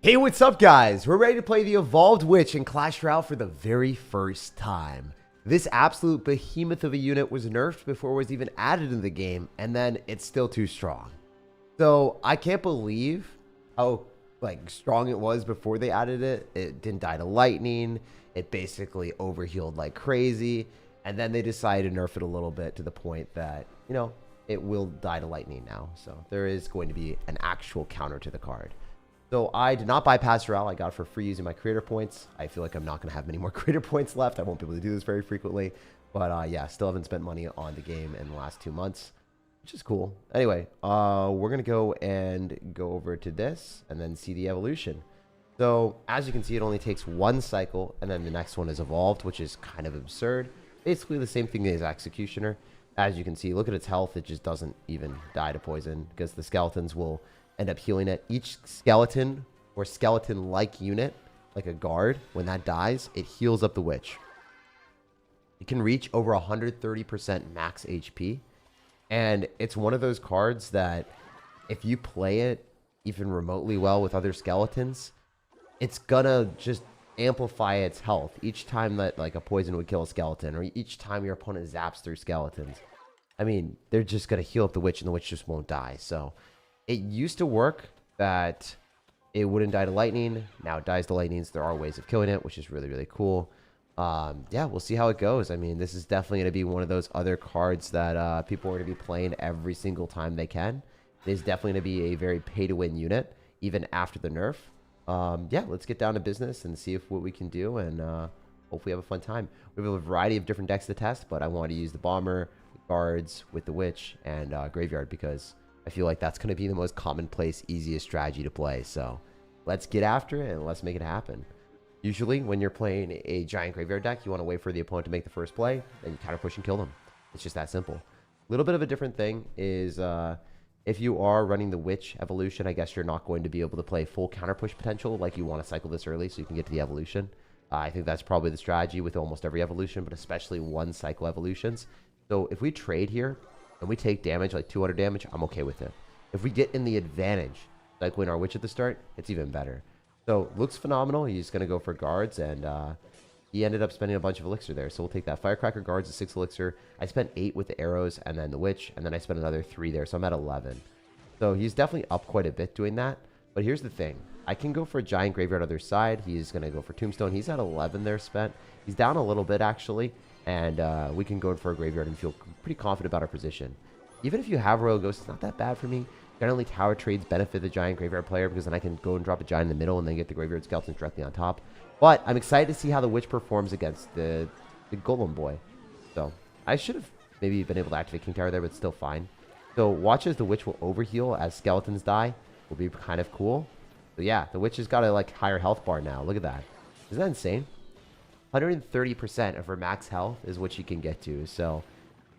Hey, what's up, guys? We're ready to play the Evolved Witch in Clash Royale for the very first time. This absolute behemoth of a unit was nerfed before it was even added in the game, and then it's still too strong. So I can't believe how strong it was before they added it. It didn't die to lightning. It basically overhealed like crazy, and then they decided to nerf it a little bit to the point that, it will die to lightning now. So there is going to be an actual counter to the card. So I did not buy Clash Royale. I got it for free using my creator points. I feel like I'm not going to have many more creator points left. I won't be able to do this very frequently. But yeah, still haven't spent money on the game in the last 2 months, which is cool. Anyway, we're going to go over to this and then see the evolution. So as you can see, it only takes one cycle, and then the next one is evolved, which is kind of absurd. Basically the same thing as Executioner. As you can see, look at its health. It just doesn't even die to poison because the skeletons will end up healing it. Each skeleton or skeleton-like unit, like a guard, when that dies, it heals up the witch. It can reach over 130% max HP. And it's one of those cards that if you play it even remotely well with other skeletons, it's gonna just amplify its health each time that a poison would kill a skeleton, or each time your opponent zaps through skeletons. I mean, they're just gonna heal up the witch and the witch just won't die. So it used to work that it wouldn't die to lightning. Now it dies to lightnings. There are ways of killing it, which is really, really cool. Yeah, we'll see how it goes. I mean, this is definitely going to be one of those other cards that people are going to be playing every single time they can. It is definitely going to be a very pay-to-win unit, even after the nerf. Yeah, let's get down to business and see what we can do, and hopefully have a fun time. We have a variety of different decks to test, but I want to use the Bomber, the Guards, with the Witch, and Graveyard, because I feel like that's going to be the most commonplace, easiest strategy to play. So let's get after it and let's make it happen. Usually when you're playing a giant graveyard deck, you want to wait for the opponent to make the first play, then you counter push and kill them. It's just that simple. A little bit of a different thing is if you are running the Witch evolution, I guess you're not going to be able to play full counter push potential. Like, you want to cycle this early so you can get to the evolution. I think that's probably the strategy with almost every evolution, but especially one cycle evolutions. So if we trade here and we take damage, like 200 damage, I'm okay with it. If we get in the advantage, like when our Witch at the start, it's even better. So looks phenomenal. He's going to go for guards, and he ended up spending a bunch of elixir there. So we'll take that. Firecracker guards is 6 elixir. I spent 8 with the arrows and then the Witch, and then I spent another 3 there. So I'm at 11. So he's definitely up quite a bit doing that. But here's the thing. I can go for a giant graveyard on the other side. He's going to go for tombstone. He's at 11 there spent. He's down a little bit, actually. And we can go for a graveyard and feel pretty confident about our position. Even if you have Royal Ghost, it's not that bad for me. Generally, tower trades benefit the giant graveyard player because then I can go and drop a giant in the middle and then get the graveyard skeletons directly on top. But I'm excited to see how the Witch performs against the golem boy. So I should have maybe been able to activate King Tower there, but still fine. So watch as the Witch will overheal as skeletons die. Will be kind of cool. So yeah, the Witch has got a higher health bar now. Look at that. Isn't that insane? 130% of her max health is what she can get to. So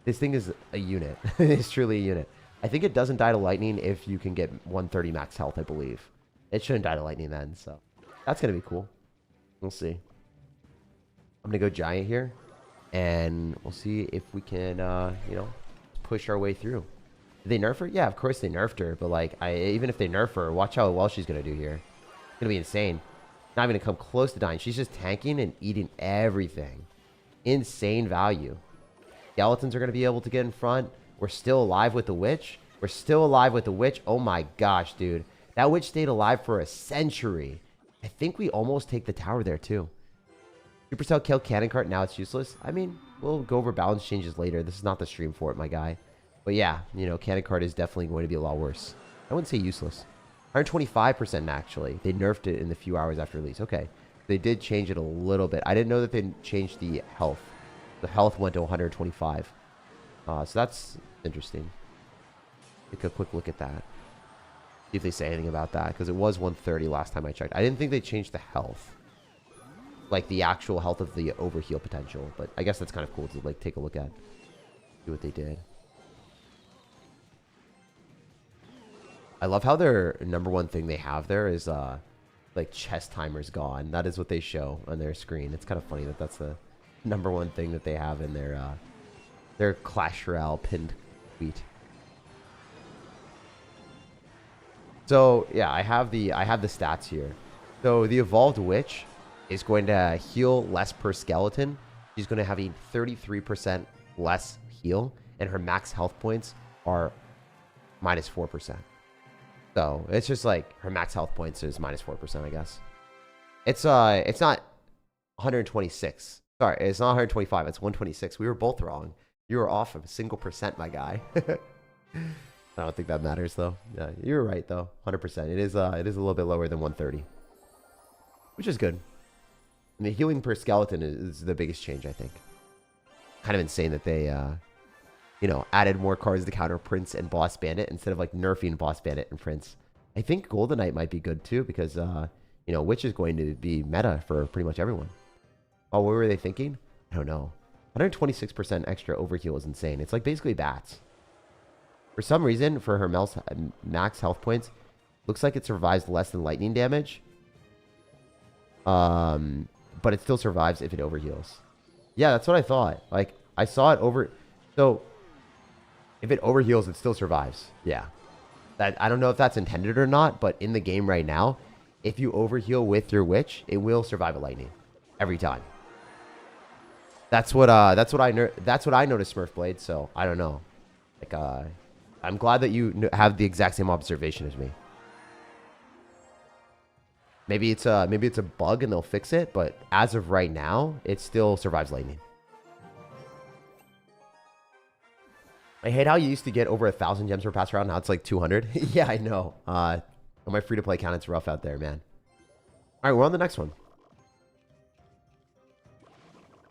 this thing is a unit. It's truly a unit. I think it doesn't die to lightning if you can get 130 max health, I believe. It shouldn't die to lightning then, so that's going to be cool. We'll see. I'm going to go giant here, and we'll see if we can, push our way through. Did they nerf her? Yeah, of course they nerfed her, but even if they nerf her, watch how well she's going to do here. It's going to be insane. Not even going to come close to dying. She's just tanking and eating everything. Insane value. Skeletons are going to be able to get in front. We're still alive with the Witch. We're still alive with the Witch. Oh my gosh, dude. That Witch stayed alive for a century. I think we almost take the tower there, too. Supercell killed Cannon Cart. Now it's useless. I mean, we'll go over balance changes later. This is not the stream for it, my guy. But yeah, Cannon Cart is definitely going to be a lot worse. I wouldn't say useless. 125% actually. They nerfed it in the few hours after release. Okay. They did change it a little bit. I didn't know that they changed the health. The health went to 125. So that's interesting. Take a quick look at that. See if they say anything about that, because it was 130 last time I checked. I didn't think they changed the health, like the actual health of the overheal potential. But I guess that's kind of cool to take a look at. See what they did. I love how their #1 thing they have there is chess timers gone. That is what they show on their screen. It's kind of funny that that's the #1 thing that they have in their Clash Royale pinned tweet. So yeah, I have the stats here. So the Evolved Witch is going to heal less per skeleton. She's going to have a 33% less heal, and her max health points are minus 4%. So it's just like her max health points is minus 4%, I guess. It's not 126. Sorry, it's not 125. It's 126. We were both wrong. You were off a single percent, my guy. I don't think that matters though. Yeah, you were right though. 100%. It is a little bit lower than 130, which is good. And the healing per skeleton is the biggest change, I think. Kind of insane that they, you know, added more cards to counter Prince and Boss Bandit instead of like nerfing Boss Bandit and Prince. I think Golden Knight might be good too because, you know, Witch is going to be meta for pretty much everyone. Oh, what were they thinking? I don't know. 126% extra overheal is insane. It's like basically bats. For some reason, for her max health points, looks like it survives less than lightning damage. But it still survives if it overheals. Yeah, that's what I thought. Like, I saw it over... So, if it overheals, it still survives. Yeah. I don't know if that's intended or not, but in the game right now, if you overheal with your Witch, it will survive a lightning. Every time. That's what I noticed, Smurfblade, so I don't know. Like, I'm glad that you have the exact same observation as me. Maybe it's a bug and they'll fix it, but as of right now, it still survives lightning. I hate how you used to get over 1,000 gems per pass round. Now it's like 200. Yeah, I know. On my free-to-play account, it's rough out there, man. All right, we're on the next one.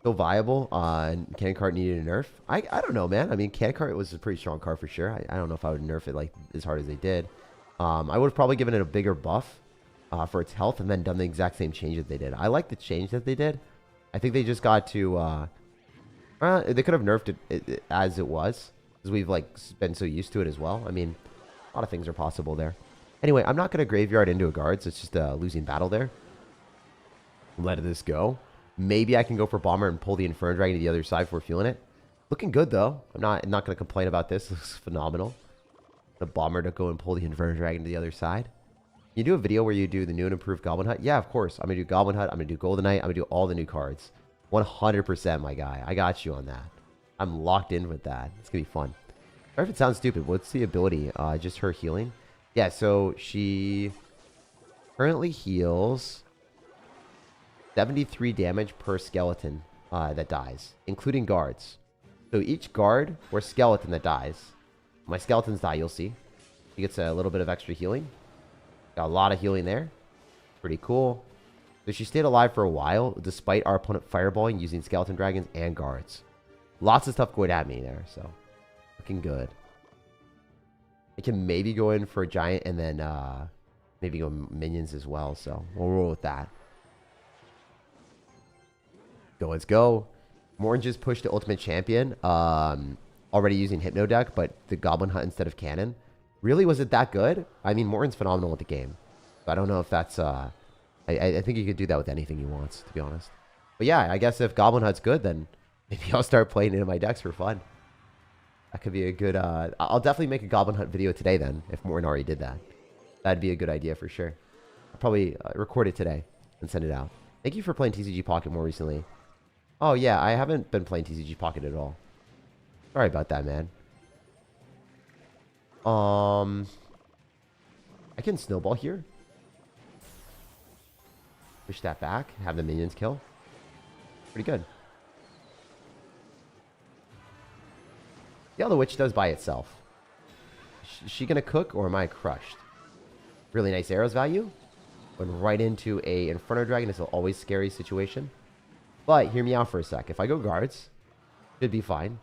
Still viable. Cannon Cart needed a nerf. I don't know, man. I mean, Cannon Cart was a pretty strong card for sure. I don't know if I would nerf it like as hard as they did. I would have probably given it a bigger buff for its health and then done the exact same change that they did. I like the change that they did. I think they just got to... they could have nerfed it as it was, because we've like been so used to it as well. I mean, a lot of things are possible there. Anyway, I'm not going to graveyard into a guards. It's just a losing battle there. Let this go. Maybe I can go for Bomber and pull the Inferno Dragon to the other side if we're feeling it. Looking good, though. I'm not going to complain about this. This looks phenomenal. The Bomber to go and pull the Inferno Dragon to the other side. You do a video where you do the new and improved Goblin Hut? Yeah, of course. I'm going to do Goblin Hut. I'm going to do Golden Knight. I'm going to do all the new cards. 100%, my guy. I got you on that. I'm locked in with that. It's going to be fun. Sorry if it sounds stupid. What's the ability? Just her healing? Yeah, so she currently heals 73 damage per skeleton that dies, including guards. So each guard or skeleton that dies, my skeletons die, you'll see. She gets a little bit of extra healing. Got a lot of healing there. Pretty cool. So she stayed alive for a while, despite our opponent fireballing using skeleton dragons and guards. Lots of stuff going at me there, so looking good. I can maybe go in for a giant and then maybe go minions as well, so we'll roll with that. Go, let's go. Morn just pushed the ultimate champion. Already using Hypno deck, but the Goblin Hut instead of Cannon. Really, was it that good? I mean, Morton's phenomenal with the game. So I don't know if that's... I think you could do that with anything he wants, to be honest. But yeah, I guess if Goblin Hut's good, then maybe I'll start playing into my decks for fun. That could be a good... I'll definitely make a Goblin Hut video today then, if Morton already did that. That'd be a good idea for sure. I'll probably record it today and send it out. Thank you for playing TCG Pocket more recently. Oh yeah, I haven't been playing TCG Pocket at all. Sorry about that, man. I can snowball here. Push that back. Have the minions kill. Pretty good. Yeah, the witch does by itself. Is she gonna cook or am I crushed? Really nice arrows value. Went right into a Inferno Dragon. It's an always scary situation. But hear me out for a sec. If I go guards, should be fine.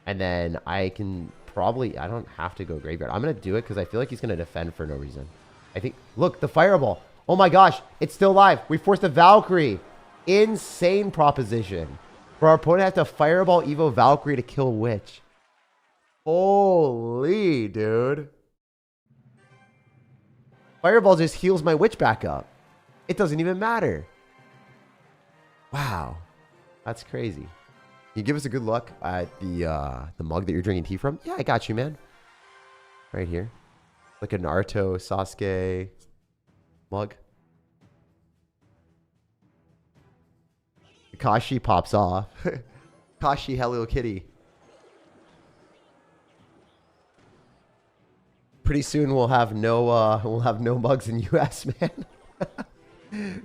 And then I can probably... I don't have to go graveyard. I'm going to do it because I feel like he's going to defend for no reason. I think... Look, the fireball. Oh my gosh. It's still alive. We forced a Valkyrie. Insane proposition. For our opponent to have to fireball Evo Valkyrie to kill Witch. Holy, dude. Fireball just heals my Witch back up. It doesn't even matter. Wow. That's crazy. Can you give us a good look at the mug that you're drinking tea from? Yeah, I got you, man. Right here. Like a Naruto Sasuke mug. Kashi pops off. Kashi, Hello Kitty. Pretty soon we'll have no mugs in US, man.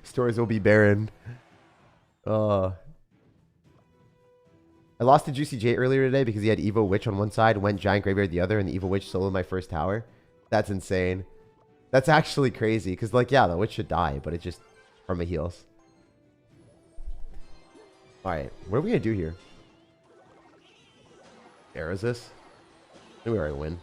Stores will be barren. I lost to Juicy J earlier today because he had Evo Witch on one side, went Giant Graveyard the other, and the Evo Witch soloed my first tower. That's insane. That's actually crazy because, like, yeah, the Witch should die, but it just from the heals. All right, what are we gonna do here? Arrows this? I think we already win.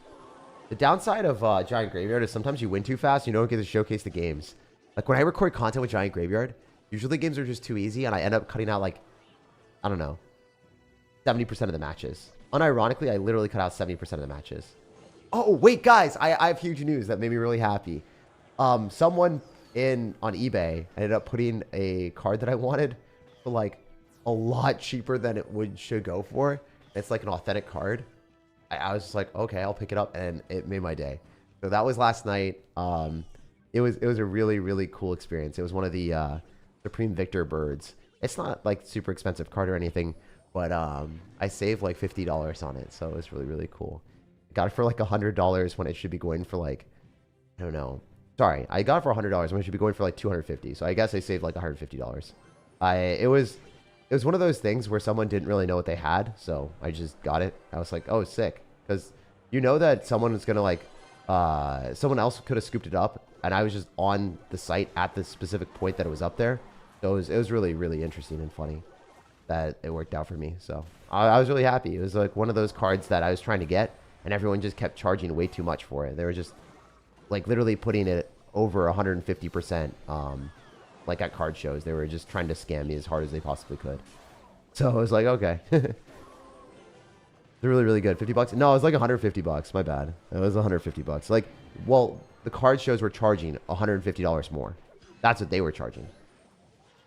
The downside of Giant Graveyard is sometimes you win too fast. You don't get to showcase the games. Like when I record content with Giant Graveyard, usually games are just too easy, and I end up cutting out like, I don't know, 70% of the matches. Unironically, I literally cut out 70% of the matches. Oh, wait, guys, I have huge news that made me really happy. Someone on eBay ended up putting a card that I wanted for like a lot cheaper than it should go for. It's like an authentic card. I was just like, okay, I'll pick it up, and it made my day. So that was last night. It was a really, really cool experience. It was one of the Supreme Victor birds. It's not like super expensive card or anything, but I saved like $50 on it, so it was really, really cool. Got it for like $100 when it should be going for like, I don't know. Sorry, I got it for $100 when it should be going for like $250. So I guess I saved like $150. It was one of those things where someone didn't really know what they had, so I just got it. I was like, oh, sick. Because you know that someone is going to like, someone else could have scooped it up, and I was just on the site at the specific point that it was up there. So it was really, really interesting and funny that it worked out for me. So I was really happy. It was like one of those cards that I was trying to get, and everyone just kept charging way too much for it. They were just like literally putting it over 150%. Like at card shows, they were just trying to scam me as hard as they possibly could. So I was like, okay. They're really, really good. 50 bucks? No, it was like 150 bucks. My bad. It was 150 bucks. Like, well, the card shows were charging $150 more. That's what they were charging.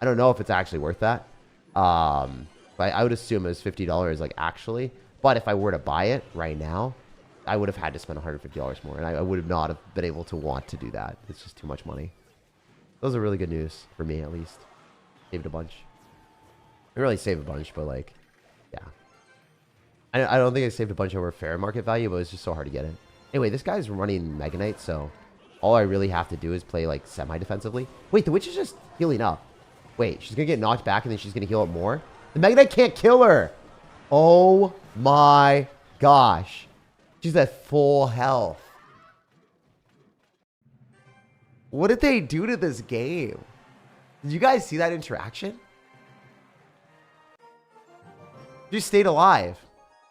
I don't know if it's actually worth that. But I would assume it was $50 like actually. But if I were to buy it right now, I would have had to spend $150 more. And I would have not have been able to want to do that. It's just too much money. Those are really good news for me, at least. Saved a bunch. I didn't really save a bunch, but like, yeah. I don't think I saved a bunch over fair market value, but it's just so hard to get it. Anyway, this guy's running Mega Knight, so all I really have to do is play like semi-defensively. Wait, the witch is just healing up. Wait, she's gonna get knocked back and then she's gonna heal up more? The Mega Knight can't kill her! Oh my gosh. She's at full health. What did they do to this game? Did you guys see that interaction? She just stayed alive.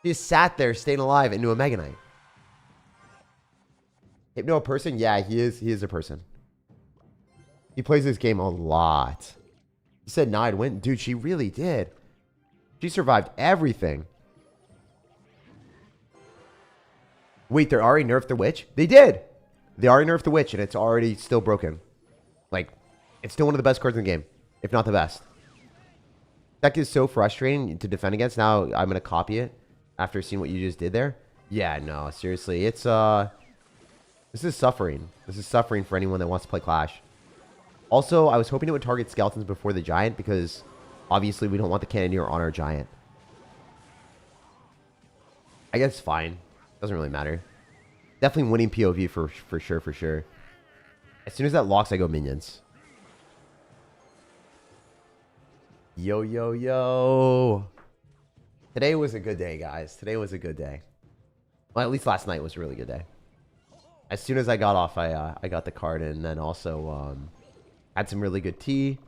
She just sat there, staying alive into a Mega Knight. Hypno a person? Yeah, he is a person. He plays this game a lot. He said, nah, I'd win. Dude, she really did. She survived everything. Wait, they already nerfed the witch? They did. They already nerfed the witch, and it's already still broken. Like, it's still one of the best cards in the game, if not the best. Deck is so frustrating to defend against. Now I'm going to copy it after seeing what you just did there. Yeah, no, seriously. It's, this is suffering. This is suffering for anyone that wants to play Clash. Also, I was hoping it would target skeletons before the giant because obviously we don't want the cannoneer on our giant. I guess it's fine. Doesn't really matter. Definitely winning POV for sure, for sure. As soon as that locks, I go minions. Yo, yo, yo. Today was a good day, guys. Today was a good day. Well, at least last night was a really good day. As soon as I got off, I got the card and then also had some really good tea.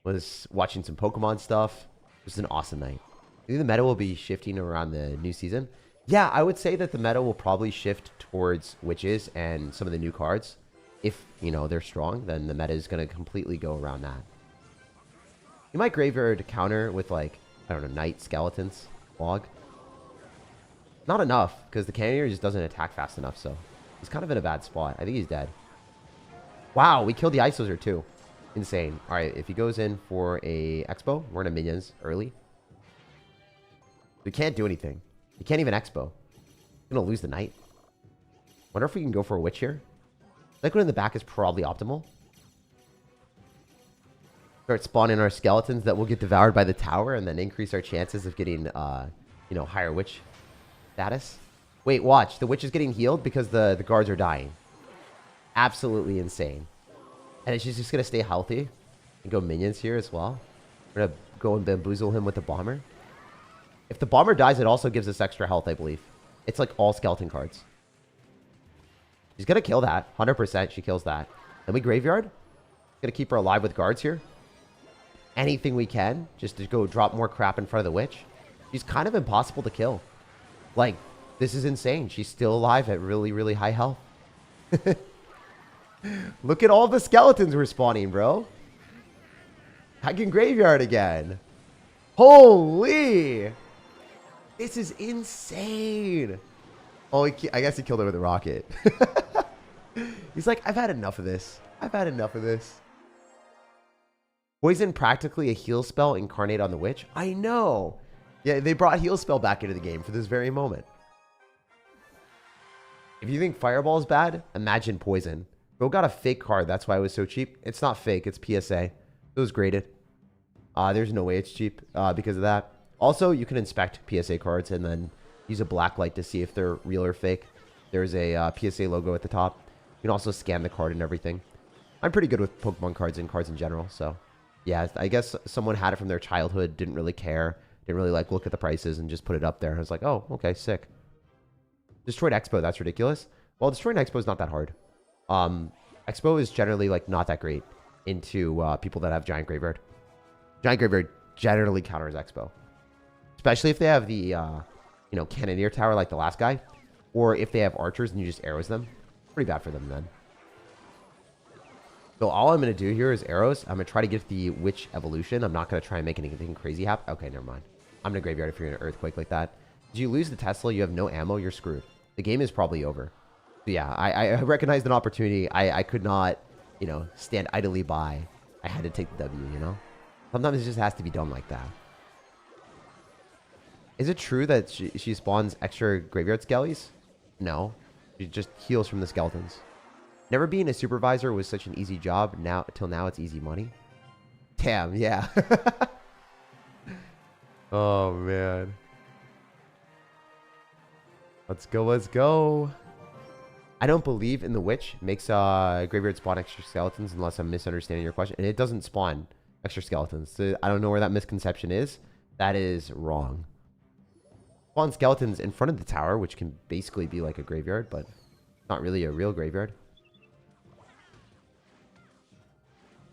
Was watching some Pokemon stuff. It was an awesome night. I think the meta will be shifting around the new season. Yeah, I would say that the meta will probably shift towards witches and some of the new cards. If, you know, they're strong, then the meta is going to completely go around that. You might graveyard counter with, like, I don't know, knight, skeletons, log. Not enough, because the cannoneer just doesn't attack fast enough, so he's kind of in a bad spot. I think he's dead. Wow, we killed the Ice Wizard too. Insane. All right, if he goes in for a Expo, we're in a minions early. We can't do anything. You can't even Expo. We're going to lose the knight. Wonder if we can go for a witch here. Like one in the back is probably optimal. start spawning our skeletons that will get devoured by the tower and then increase our chances of getting, you know, higher witch status. Wait, watch. The witch is getting healed because the guards are dying. Absolutely insane. And she's just going to stay healthy and go minions here as well. We're going to go and bamboozle him with the bomber. If the bomber dies, it also gives us extra health, I believe. It's like all skeleton cards. She's going to kill that. 100% she kills that. Then we graveyard. Going to keep her alive with guards here. Anything we can just to go drop more crap in front of the witch. She's kind of impossible to kill. Like, this is insane. She's still alive at really, really high health. Look at all the skeletons we're spawning, bro. I can graveyard again. Holy. This is insane. Oh, I guess he killed her with a rocket. He's like, I've had enough of this. I've had enough of this. Poison practically a heal spell incarnate on the witch? I know. Yeah, they brought heal spell back into the game for this very moment. If you think fireball is bad, imagine poison. Bro got a fake card. That's why it was so cheap. It's not fake. It's PSA. It was graded. There's no way it's cheap because of that. Also, you can inspect PSA cards and then use a black light to see if they're real or fake. There's a PSA logo at the top. You can also scan the card and everything. I'm pretty good with Pokemon cards and cards in general, so yeah, I guess someone had it from their childhood, didn't really care, didn't really like look at the prices and just put it up there. I was like, oh, okay, sick. Destroyed Expo, that's ridiculous. Well, destroying Expo is not that hard. Expo is generally like not that great into people that have Giant Graveyard. Giant Graveyard generally counters Expo, especially if they have the you know, Cannoneer Tower like the last guy, or if they have archers and you just arrows them. Pretty bad for them then. So all I'm going to do here is arrows. I'm going to try to get the witch evolution. I'm not going to try and make anything crazy happen. Okay, never mind. I'm going to graveyard if you're in an earthquake like that. Did you lose the Tesla? You have no ammo. You're screwed. The game is probably over. So yeah, I recognized an opportunity. I could not, you know, stand idly by. I had to take the W, you know? Sometimes it just has to be done like that. Is it true that she spawns extra graveyard skellies? No. She just heals from the skeletons. Never being a supervisor was such an easy job. Now, till now, it's easy money. Damn, yeah. Oh, man. Let's go, let's go. I don't believe in the witch. Makes graveyard spawn extra skeletons unless I'm misunderstanding your question. And it doesn't spawn extra skeletons. So I don't know where that misconception is. That is wrong. Spawn skeletons in front of the tower, which can basically be like a graveyard, but not really a real graveyard.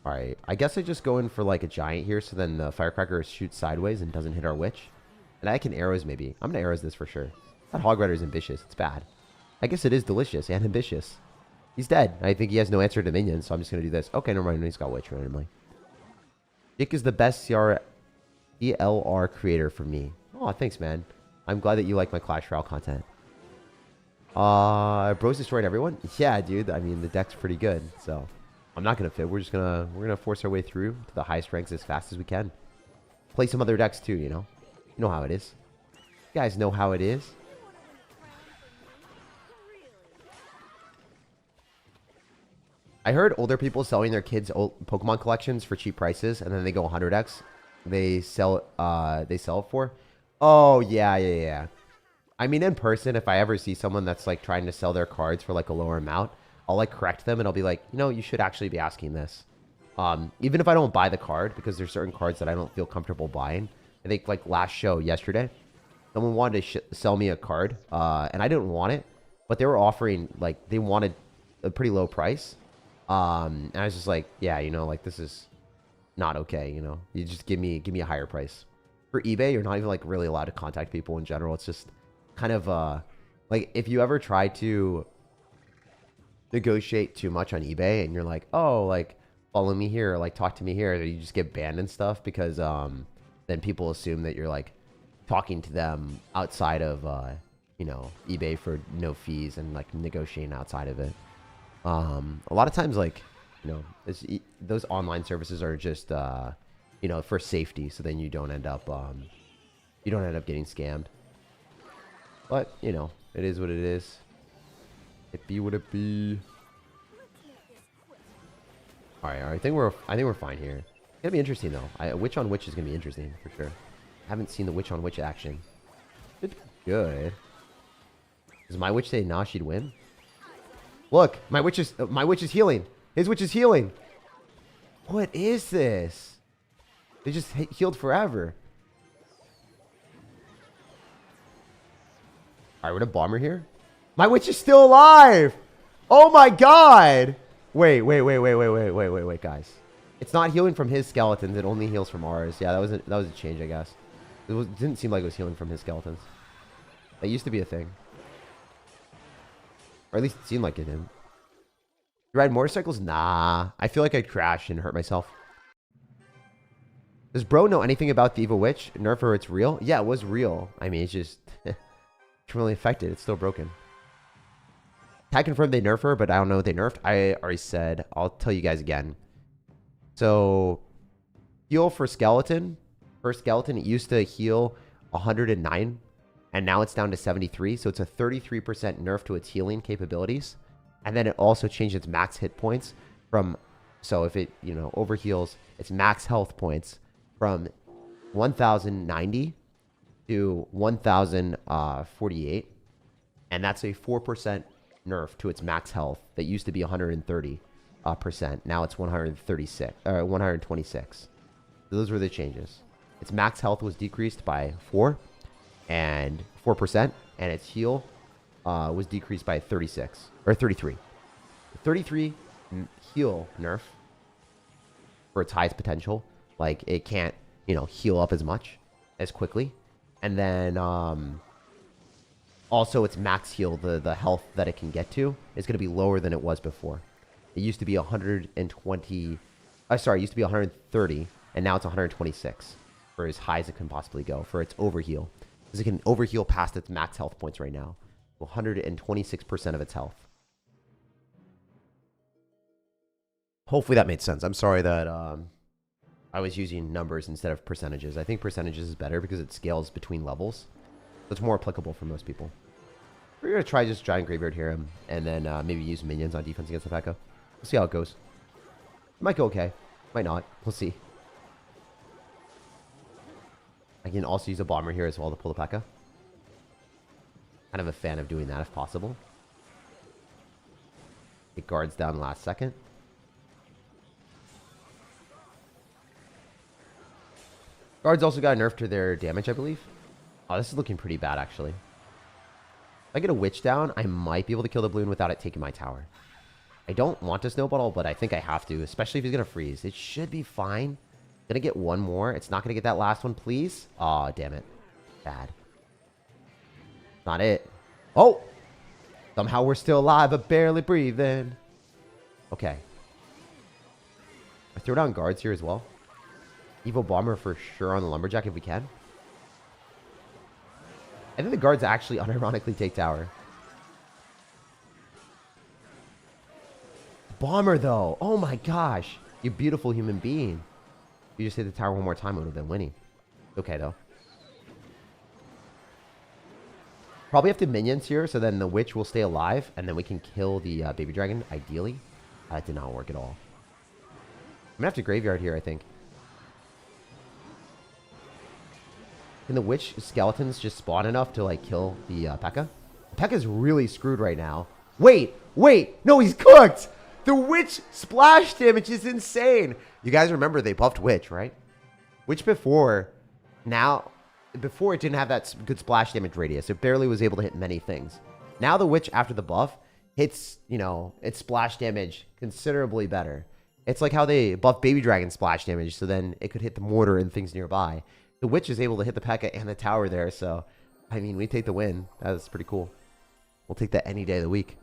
Alright, I guess I just go in for like a giant here, so then the firecracker shoots sideways and doesn't hit our witch. And I can arrows maybe. I'm gonna arrows this for sure. That hog rider is ambitious. It's bad. I guess it is delicious and ambitious. He's dead. I think he has no answer to minions, so I'm just gonna do this. Okay, never mind. He's got witch randomly. Dick is the best CLR creator for me. Oh, thanks, man. I'm glad that you like my Clash Royale content. Bro's destroyed everyone? Yeah, dude. I mean, the deck's pretty good, so I'm not gonna fit. We're gonna force our way through to the highest ranks as fast as we can. Play some other decks too, you know. You know how it is. You guys know how it is. I heard older people selling their kids' old Pokemon collections for cheap prices, and then they go 100x. They sell it for. Oh yeah. I mean, in person, if I ever see someone that's like trying to sell their cards for like a lower amount, I'll like correct them and I'll be like, you know, you should actually be asking this. Even if I don't buy the card, because there's certain cards that I don't feel comfortable buying. I think like last show yesterday, someone wanted to sell me a card, and I didn't want it, but they were offering like they wanted a pretty low price. And I was just like, yeah, you know, like this is not okay. You know, you just give me a higher price. For eBay, you're not even like really allowed to contact people in general. It's just kind of like if you ever try to negotiate too much on eBay and you're like, oh, like follow me here, or like talk to me here, you just get banned and stuff because then people assume that you're like talking to them outside of you know, eBay for no fees and like negotiating outside of it. A lot of times, like, you know, those online services are just you know, for safety, so then you don't end up getting scammed. But you know, it is what it is. It be what it be. All right. I think we're fine here. It's gonna be interesting though. Witch on witch is gonna be interesting for sure. Haven't seen the witch on witch action. It's good. Does my witch say nah, she'd win? Look, my witch is healing. His witch is healing. What is this? They just healed forever. Alright, we're gonna bomber here. My witch is still alive! Oh my god! Wait, guys. It's not healing from his skeletons, it only heals from ours. Yeah, that was a change, I guess. It didn't seem like it was healing from his skeletons. That used to be a thing. Or at least it seemed like it did. You ride motorcycles? Nah. I feel like I'd crash and hurt myself. Does bro know anything about the evil witch? Nerf her, it's real? Yeah, it was real. I mean, it's just criminally affected. It's still broken. Tag confirmed they nerf her, but I don't know what they nerfed. I already said. I'll tell you guys again. So, heal for skeleton. First skeleton, it used to heal 109. And now it's down to 73. So, it's a 33% nerf to its healing capabilities. And then it also changed its max hit points from... So, if it, overheals its max health points from 1,090 to 1,048. And that's a 4% nerf to its max health that used to be 130%. Now it's 136 or 126. So those were the changes. Its max health was decreased by 4% and its heal was decreased by 36 or 33. 33 heal nerf for its highest potential. Like it can't, heal up as much as quickly. And then also its max heal, the health that it can get to, is going to be lower than it was before. It used to be 120, it used to be 130, and now it's 126 for as high as it can possibly go for its overheal. Because it can overheal past its max health points right now. 126% of its health. Hopefully that made sense. I'm sorry that I was using numbers instead of percentages. I think percentages is better because it scales between levels. So it's more applicable for most people. We're going to try just Giant Graveyard here and then maybe use minions on defense against the P.E.K.K.A. We'll see how it goes. It might go okay. Might not. We'll see. I can also use a bomber here as well to pull the P.E.K.K.A. Kind of a fan of doing that if possible. It guards down last second. Guards also got a nerf to their damage, I believe. Oh, this is looking pretty bad, actually. If I get a witch down, I might be able to kill the balloon without it taking my tower. I don't want to snowball, but I think I have to, especially if he's going to freeze. It should be fine. Gonna get one more. It's not going to get that last one, please. Aw, damn it. Bad. Not it. Oh! Somehow we're still alive, but barely breathing. Okay. I throw down guards here as well. Evil Bomber for sure on the Lumberjack if we can. I think the guards actually unironically take tower. Bomber though. Oh my gosh. You beautiful human being. If you just hit the tower one more time, it would have been winning. Okay though. Probably have to minions here, so then the witch will stay alive, and then we can kill the baby dragon, ideally. That did not work at all. I'm gonna have to graveyard here, I think. Can the witch skeletons just spawn enough to, like, kill the P.E.K.K.A.? P.E.K.K.A.'s really screwed right now. Wait! No, he's cooked! The witch splash damage is insane! You guys remember they buffed witch, right? Witch before it didn't have that good splash damage radius. It barely was able to hit many things. Now the witch, after the buff, hits, its splash damage considerably better. It's like how they buffed baby dragon splash damage, so then it could hit the mortar and things nearby. The witch is able to hit the P.E.K.K.A. and the tower there, so, I mean, we take the win. That's pretty cool. We'll take that any day of the week.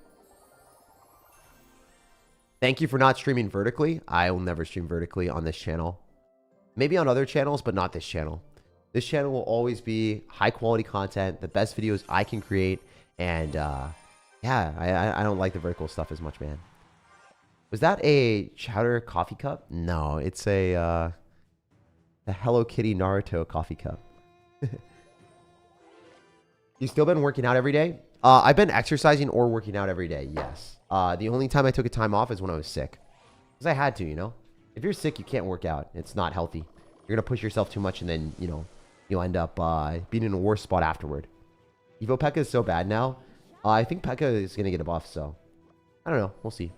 Thank you for not streaming vertically. I will never stream vertically on this channel. Maybe on other channels, but not this channel. This channel will always be high-quality content, the best videos I can create, and, yeah, I don't like the vertical stuff as much, man. Was that a Chowder coffee cup? No, it's a, the Hello Kitty Naruto coffee cup. You still been working out every day? I've been exercising or working out every day, yes. The only time I took a time off is when I was sick. Because I had to, If you're sick, you can't work out. It's not healthy. You're going to push yourself too much, and then, you know, you'll end up being in a worse spot afterward. Evo P.E.K.K.A is so bad now. I think P.E.K.K.A is going to get a buff, so I don't know. We'll see.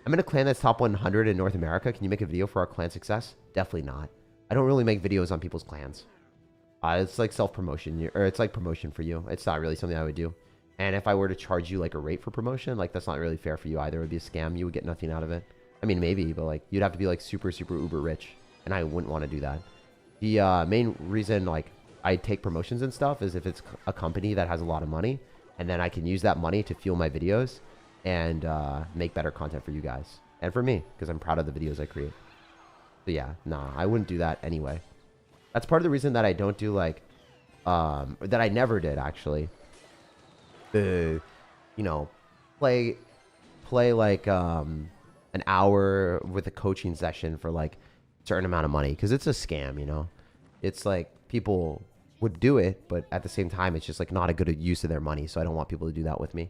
I'm in a clan that's top 100 in North America. Can you make a video for our clan success? Definitely not. I don't really make videos on people's clans. It's like self-promotion, or it's like promotion for you. It's not really something I would do. And if I were to charge you like a rate for promotion, like that's not really fair for you either. It would be a scam. You would get nothing out of it. I mean, maybe, but like you'd have to be like super, super uber rich. And I wouldn't want to do that. The main reason like I take promotions and stuff is if it's a company that has a lot of money, and then I can use that money to fuel my videos and make better content for you guys. And for me, because I'm proud of the videos I create. So yeah, nah, I wouldn't do that anyway. That's part of the reason that I don't do like, that I never did actually. You know, play like an hour with a coaching session for like a certain amount of money, because it's a scam, you know. It's like people would do it, but at the same time, it's just like not a good use of their money. So I don't want people to do that with me.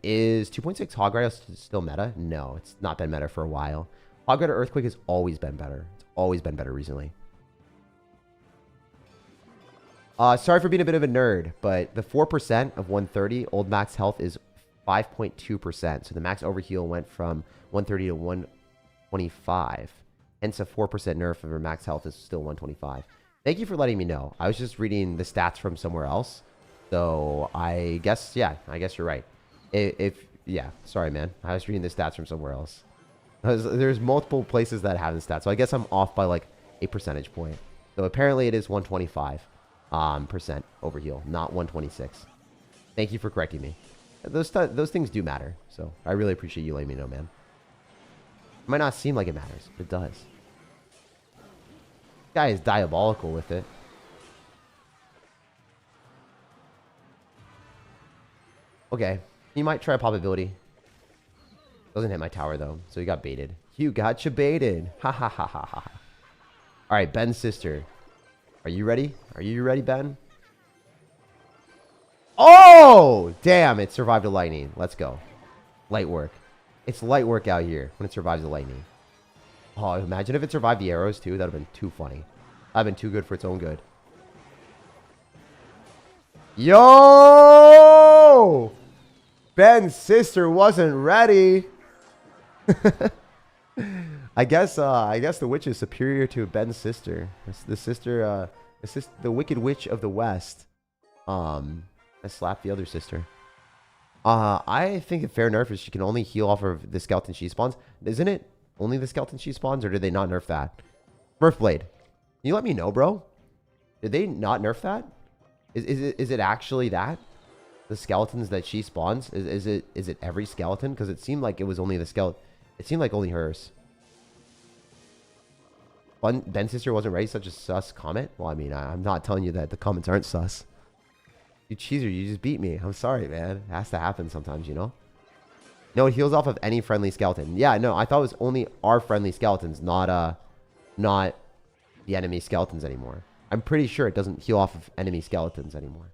Is 2.6 Hog Rider still meta? No, it's not been meta for a while. Hog Rider Earthquake has always been better. It's always been better recently. Sorry for being a bit of a nerd, but the 4% of 130 old max health is 5.2%. So the max overheal went from 130 to 125. Hence a 4% nerf of your max health is still 125. Thank you for letting me know. I was just reading the stats from somewhere else. So I guess, yeah, I guess you're right. Yeah, sorry, man. I was reading the stats from somewhere else. There's multiple places that have the stats. So I guess I'm off by like a percentage point. So apparently it is 125% overheal, not 126. Thank you for correcting me. Those things do matter. So I really appreciate you letting me know, man. It might not seem like it matters, but it does. This guy is diabolical with it. Okay, he might try a probability. Doesn't hit my tower though, so he got baited. You got you baited. Ha ha ha ha ha. All right, Ben's sister. Are you ready? Are you ready, Ben? Oh, damn, it survived a lightning. Let's go. Light work. It's light work out here when it survives the lightning. Oh, imagine if it survived the arrows too. That would have been too funny. That would have been too good for its own good. Yo! Ben's sister wasn't ready. I guess the witch is superior to Ben's sister. The Wicked Witch of the West. I slapped the other sister. I think a fair nerf is she can only heal off of the skeleton she spawns. Isn't it only the skeleton she spawns, or did they not nerf that? Smurfblade, can you let me know, bro? Did they not nerf that? Is it actually that? The skeletons that she spawns? Is it every skeleton? Because it seemed like it was only the skeleton. It seemed like only hers. Ben's sister wasn't ready. Such a sus comment. Well, I mean, I'm not telling you that the comments aren't sus. You cheeser, you just beat me. I'm sorry, man. It has to happen sometimes, you know? No, it heals off of any friendly skeleton. Yeah, no, I thought it was only our friendly skeletons, not the enemy skeletons anymore. I'm pretty sure it doesn't heal off of enemy skeletons anymore.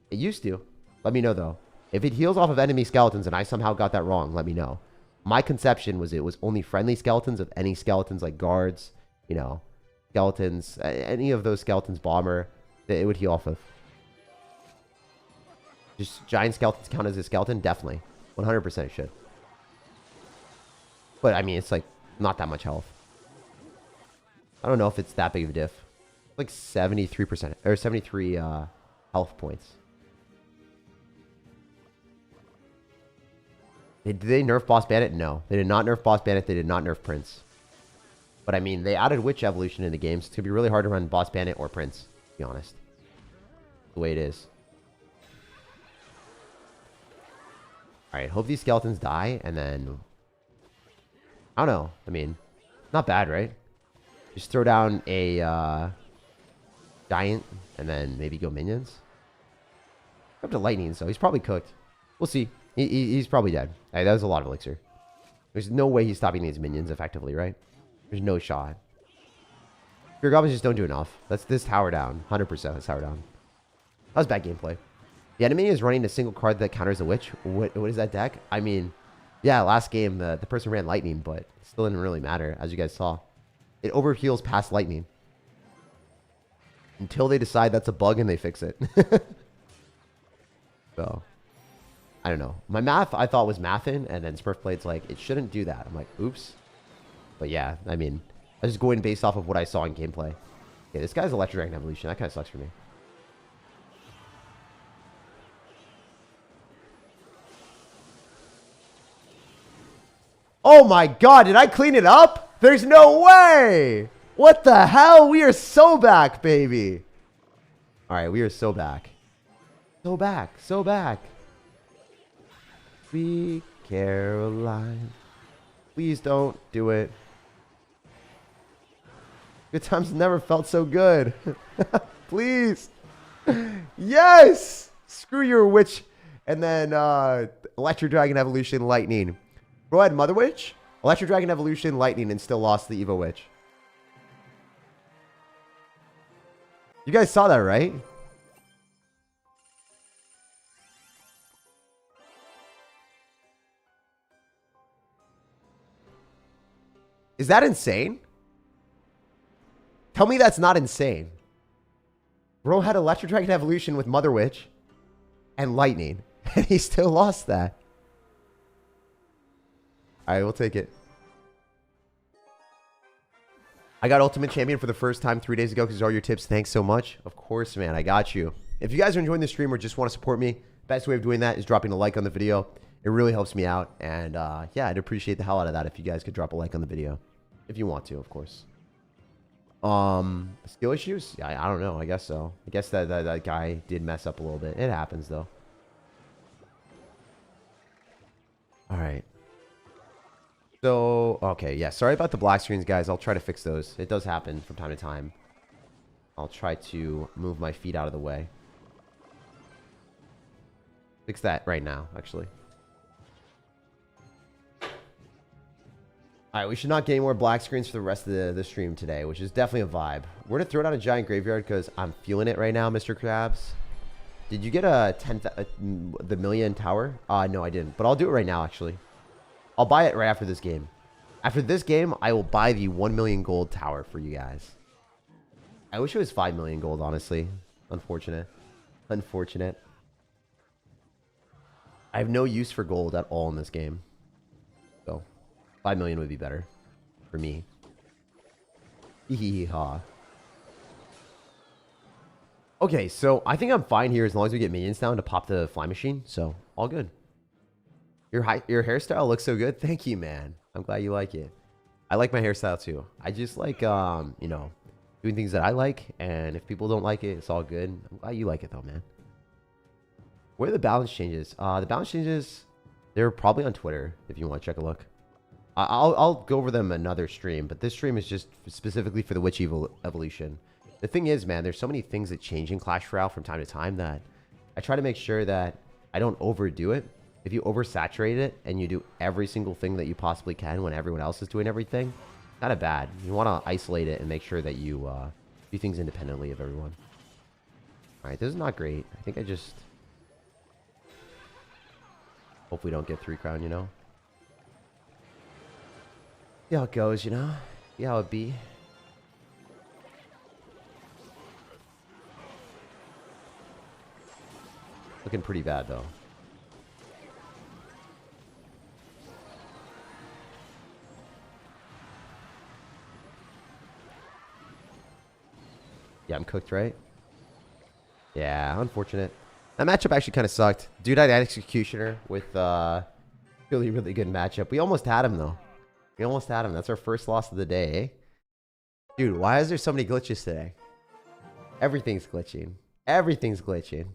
It used to. Let me know, though. If it heals off of enemy skeletons and I somehow got that wrong, let me know. My conception was it was only friendly skeletons of any skeletons like guards, you know, skeletons, any of those skeletons, bomber, that it would heal off of. Just giant skeletons count as a skeleton? Definitely. 100% it should. But, I mean, it's like not that much health. I don't know if it's that big of a diff. Like 73%, or 73 health points. Did they nerf Boss Bandit? No. They did not nerf Boss Bandit. They did not nerf Prince. But, I mean, they added Witch Evolution in the game, so it's going to be really hard to run Boss Bandit or Prince, to be honest. The way it is. Alright, hope these skeletons die, and then... I don't know. I mean, not bad, right? Just throw down a giant, and then maybe go minions. Up to lightning, so he's probably cooked. We'll see. He's probably dead. Hey, that was a lot of elixir. There's no way he's stopping these minions effectively, right? There's no shot. Your goblins just don't do enough. That's this tower down. 100% this tower down. That was bad gameplay. The enemy is running a single card that counters a witch. What is that deck? I mean, Yeah, last game, the person ran lightning, but it still didn't really matter, as you guys saw. It overheals past lightning. Until they decide that's a bug and they fix it. So, I don't know. My math, I thought was mathin', and then Smurf Blade's like, it shouldn't do that. I'm like, oops. But yeah, I mean, I was just going based off of what I saw in gameplay. Okay, this guy's Electro Dragon Evolution. That kind of sucks for me. Oh my god, did I clean it up? There's no way! What the hell? We are so back, baby. Alright, we are so back. So back, so back. Sweet Caroline. Please don't do it. Good times never felt so good. Please. Yes! Screw your witch. And then Electro Dragon Evolution Lightning. Bro had Mother Witch, Electro Dragon Evolution Lightning, and still lost the Evo Witch. You guys saw that, right? Is that insane? Tell me that's not insane. Bro had Electro Dragon Evolution with Mother Witch and Lightning, and he still lost that. Alright, we'll take it. I got Ultimate Champion for the first time 3 days ago because of all your tips. Thanks so much. Of course, man. I got you. If you guys are enjoying the stream or just want to support me, best way of doing that is dropping a like on the video. It really helps me out. And yeah, I'd appreciate the hell out of that if you guys could drop a like on the video. If you want to, of course. Skill issues? Yeah, I don't know. I guess so. I guess that guy did mess up a little bit. It happens, though. Alright. So, okay, yeah, sorry about the black screens, guys. I'll try to fix those. It does happen from time to time. I'll try to move my feet out of the way. Fix that right now, actually. Alright, we should not get any more black screens for the rest of the stream today, which is definitely a vibe. We're going to throw down a giant graveyard because I'm feeling it right now, Mr. Krabs. Did you get the million tower? No, I didn't. But I'll do it right now, actually. I'll buy it right after this game. After this game, I will buy the 1 million gold tower for you guys. I wish it was 5 million gold, honestly. Unfortunate. Unfortunate. I have no use for gold at all in this game. So, 5 million would be better for me. Hee-hee-haw. Okay, so I think I'm fine here as long as we get minions down to pop the fly machine. So, all good. Your hairstyle looks so good. Thank you, man. I'm glad you like it. I like my hairstyle too. I just like, you know, doing things that I like. And if people don't like it, it's all good. I'm glad you like it though, man. Where are the balance changes? The balance changes, they're probably on Twitter if you want to check a look. I'll go over them another stream. But this stream is just specifically for the Witch Evolution. The thing is, man, there's so many things that change in Clash Royale from time to time that I try to make sure that I don't overdo it. If you oversaturate it and you do every single thing that you possibly can when everyone else is doing everything, kind of bad. You want to isolate it and make sure that you do things independently of everyone. All right, this is not great. I think I just hope we don't get 3 crown, you know? See how it goes, you know? See how it be. Looking pretty bad, though. Yeah, I'm cooked, right? Yeah, unfortunate. That matchup actually kind of sucked. Dude had Executioner with really, really good matchup. We almost had him, though. We almost had him. That's our first loss of the day, eh? Dude, why is there so many glitches today? Everything's glitching. Everything's glitching.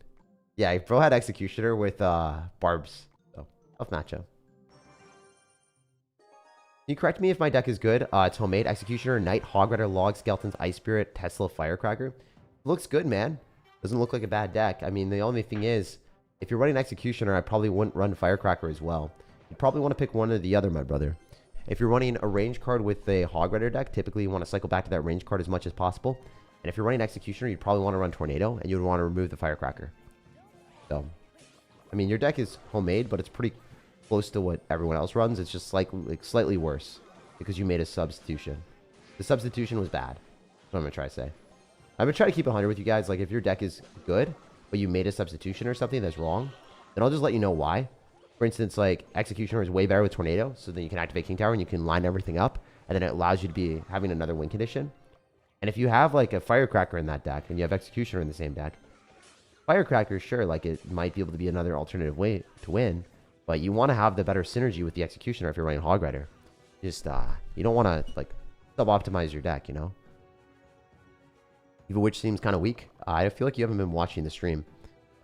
Yeah, bro had Executioner with Barbs. So, tough matchup. Can you correct me if my deck is good? It's homemade. Executioner, Knight, Hogrider, Log, Skeletons, Ice Spirit, Tesla, Firecracker. Looks good, man. Doesn't look like a bad deck. I mean, the only thing is, if you're running Executioner, I probably wouldn't run Firecracker as well. You probably want to pick one or the other, my brother. If you're running a range card with a Hogrider deck, typically you want to cycle back to that range card as much as possible. And if you're running Executioner, you'd probably want to run Tornado, and you would want to remove the Firecracker. So, I mean, your deck is homemade, but it's pretty close to what everyone else runs. It's just like slightly worse because you made a substitution. The substitution was bad. That's what I'm going to try to say. I'm going to try to keep it 100 with you guys. Like, if your deck is good, but you made a substitution or something that's wrong, then I'll just let you know why. For instance, like, Executioner is way better with Tornado, so then you can activate King Tower and you can line everything up, and then it allows you to be having another win condition. And if you have, like, a Firecracker in that deck, and you have Executioner in the same deck, Firecracker, sure, like, it might be able to be another alternative way to win, but you want to have the better synergy with the Executioner if you're running Hog Rider. Just, you don't want to, like, sub-optimize your deck, you know? Evil Witch seems kind of weak. I feel like you haven't been watching the stream.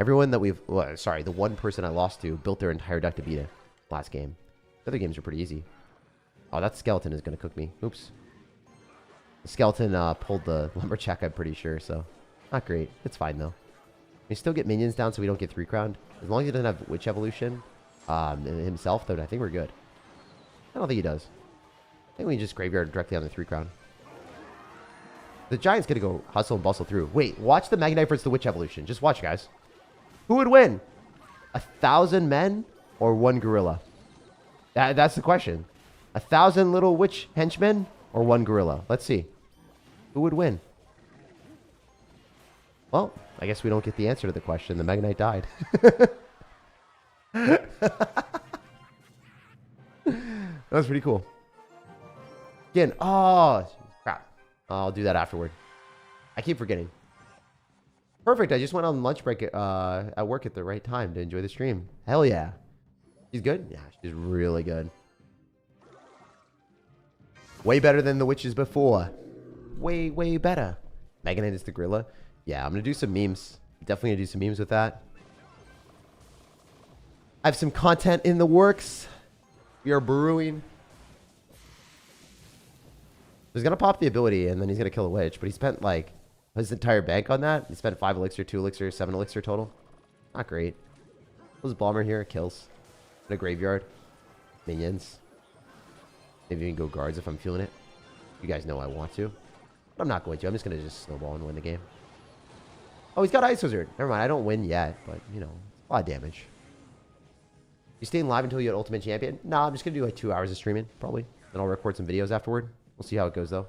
Everyone that we've... Well, sorry, the one person I lost to built their entire deck to beat it last game. The other games are pretty easy. Oh, that skeleton is going to cook me. Oops. The skeleton pulled the lumberjack, I'm pretty sure, so... Not great. It's fine, though. We still get minions down so we don't get 3-crowned. As long as he doesn't have Witch Evolution himself, then I think we're good. I don't think he does. I think we just graveyard directly on the 3-crown. The Giant's going to go hustle and bustle through. Wait, watch the Magnite versus the Witch Evolution. Just watch, guys. Who would win? 1,000 men or 1 gorilla? That's the question. 1,000 little witch henchmen or 1 gorilla? Let's see. Who would win? Well, I guess we don't get the answer to the question. The Magnite died. That was pretty cool. Again, oh, crap. I'll do that afterward. I keep forgetting. Perfect. I just went on lunch break at work at the right time to enjoy the stream. Hell yeah. She's good? Yeah, she's really good. Way better than the witches before. Way, way better. Magnite is the gorilla. Yeah, I'm going to do some memes. Definitely going to do some memes with that. I have some content in the works. We are brewing. He's going to pop the ability, and then he's going to kill the witch. But he spent, like, his entire bank on that. He spent 5 elixir, 2 elixir, 7 elixir total. Not great. This bomber here kills. In a graveyard. Minions. Maybe even go guards if I'm feeling it. You guys know I want to. But I'm not going to. I'm just going to just snowball and win the game. Oh, he's got Ice Wizard. Never mind. I don't win yet, but, you know, a lot of damage. You staying live until you get Ultimate Champion? No, I'm just going to do like 2 hours of streaming, probably. Then I'll record some videos afterward. We'll see how it goes, though.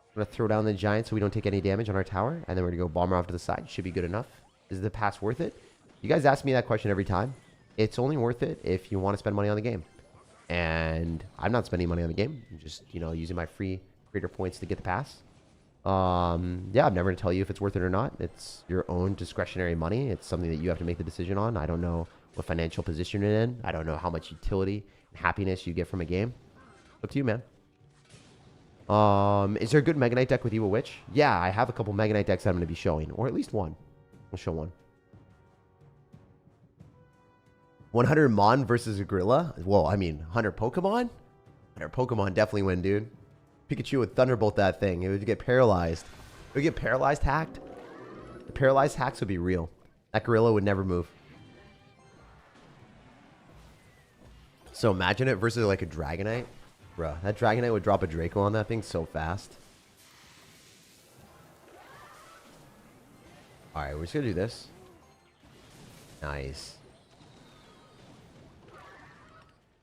I'm going to throw down the Giant so we don't take any damage on our tower. And then we're going to go Bomber off to the side. Should be good enough. Is the pass worth it? You guys ask me that question every time. It's only worth it if you want to spend money on the game. And I'm not spending money on the game. I'm just, you know, using my free creator points to get the pass. Yeah, I'm never going to tell you if it's worth it or not. It's your own discretionary money. It's something that you have to make the decision on. I don't know what financial position you're in. I don't know how much utility and happiness you get from a game. Up to you, man. Is there a good Mega Knight deck with Evil Witch? Yeah, I have a couple Mega Knight decks that I'm going to be showing. Or at least one. I'll show one. 100 Mon versus a Gorilla? Well, I mean, 100 Pokemon? 100 Pokemon definitely win, dude. Pikachu would Thunderbolt that thing. It would get paralyzed. It would get paralyzed hacked. The paralyzed hacks would be real. That gorilla would never move. So imagine it versus like a Dragonite. Bruh, that Dragonite would drop a Draco on that thing so fast. Alright, we're just gonna do this. Nice.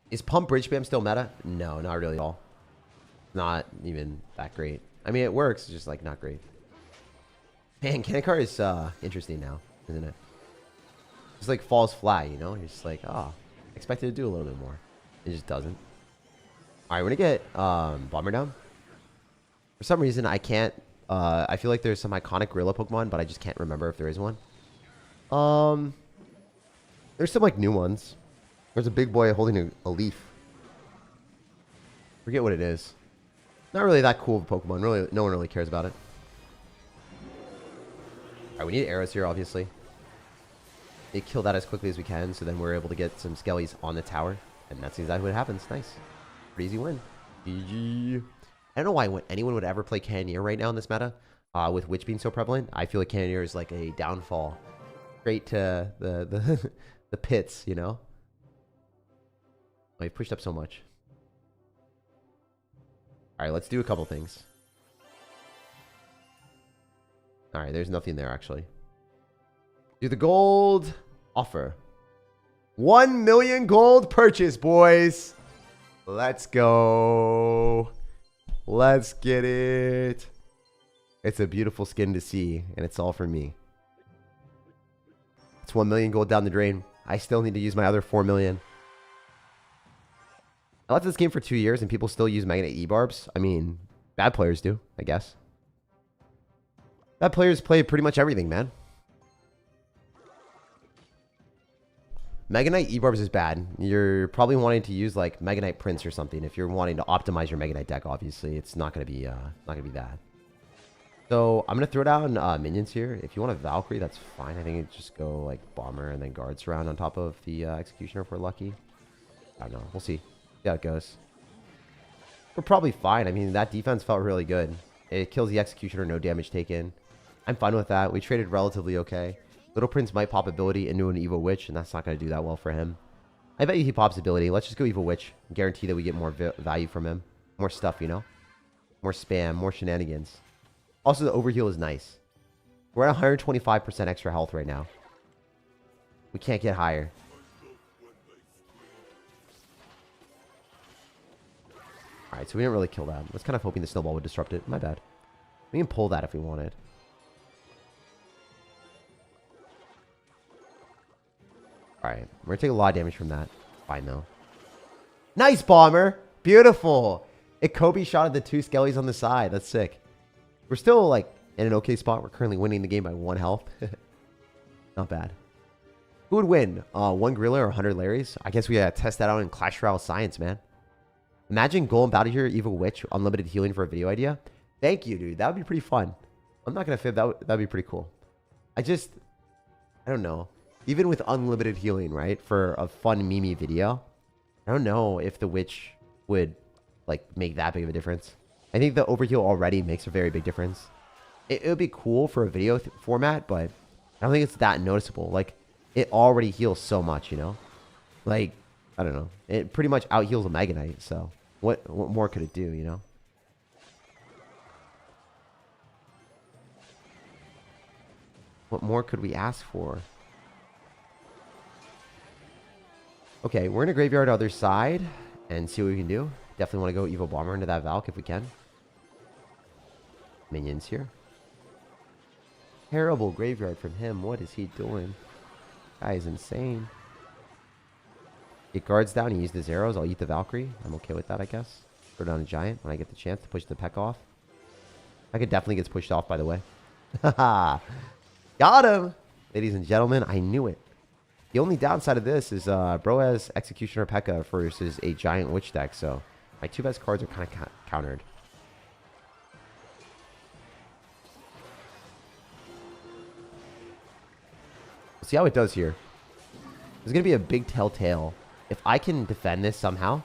Is Pump Bridge Spam still meta? No, not really at all. Not even that great. I mean, it works. It's just, like, not great. Man, Kanikar is interesting now, isn't it? It's like falls flat, you know? You're just like, oh, expected to do a little bit more. It just doesn't. All right, we're going to get Bomber down. For some reason, I can't... I feel like there's some iconic gorilla Pokemon, but I just can't remember if there is one. There's some, like, new ones. There's a big boy holding a leaf. Forget what it is. Not really that cool of a Pokemon. Really, no one really cares about it. Alright, we need arrows here, obviously. They kill that as quickly as we can, so then we're able to get some Skellys on the tower. And that's exactly what happens. Nice. Pretty easy win. GG. I don't know why anyone would ever play Cannoneer right now in this meta. With Witch being so prevalent. I feel like Cannoneer is like a downfall. Straight to the the pits, you know? Oh, you've pushed up so much. Alright, let's do a couple things. Alright, there's nothing there, actually. Do the gold offer. 1 million gold purchase, boys. Let's go. Let's get it. It's a beautiful skin to see, and it's all for me. It's 1 million gold down the drain. I still need to use my other 4 million. I left this game for 2 years, and people still use Magnet E-Barbs. I mean, bad players do, I guess. Bad players play pretty much everything, man. Mega Knight E-Barbs is bad. You're probably wanting to use like Mega Knight Prince or something. If you're wanting to optimize your Mega Knight deck, obviously, it's not gonna be that. So I'm gonna throw down minions here. If you want a Valkyrie, that's fine. I think it just go like Bomber and then Guards around on top of the Executioner if we're lucky. I don't know. We'll see. See how it goes. We're probably fine. I mean, that defense felt really good. It kills the Executioner, no damage taken. I'm fine with that. We traded relatively okay. Little Prince might pop ability into an Evil Witch, and that's not going to do that well for him. I bet you he pops ability. Let's just go Evil Witch. Guarantee that we get more value from him. More stuff, you know? More spam, more shenanigans. Also, the overheal is nice. We're at 125% extra health right now. We can't get higher. Alright, so we didn't really kill that. I was kind of hoping the snowball would disrupt it. My bad. We can pull that if we wanted. Alright, we're going to take a lot of damage from that. Fine, though. Nice, Bomber! Beautiful! It Kobe shot at the 2 Skellys on the side. That's sick. We're still, like, in an okay spot. We're currently winning the game by 1 health. Not bad. Who would win? 1 Gorilla or 100 Larrys? I guess we gotta test that out in Clash Royale science, man. Imagine Golem Bounty here, Evil Witch, unlimited healing for a video idea. Thank you, dude. That would be pretty fun. I'm not gonna fib. That'd be pretty cool. I don't know. Even with unlimited healing, right? For a fun Mimi video. I don't know if the Witch would, like, make that big of a difference. I think the overheal already makes a very big difference. It would be cool for a video format, but I don't think it's that noticeable. Like, it already heals so much, you know? Like, I don't know. It pretty much out-heals a Mega Knight, so what more could it do, you know? What more could we ask for? Okay, we're in a graveyard other side and see what we can do. Definitely want to go Evil Bomber into that Valk if we can. Minions here. Terrible graveyard from him. What is he doing? Guy is insane. Get guards down. He used his arrows. I'll eat the Valkyrie. I'm okay with that, I guess. Throw down a Giant when I get the chance to push the Peck off. I could definitely get pushed off, by the way. Haha. Got him! Ladies and gentlemen, I knew it. The only downside of this is bro has Executioner P.E.K.K.A. versus a Giant Witch deck, so my 2 best cards are kind of countered. We'll see how it does here. There's going to be a big telltale. If I can defend this somehow,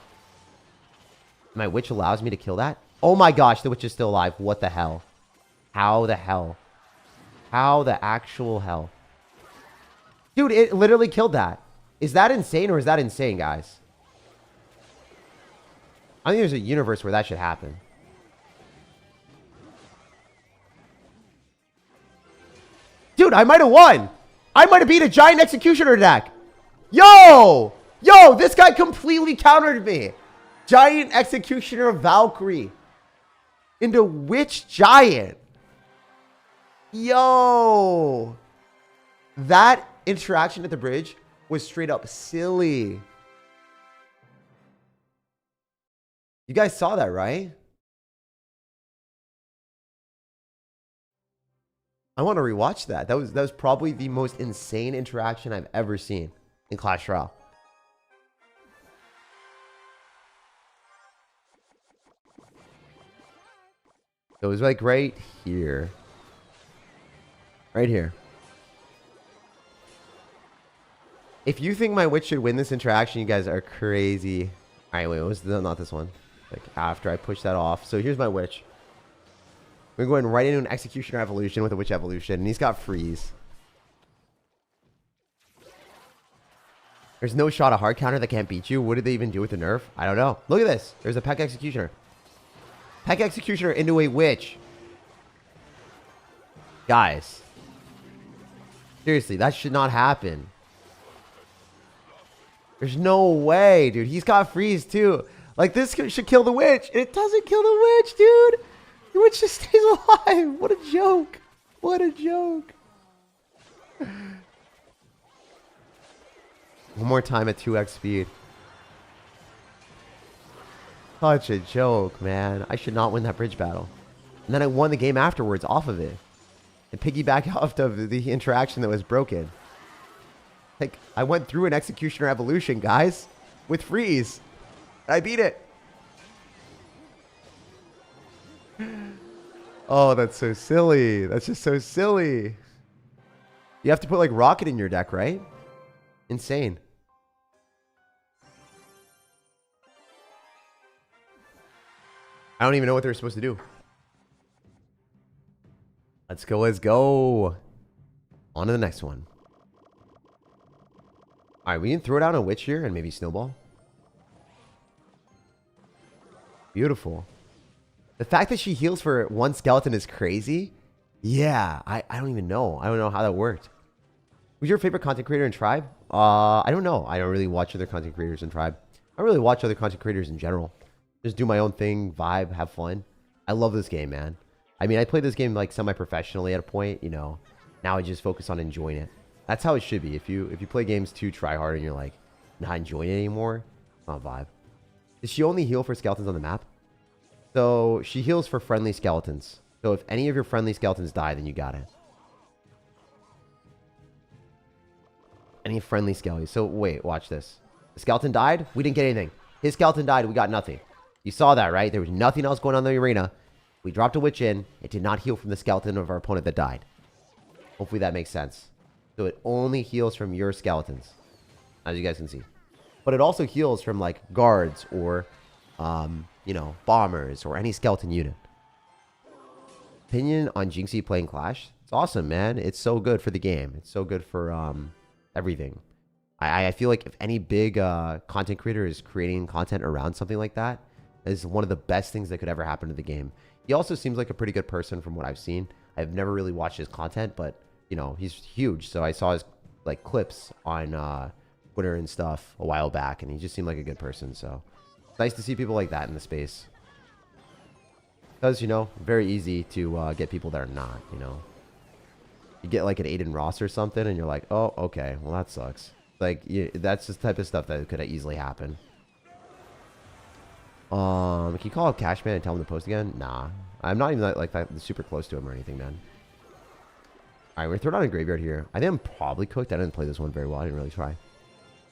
my Witch allows me to kill that. Oh my gosh, the Witch is still alive. What the hell? How the hell? How the actual hell? Dude, it literally killed that. Is that insane or is that insane, guys? I think there's a universe where that should happen. Dude, I might have won. I might have beat a Giant Executioner deck. Yo! Yo, this guy completely countered me. Giant Executioner Valkyrie into Witch Giant. Yo! That interaction at the bridge was straight up silly. You guys saw that, right? I want to rewatch that. That was probably the most insane interaction I've ever seen in Clash Royale. It was like right here. Right here. If you think my Witch should win this interaction, you guys are crazy. Alright, wait, what was not this one? Like after I push that off. So here's my Witch. We're going right into an Executioner evolution with a Witch evolution. And he's got freeze. There's no shot of hard counter that can't beat you. What did they even do with the nerf? I don't know. Look at this. There's a P.E.K.K.A. Executioner. P.E.K.K.A. Executioner into a Witch. Guys. Seriously, that should not happen. There's no way, dude. He's got freeze too. Like, this should kill the witch. It doesn't kill the witch, dude. The witch just stays alive. What a joke. What a joke. One more time at 2x speed. Such a joke, man. I should not win that bridge battle. And then I won the game afterwards off of it. And piggyback off of the interaction that was broken. Like, I went through an executioner evolution, guys, with freeze. I beat it. Oh, that's so silly. That's just so silly. You have to put, like, rocket in your deck, right? Insane. I don't even know what they're supposed to do. Let's go, let's go. On to the next one. Alright, we can throw down a witch here and maybe snowball. Beautiful. The fact that she heals for one skeleton is crazy. Yeah, I don't even know. I don't know how that worked. Who's your favorite content creator in Tribe? I don't know. I don't really watch other content creators in Tribe. I don't really watch other content creators in general. Just do my own thing, vibe, have fun. I love this game, man. I mean, I played this game like semi-professionally at a point, you know. Now I just focus on enjoying it. That's how it should be. If you play games too try hard and you're like not enjoying it anymore, it's not a vibe. Does she only heal for skeletons on the map? So she heals for friendly skeletons. So if any of your friendly skeletons die, then you got it. Any friendly skellies. So wait, watch this. The skeleton died, we didn't get anything. His skeleton died, we got nothing. You saw that, right? There was nothing else going on in the arena. We dropped a witch in. It did not heal from the skeleton of our opponent that died. Hopefully that makes sense. So it only heals from your skeletons, as you guys can see. But it also heals from, like, guards or, you know, bombers or any skeleton unit. Opinion on Jinxie playing Clash? It's awesome, man. It's so good for the game. It's so good for everything. I feel like if any big content creator is creating content around something like that, is one of the best things that could ever happen to the game. He also seems like a pretty good person from what I've seen. I've never really watched his content, but, you know, he's huge. So I saw his, like, clips on Twitter and stuff a while back, and he just seemed like a good person. So it's nice to see people like that in the space. Because, you know, very easy to get people that are not, you know. You get, like, an Aiden Ross or something, and you're like, oh, okay, well, that sucks. Like, that's the type of stuff that could easily happen. Can you call up Cashman and tell him to post again? Nah. I'm not even like that super close to him or anything, man. Alright, we're throwing out a graveyard here. I think I'm probably cooked. I didn't play this one very well. I didn't really try.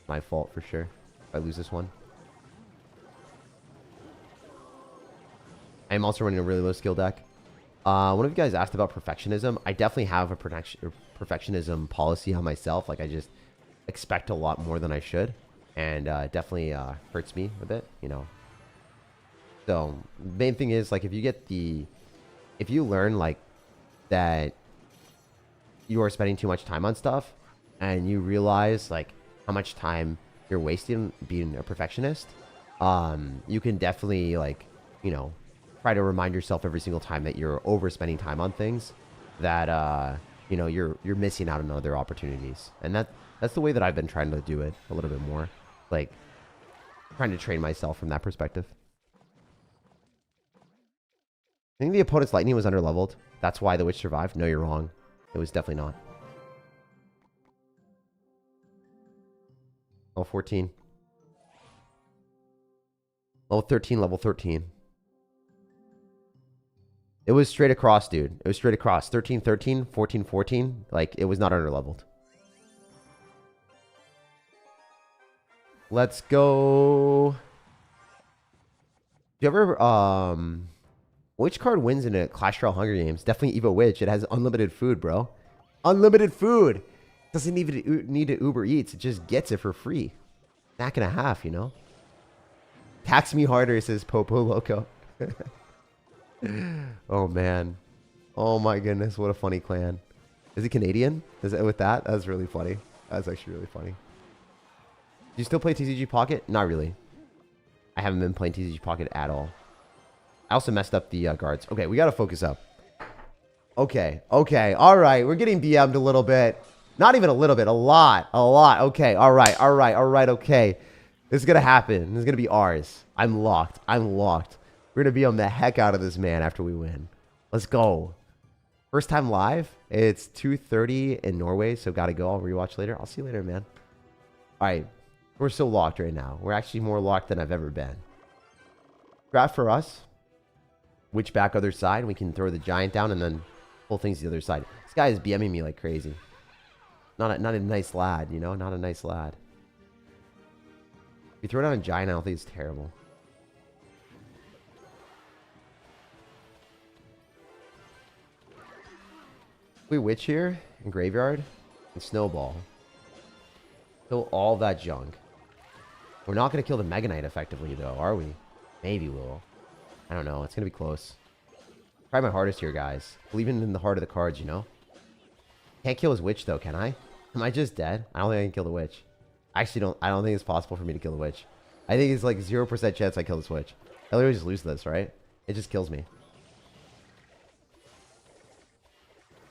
My fault for sure. If I lose this one. I am also running a really low skill deck. One of you guys asked about perfectionism. I definitely have a perfectionism policy on myself. Like, I just expect a lot more than I should. And it definitely hurts me a bit, you know. So, the main thing is, like, if you learn, like, that you are spending too much time on stuff, and you realize, like, how much time you're wasting being a perfectionist, you can definitely, like, you know, try to remind yourself every single time that you're overspending time on things that, you know, you're missing out on other opportunities. And that's the way that I've been trying to do it a little bit more. Like, trying to train myself from that perspective. I think the opponent's lightning was underleveled. That's why the witch survived. No, you're wrong. It was definitely not. Level 14. Level 13, level 13. It was straight across, dude. It was straight across. 13, 13, 14, 14. Like, it was not underleveled. Let's go. Do you ever, which card wins in a Clash Royale Hunger Games? Definitely Evo Witch. It has unlimited food, bro. Unlimited food. Doesn't even need to Uber Eats. It just gets it for free. Snack and a half, you know? Tax me harder, says Popo Loco. Oh, man. Oh, my goodness. What a funny clan. Is he Canadian? Is it with that? That's really funny. That's actually really funny. Do you still play TCG Pocket? Not really. I haven't been playing TCG Pocket at all. I also messed up the guards. Okay, we got to focus up. Okay. Okay. All right. We're getting BM'd a little bit. Not even a little bit. A lot. A lot. Okay. All right. All right. All right. Okay. This is going to happen. This is going to be ours. I'm locked. I'm locked. We're going to be on the heck out of this man after we win. Let's go. First time live. It's 2:30 in Norway, so got to go. I'll rewatch later. I'll see you later, man. All right. We're so locked right now. We're actually more locked than I've ever been. Grab for us. Witch back other side. We can throw the giant down and then pull things the other side. This guy is BMing me like crazy. Not a nice lad, you know? Not a nice lad. If you throw down a giant, I don't think it's terrible. We witch here in graveyard and snowball. Kill all that junk. We're not going to kill the Mega Knight effectively, though, are we? Maybe we'll. I don't know. It's going to be close. Try my hardest here, guys. Believing in the heart of the cards, you know? Can't kill his witch, though, can I? Am I just dead? I don't think I can kill the witch. I actually don't think it's possible for me to kill the witch. I think it's like 0% chance I kill this witch. I literally just lose this, right? It just kills me.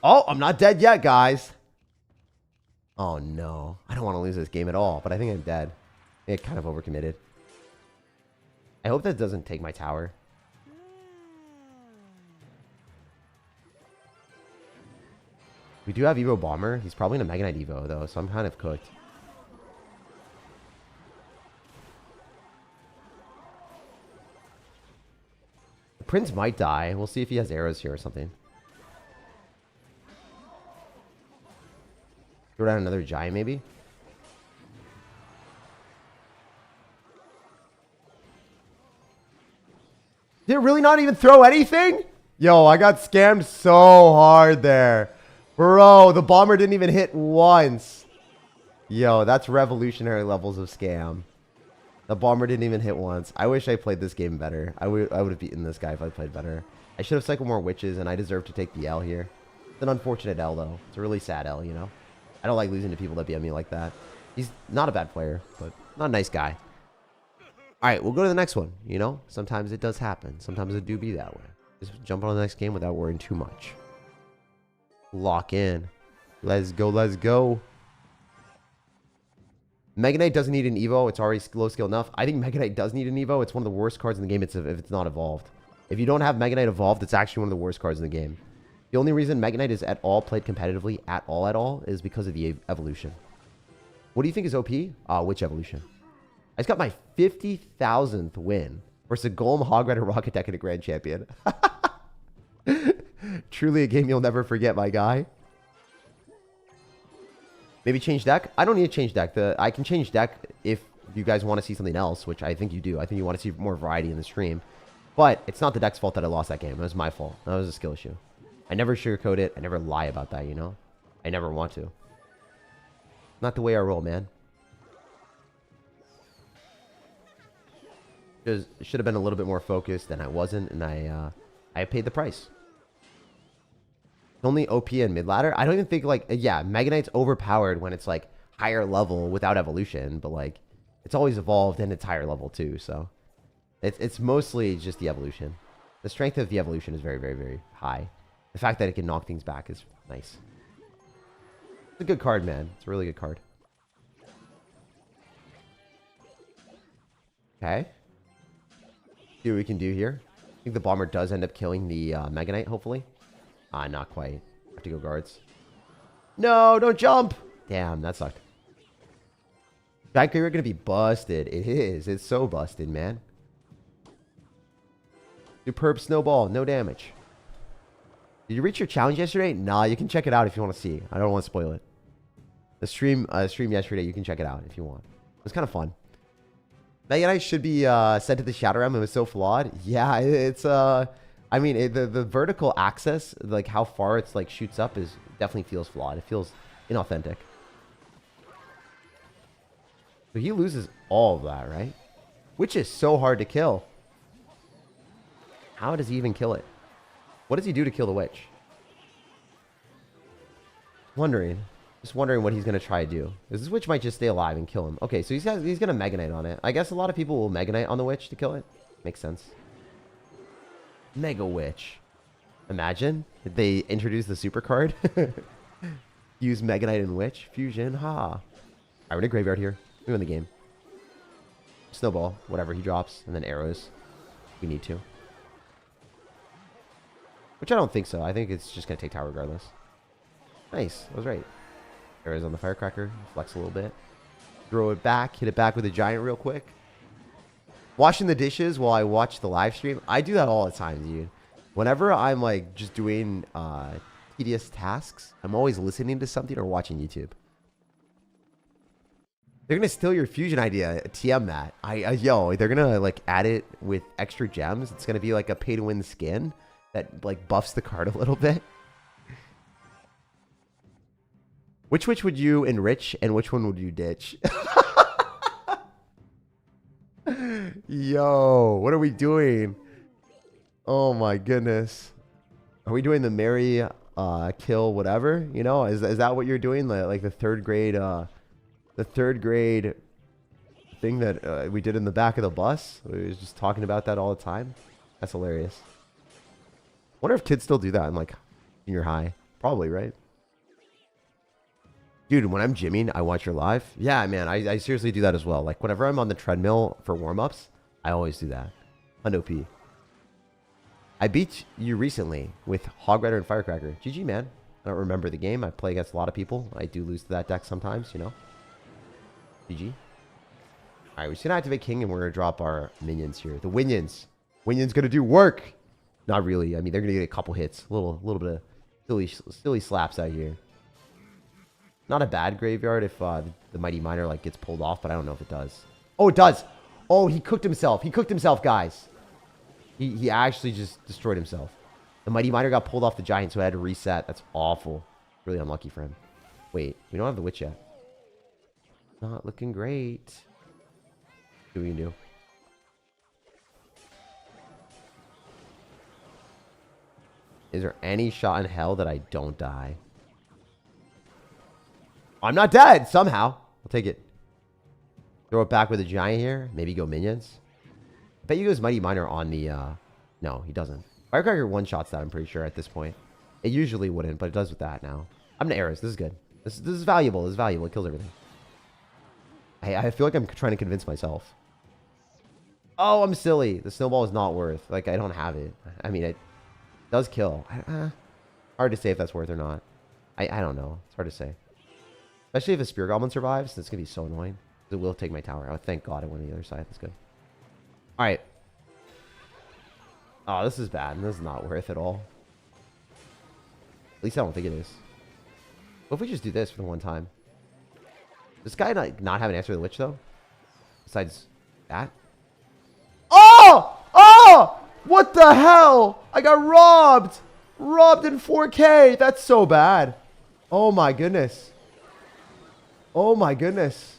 Oh, I'm not dead yet, guys. Oh, no. I don't want to lose this game at all, but I think I'm dead. It kind of overcommitted. I hope that doesn't take my tower. We do have Evo Bomber. He's probably in a Mega Knight Evo, though, so I'm kind of cooked. The Prince might die. We'll see if he has arrows here or something. Throw down another giant, maybe? Did it really not even throw anything? Yo, I got scammed so hard there. Bro, the bomber didn't even hit once. Yo, that's revolutionary levels of scam. The bomber didn't even hit once. I wish I played this game better. I would have beaten this guy if I played better. I should have cycled more witches, and I deserve to take the L here. It's an unfortunate L, though. It's a really sad L, you know? I don't like losing to people that BM me like that. He's not a bad player, but not a nice guy. All right, we'll go to the next one, you know? Sometimes it does happen. Sometimes it do be that way. Just jump on the next game without worrying too much. Lock in. Let's go, let's go. Mega Knight doesn't need an Evo. It's already low skill enough. I think Mega Knight does need an Evo. It's one of the worst cards in the game if it's not evolved. If you don't have Mega Knight evolved, it's actually one of the worst cards in the game. The only reason Mega Knight is at all played competitively at all is because of the evolution. What do you think is OP? Which evolution? I just got my 50,000th win versus a Golem, Hog Rider, Rocket Deck, and a Grand Champion. Truly a game you'll never forget, my guy. Maybe change deck? I don't need to change deck. I can change deck if you guys want to see something else, which I think you do. I think you want to see more variety in the stream. But it's not the deck's fault that I lost that game. It was my fault. That was a skill issue. I never sugarcoat it. I never lie about that, you know? I never want to. Not the way I roll, man. Should have been a little bit more focused, and I wasn't, and I paid the price. Only OP and mid ladder. I don't even think like yeah, Mega Knight's overpowered when it's like higher level without evolution, but like it's always evolved and it's higher level too. So it's mostly just the evolution. The strength of the evolution is very, very, very high. The fact that it can knock things back is nice. It's a good card, man. It's a really good card. Okay. See what we can do here. I think the bomber does end up killing the Mega Knight, hopefully. Not quite. Have to go guards. No, don't jump. Damn, that sucked. Valkyrie are going to be busted. It is. It's so busted, man. Superb snowball. No damage. Did you reach your challenge yesterday? Nah, you can check it out if you want to see. I don't want to spoil it. The stream yesterday, you can check it out if you want. It was kind of fun. Mega Knight should be sent to the Shadow Realm. It was so flawed. Yeah, it's... I mean, the vertical access, like how far it's like shoots up, is definitely feels flawed. It feels inauthentic. So he loses all of that, right? Which is so hard to kill. How does he even kill it? What does he do to kill the witch? Just wondering what he's gonna try to do. Because this witch might just stay alive and kill him. Okay, so he's gonna Mega Knight on it. I guess a lot of people will Mega Knight on the witch to kill it. Makes sense. Mega Witch. Imagine if they introduce the super card. Use Mega Knight and Witch. Fusion. Ha. Alright, we're in a graveyard here. We win the game. Snowball. Whatever he drops. And then arrows. We need to. Which I don't think so. I think it's just going to take tower regardless. Nice. I was right. Arrows on the firecracker. Flex a little bit. Throw it back. Hit it back with a giant real quick. Washing the dishes while I watch the live stream. I do that all the time, dude. Whenever I'm like just doing tedious tasks, I'm always listening to something or watching YouTube. They're going to steal your fusion idea. TM that. Yo, they're going to like add it with extra gems. It's going to be like a pay to win skin that like buffs the card a little bit. Which witch would you enrich and which one would you ditch? Yo, what are we doing? Oh my goodness. Are we doing the Mary kill whatever? You know, is that what you're doing? Like the third grade thing that we did in the back of the bus? We was just talking about that all the time. That's hilarious. Wonder if kids still do that in like junior high. Probably, right? Dude, when I'm gymming, I watch your live. Yeah, man, I seriously do that as well. Like, whenever I'm on the treadmill for warm-ups, I always do that. Hundo P. I beat you recently with Hog Rider and Firecracker. GG, man. I don't remember the game. I play against a lot of people. I do lose to that deck sometimes, you know. GG. All right, we're just going to activate King, and we're going to drop our minions here. The Winions. Winions going to do work. Not really. I mean, they're going to get a couple hits. A little bit of silly slaps out here. Not a bad graveyard if the Mighty Miner like gets pulled off, but I don't know if it does. Oh, it does. Oh, he cooked himself. He cooked himself, guys. He actually just destroyed himself. The Mighty Miner got pulled off the Giant, so I had to reset. That's awful. Really unlucky for him. Wait, we don't have the Witch yet. Not looking great. What we can do? Is there any shot in hell that I don't die? I'm not dead, somehow. I'll take it. Throw it back with a giant here. Maybe go minions. I bet you goes Mighty Miner on the... No, he doesn't. Firecracker one-shots that, I'm pretty sure, at this point. It usually wouldn't, but it does with that now. I'm an arrows. This is good. This is valuable. This is valuable. It kills everything. I feel like I'm trying to convince myself. Oh, I'm silly. The snowball is not worth. Like, I don't have it. I mean, it does kill. Hard to say if that's worth or not. I don't know. It's hard to say. Especially if a Spear Goblin survives, it's going to be so annoying. It will take my tower. Oh, thank God I went on the other side. That's good. Alright. Oh, this is bad. This is not worth it all. At least I don't think it is. What if we just do this for the one time? Does this guy not have an answer to the Witch, though? Besides that? Oh! Oh! What the hell? I got robbed! Robbed in 4K! That's so bad. Oh my goodness. Oh my goodness.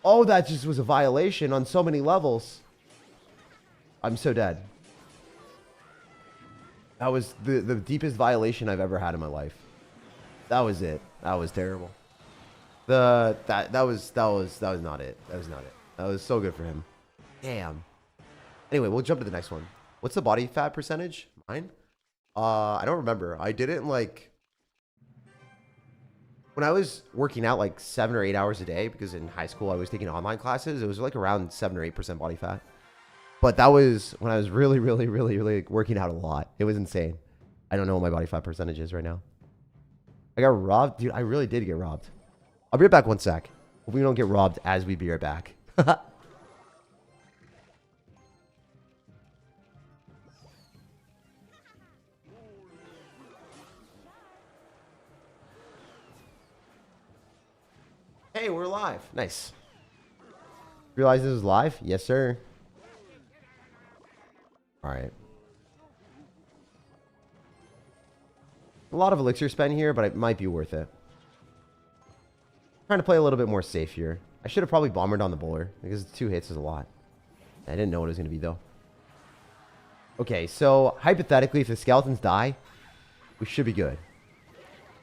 Oh, that just was a violation on so many levels. I'm so dead. That was the deepest violation I've ever had in my life. That was it. That was terrible. That was not it. That was not it. That was so good for him. Damn. Anyway, we'll jump to the next one. What's the body fat percentage? Mine? I don't remember. I did it in like... When I was working out like 7 or 8 hours a day, because in high school I was taking online classes, it was like around 7 or 8% body fat. But that was when I was really working out a lot. It was insane. I don't know what my body fat percentage is right now. I got robbed. Dude, I really did get robbed. I'll be right back one sec. Hope we don't get robbed as we be right back. Hey, we're live. Nice. Realize this is live? Yes, sir. All right. A lot of elixir spend here, but it might be worth it. Trying to play a little bit more safe here. I should have probably bombered on the bowler because 2 hits is a lot. I didn't know what it was going to be, though. Okay, so hypothetically, if the skeletons die, we should be good.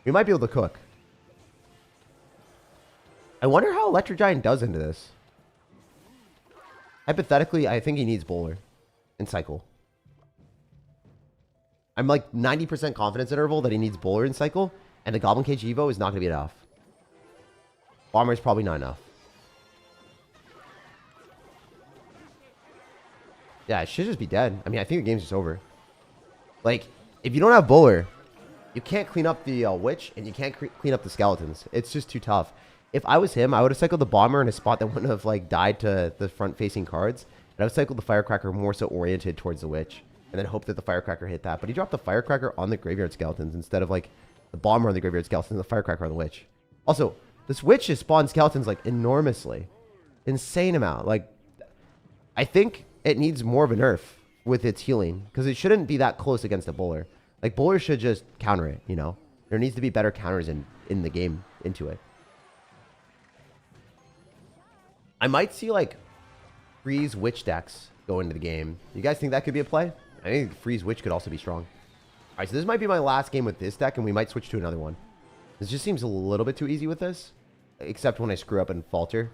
We might be able to cook. I wonder how Electric Giant does into this. Hypothetically, I think he needs bowler and cycle. I'm like 90% confidence interval that he needs bowler and cycle. And the Goblin Cage Evo is not going to be enough. Bomber is probably not enough. Yeah, it should just be dead. I mean, I think the game's just over. Like, if you don't have Bowler, you can't clean up the Witch, and you can't clean up the Skeletons. It's just too tough. If I was him, I would have cycled the Bomber in a spot that wouldn't have, like, died to the front-facing cards. And I would cycle the Firecracker more so oriented towards the Witch. And then hope that the Firecracker hit that. But he dropped the Firecracker on the Graveyard Skeletons instead of, like, the Bomber on the Graveyard Skeletons and the Firecracker on the Witch. Also, this Witch has spawned Skeletons, like, enormously. Insane amount. Like, I think it needs more of a nerf with its healing. Because it shouldn't be that close against a Bowler. Like, Bowler should just counter it, you know? There needs to be better counters in the game into it. I might see, like, Freeze Witch decks go into the game. You guys think that could be a play? I think Freeze Witch could also be strong. All right, so this might be my last game with this deck, and we might switch to another one. This just seems a little bit too easy with this, except when I screw up and falter.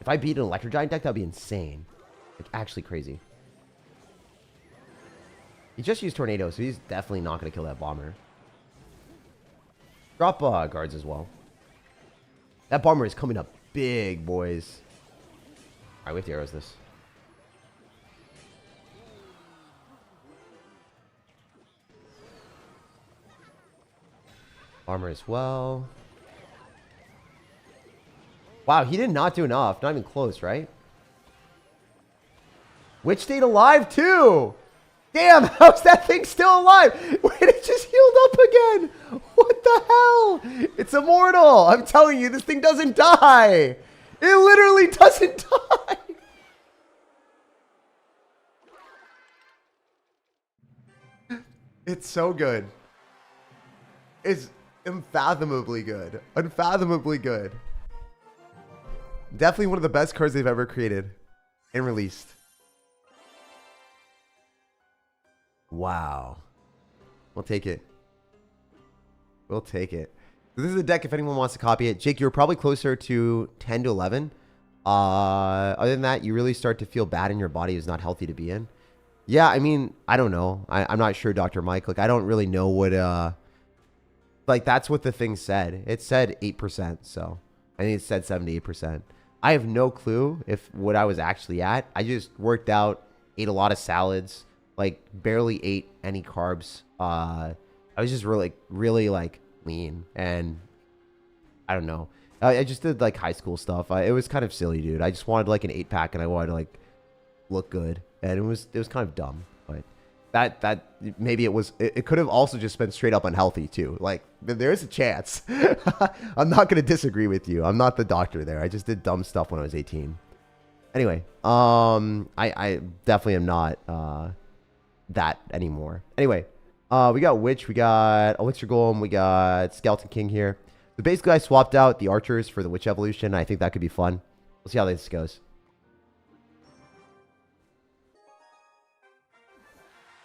If I beat an Electro Giant deck, that would be insane. Like, actually crazy. He just used Tornado, so he's definitely not going to kill that Bomber. Drop guards as well. That Bomber is coming up big, boys. All right, we have to arrows this. Armor as well. Wow, he did not do enough. Not even close, right? Witch stayed alive too. Damn, how's that thing still alive? Wait, it just healed up again. What the hell? It's immortal. I'm telling you, this thing doesn't die. It literally doesn't die. It's so good. It's unfathomably good. Unfathomably good. Definitely one of the best cards they've ever created and released. Wow. We'll take it. We'll take it. This is a deck if anyone wants to copy it. Jake, you're probably closer to 10 to 11. Other than that, you really start to feel bad and your body is not healthy to be in. Yeah, I mean, I don't know. I'm not sure, Dr. Mike. Like, I don't really know what... like, that's what the thing said. It said 8%, so... I think it said 78%. I have no clue if what I was actually at. I just worked out, ate a lot of salads, like, barely ate any carbs. I was just really, like, lean, and... I don't know. I just did, like, high school stuff. It was kind of silly, dude. I just wanted, like, an 8-pack, and I wanted to, like, look good. And it was kind of dumb, but that maybe it could have also just been straight up unhealthy too. Like, there is a chance. I'm not going to disagree with you. I'm not the doctor there. I just did dumb stuff when I was 18. Anyway, I definitely am not that anymore. Anyway, we got Witch, we got Elixir Golem, we got Skeleton King here. So basically I swapped out the archers for the Witch evolution. I think that could be fun. We'll see how this goes.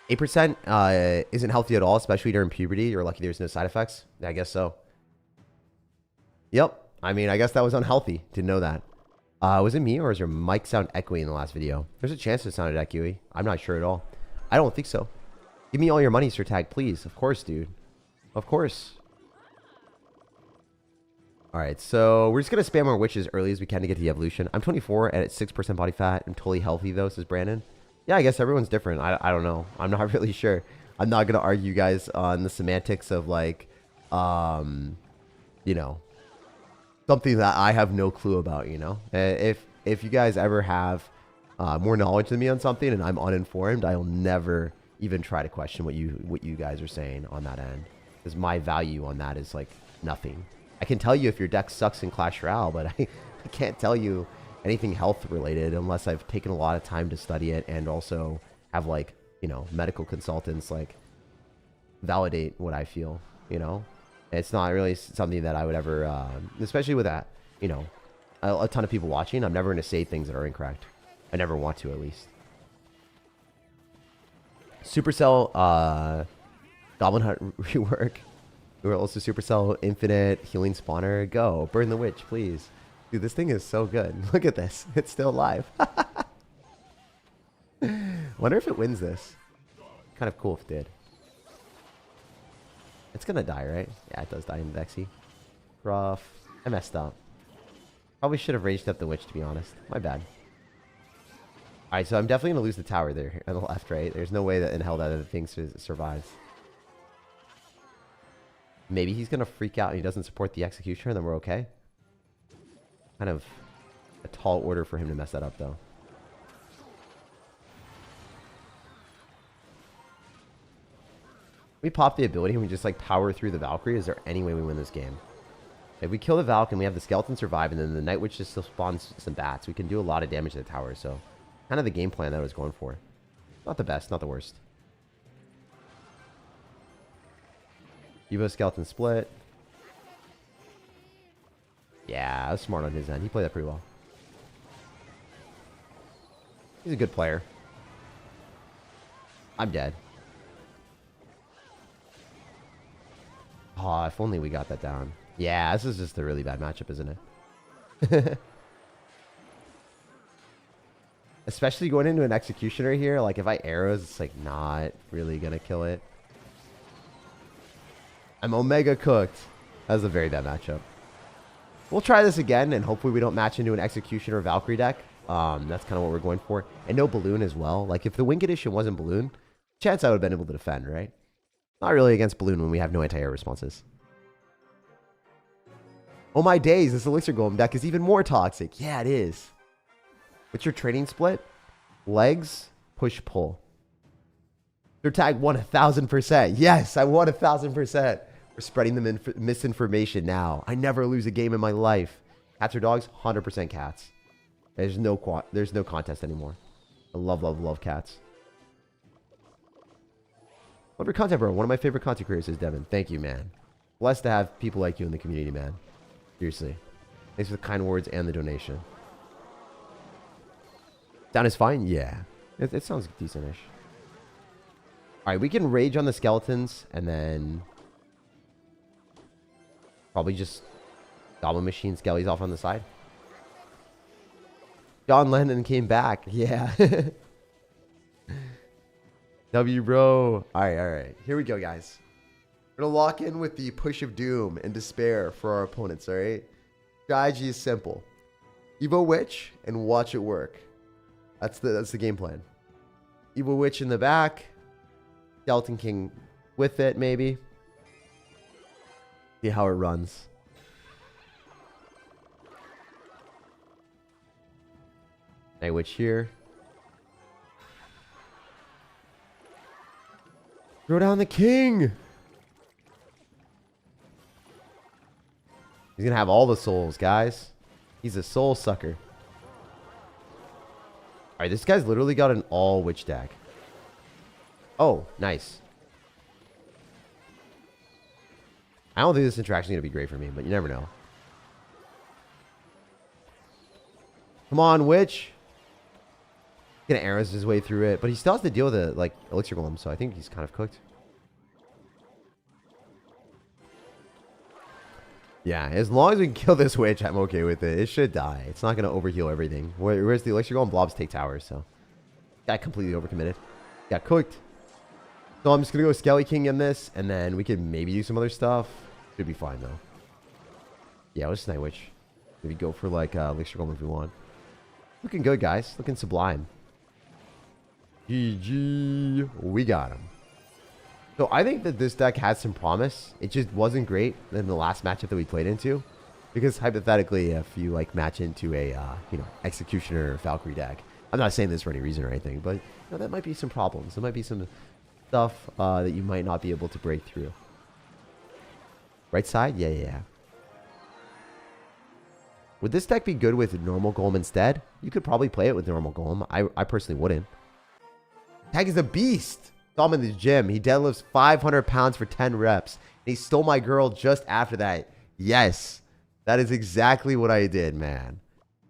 8% isn't healthy at all, especially during puberty. You're lucky there's no side effects. Yeah, I guess so. Yep. I mean, I guess that was unhealthy. Didn't know that. Was it me or is your mic sound echoey in the last video? There's a chance it sounded echoey. I'm not sure at all. I don't think so. Give me all your money, SirTag, please. Of course, dude. Of course. All right, so we're just going to spam our witches as early as we can to get to the evolution. I'm 24 and at 6% body fat. I'm totally healthy, though, says Brandon. Yeah, I guess everyone's different. I don't know. I'm not really sure. I'm not going to argue, guys, on the semantics of, like, you know, something that I have no clue about, you know. If you guys ever have more knowledge than me on something and I'm uninformed, I'll never even try to question what you guys are saying on that end. Because my value on that is, like, nothing. I can tell you if your deck sucks in Clash Royale, but I can't tell you anything health related unless I've taken a lot of time to study it and also have, like, you know, medical consultants, like, validate what I feel, you know. It's not really something that I would ever, especially with that, you know, a ton of people watching. I'm never going to say things that are incorrect. I never want to, at least. Supercell, Goblin Hunt rework. We're also Supercell Infinite Healing Spawner. Go. Burn the Witch, please. Dude, this thing is so good. Look at this. It's still alive. Wonder if it wins this. Kind of cool if it did. It's gonna die, right? Yeah, it does die in Vexy. Rough. I messed up. Probably should have raged up the witch, to be honest. My bad. Alright, so I'm definitely gonna lose the tower there on the left, right? There's no way that in hell that other thing survives. Maybe he's gonna freak out and he doesn't support the executioner, then we're okay. Kind of a tall order for him to mess that up, though. We pop the ability and we just like power through the Valkyrie. Is there any way we win this game? If we kill the Valk and we have the skeleton survive and then the Night Witch just still spawns some bats, we can do a lot of damage to the tower. So kind of the game plan that I was going for. Not the best, not the worst. Evo skeleton split. Yeah, I was smart on his end. He played that pretty well. He's a good player. I'm dead. Oh, if only we got that down. Yeah, this is just a really bad matchup, isn't it? Especially going into an executioner here. Like, if I arrows, it's like not really going to kill it. I'm Omega cooked. That was a very bad matchup. We'll try this again, and hopefully we don't match into an executioner or Valkyrie deck. That's kind of what we're going for. And no balloon as well. Like, if the wing condition wasn't balloon, chance I would have been able to defend, right? Not really against balloon when we have no anti-air responses. Oh my days, this Elixir Golem deck is even more toxic. Yeah, it is. What's your training split? Legs, push, pull. Their tag won 1,000%. Yes, I won 1,000%. We're spreading the misinformation now. I never lose a game in my life. Cats or dogs? 100% cats. There's no contest anymore. I love, love, love cats. Love your content, bro. One of my favorite content creators is Devin. Thank you, man. Blessed to have people like you in the community, man. Seriously. Thanks for the kind words and the donation. Down is fine? Yeah. It sounds decent-ish. Alright, we can rage on the skeletons and then probably just Goblin Machine Skelly's off on the side. John Lennon came back. Yeah. W, bro. Alright. Here we go, guys. We're going to lock in with the push of doom and despair for our opponents, alright? Strategy is simple. Evo Witch and watch it work. That's the game plan. Evo Witch in the back. Skeleton King with it, maybe. See how it runs. Night Witch here. Throw down the king. He's gonna have all the souls, guys. He's a soul sucker. Alright, this guy's literally got an all witch deck. Oh, nice. I don't think this interaction is gonna be great for me, but you never know. Come on, witch. Gonna arrows his way through it, but he still has to deal with the like Elixir Golem, so I think he's kind of cooked. Yeah, as long as we can kill this witch, I'm okay with it. It should die. It's not gonna overheal everything. Whereas the Elixir Golem blobs take towers, so got completely overcommitted. Got cooked. So I'm just gonna go Skelly King in this, and then we can maybe do some other stuff. Should be fine though. Yeah, let's Night Witch. Maybe go for like Elixir Golem if we want. Looking good, guys. Looking sublime. GG. We got him. So I think that this deck has some promise. It just wasn't great in the last matchup that we played into. Because hypothetically, if you like match into a Executioner or Valkyrie deck, I'm not saying this for any reason or anything, but that might be some problems. There might be some stuff that you might not be able to break through. Right side? Yeah. Would this deck be good with normal Golem instead? You could probably play it with normal Golem. I personally wouldn't. Tag is a beast. Saw him in the gym. He deadlifts 500 pounds for 10 reps. And he stole my girl just after that. Yes. That is exactly what I did, man.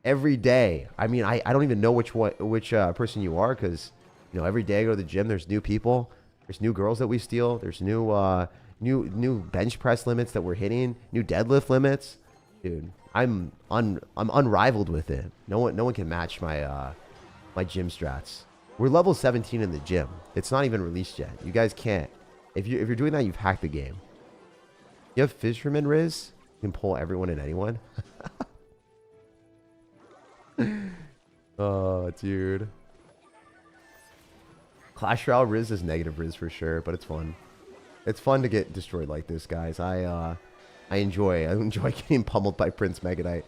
Every day. I mean, I don't even know which person you are, because every day I go to the gym, there's new people. There's new girls that we steal. There's new bench press limits that we're hitting. New deadlift limits. Dude, I'm unrivaled with it. No one can match my my gym strats. We're level 17 in the gym. It's not even released yet. You guys can't. If you're doing that, you've hacked the game. You have Fisherman Riz? You can pull everyone and anyone. Oh, dude. Clash Royale Riz is negative Riz for sure, but it's fun. It's fun to get destroyed like this, guys. I enjoy getting pummeled by Prince Mega Knight.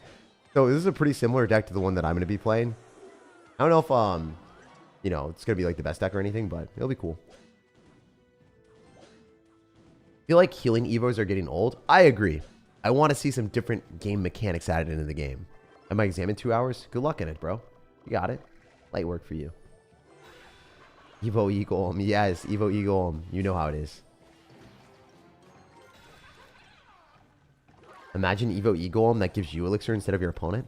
So this is a pretty similar deck to the one that I'm going to be playing. I don't know if you know, it's going to be like the best deck or anything, but it'll be cool. I feel like healing evos are getting old. I agree. I want to see some different game mechanics added into the game. Am I examined 2 hours? Good luck in it, bro. You got it. Light work for you. Evo Eagle. Yes, Evo Eagle. You know how it is. Imagine Evo Eagle that gives you Elixir instead of your opponent.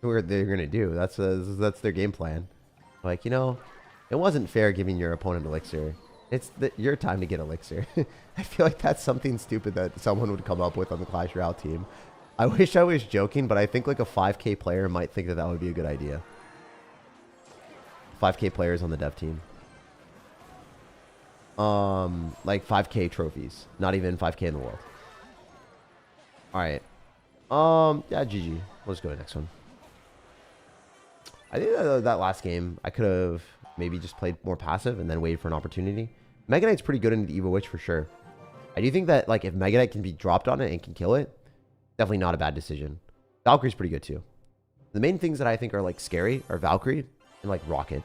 What they're going to do. That's their game plan. Like, you know, it wasn't fair giving your opponent Elixir. It's your time to get Elixir. I feel like that's something stupid that someone would come up with on the Clash Royale team. I wish I was joking, but I think like a 5K player might think that that would be a good idea. 5K players on the dev team. Like 5K trophies. Not even 5K in the world. Alright. Yeah, GG. Let's go to the next one. I think that last game, I could have maybe just played more passive and then waited for an opportunity. Mega Knight's pretty good into the Evo Witch for sure. I do think that like if Mega Knight can be dropped on it and can kill it, definitely not a bad decision. Valkyrie's pretty good too. The main things that I think are like scary are Valkyrie and like Rocket.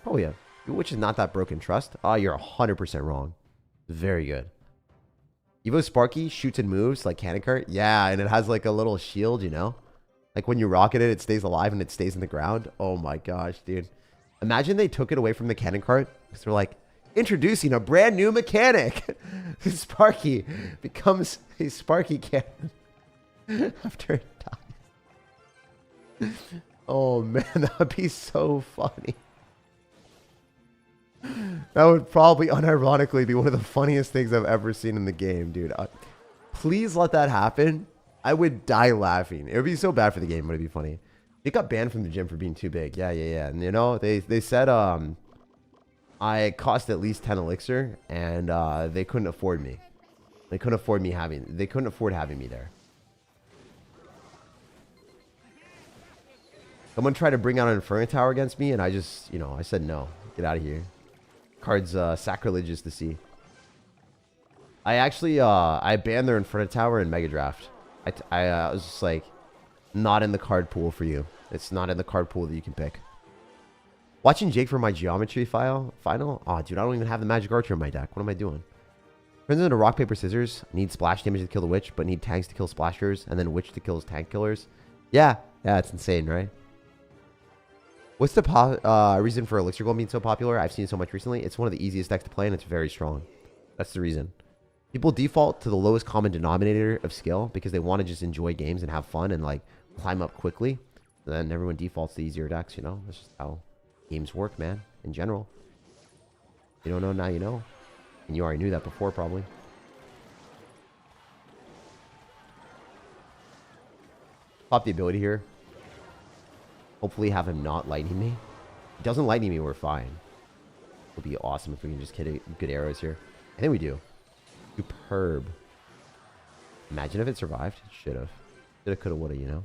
Oh yeah. Which is not that broken trust. Oh, you're 100% wrong. Very good. Evo Sparky shoots and moves like Cannon Cart. Yeah, and it has like a little shield, you know? Like when you rocket it, it stays alive and it stays in the ground. Oh my gosh, dude. Imagine they took it away from the Cannon Cart. Because they're like, introducing a brand new mechanic. Sparky becomes a Sparky Cannon after it dies. Oh man, that would be so funny. That would probably unironically be one of the funniest things I've ever seen in the game, dude. Please let that happen. I would die laughing. It would be so bad for the game, but it'd be funny. It got banned from the gym for being too big. Yeah. And you know, they said I cost at least 10 elixir and they couldn't afford me. They couldn't afford having me there. Someone tried to bring out an Inferno Tower against me and I just, you know, I said no. Get out of here. Card's sacrilegious to see. I actually I banned their Inferno Tower in Mega Draft. I was just like, not in the card pool for you. It's not in the card pool that you can pick. Watching Jake for my geometry final. Oh, dude, I don't even have the magic archer in my deck. What am I doing? Turns into rock paper scissors. Need splash damage to kill the witch, but need tanks to kill splashers, and then witch to kill tank killers. Yeah, it's insane, right? What's the reason for Elixir Golem being so popular? I've seen so much recently. It's one of the easiest decks to play, and it's very strong. That's the reason. People default to the lowest common denominator of skill because they want to just enjoy games and have fun and like climb up quickly. And then everyone defaults to easier decks, you know? That's just how games work, man, in general. You don't know, now you know. And you already knew that before, probably. Pop the ability here. Hopefully have him not lightning me. If he doesn't lightning me, we're fine. It'll be awesome if we can just hit good arrows here. I think we do. Superb. Imagine if it survived. It should have. Shoulda, coulda, woulda, you know?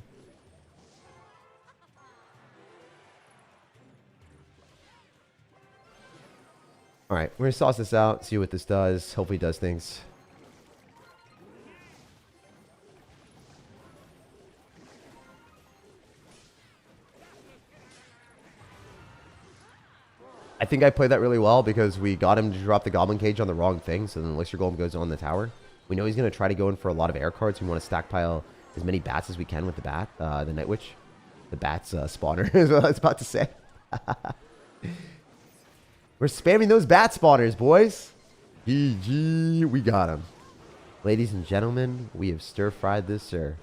Alright, we're going to sauce this out, see what this does. Hopefully it does things. I think I played that really well because we got him to drop the Goblin Cage on the wrong thing, so then Elixir Golem goes on the tower. We know he's going to try to go in for a lot of air cards. We want to stockpile as many bats as we can with the bat, the Night Witch. The bat's spawner is what I was about to say. We're spamming those bat spawners, boys. GG, we got him. Ladies and gentlemen, we have stir-fried this, sir.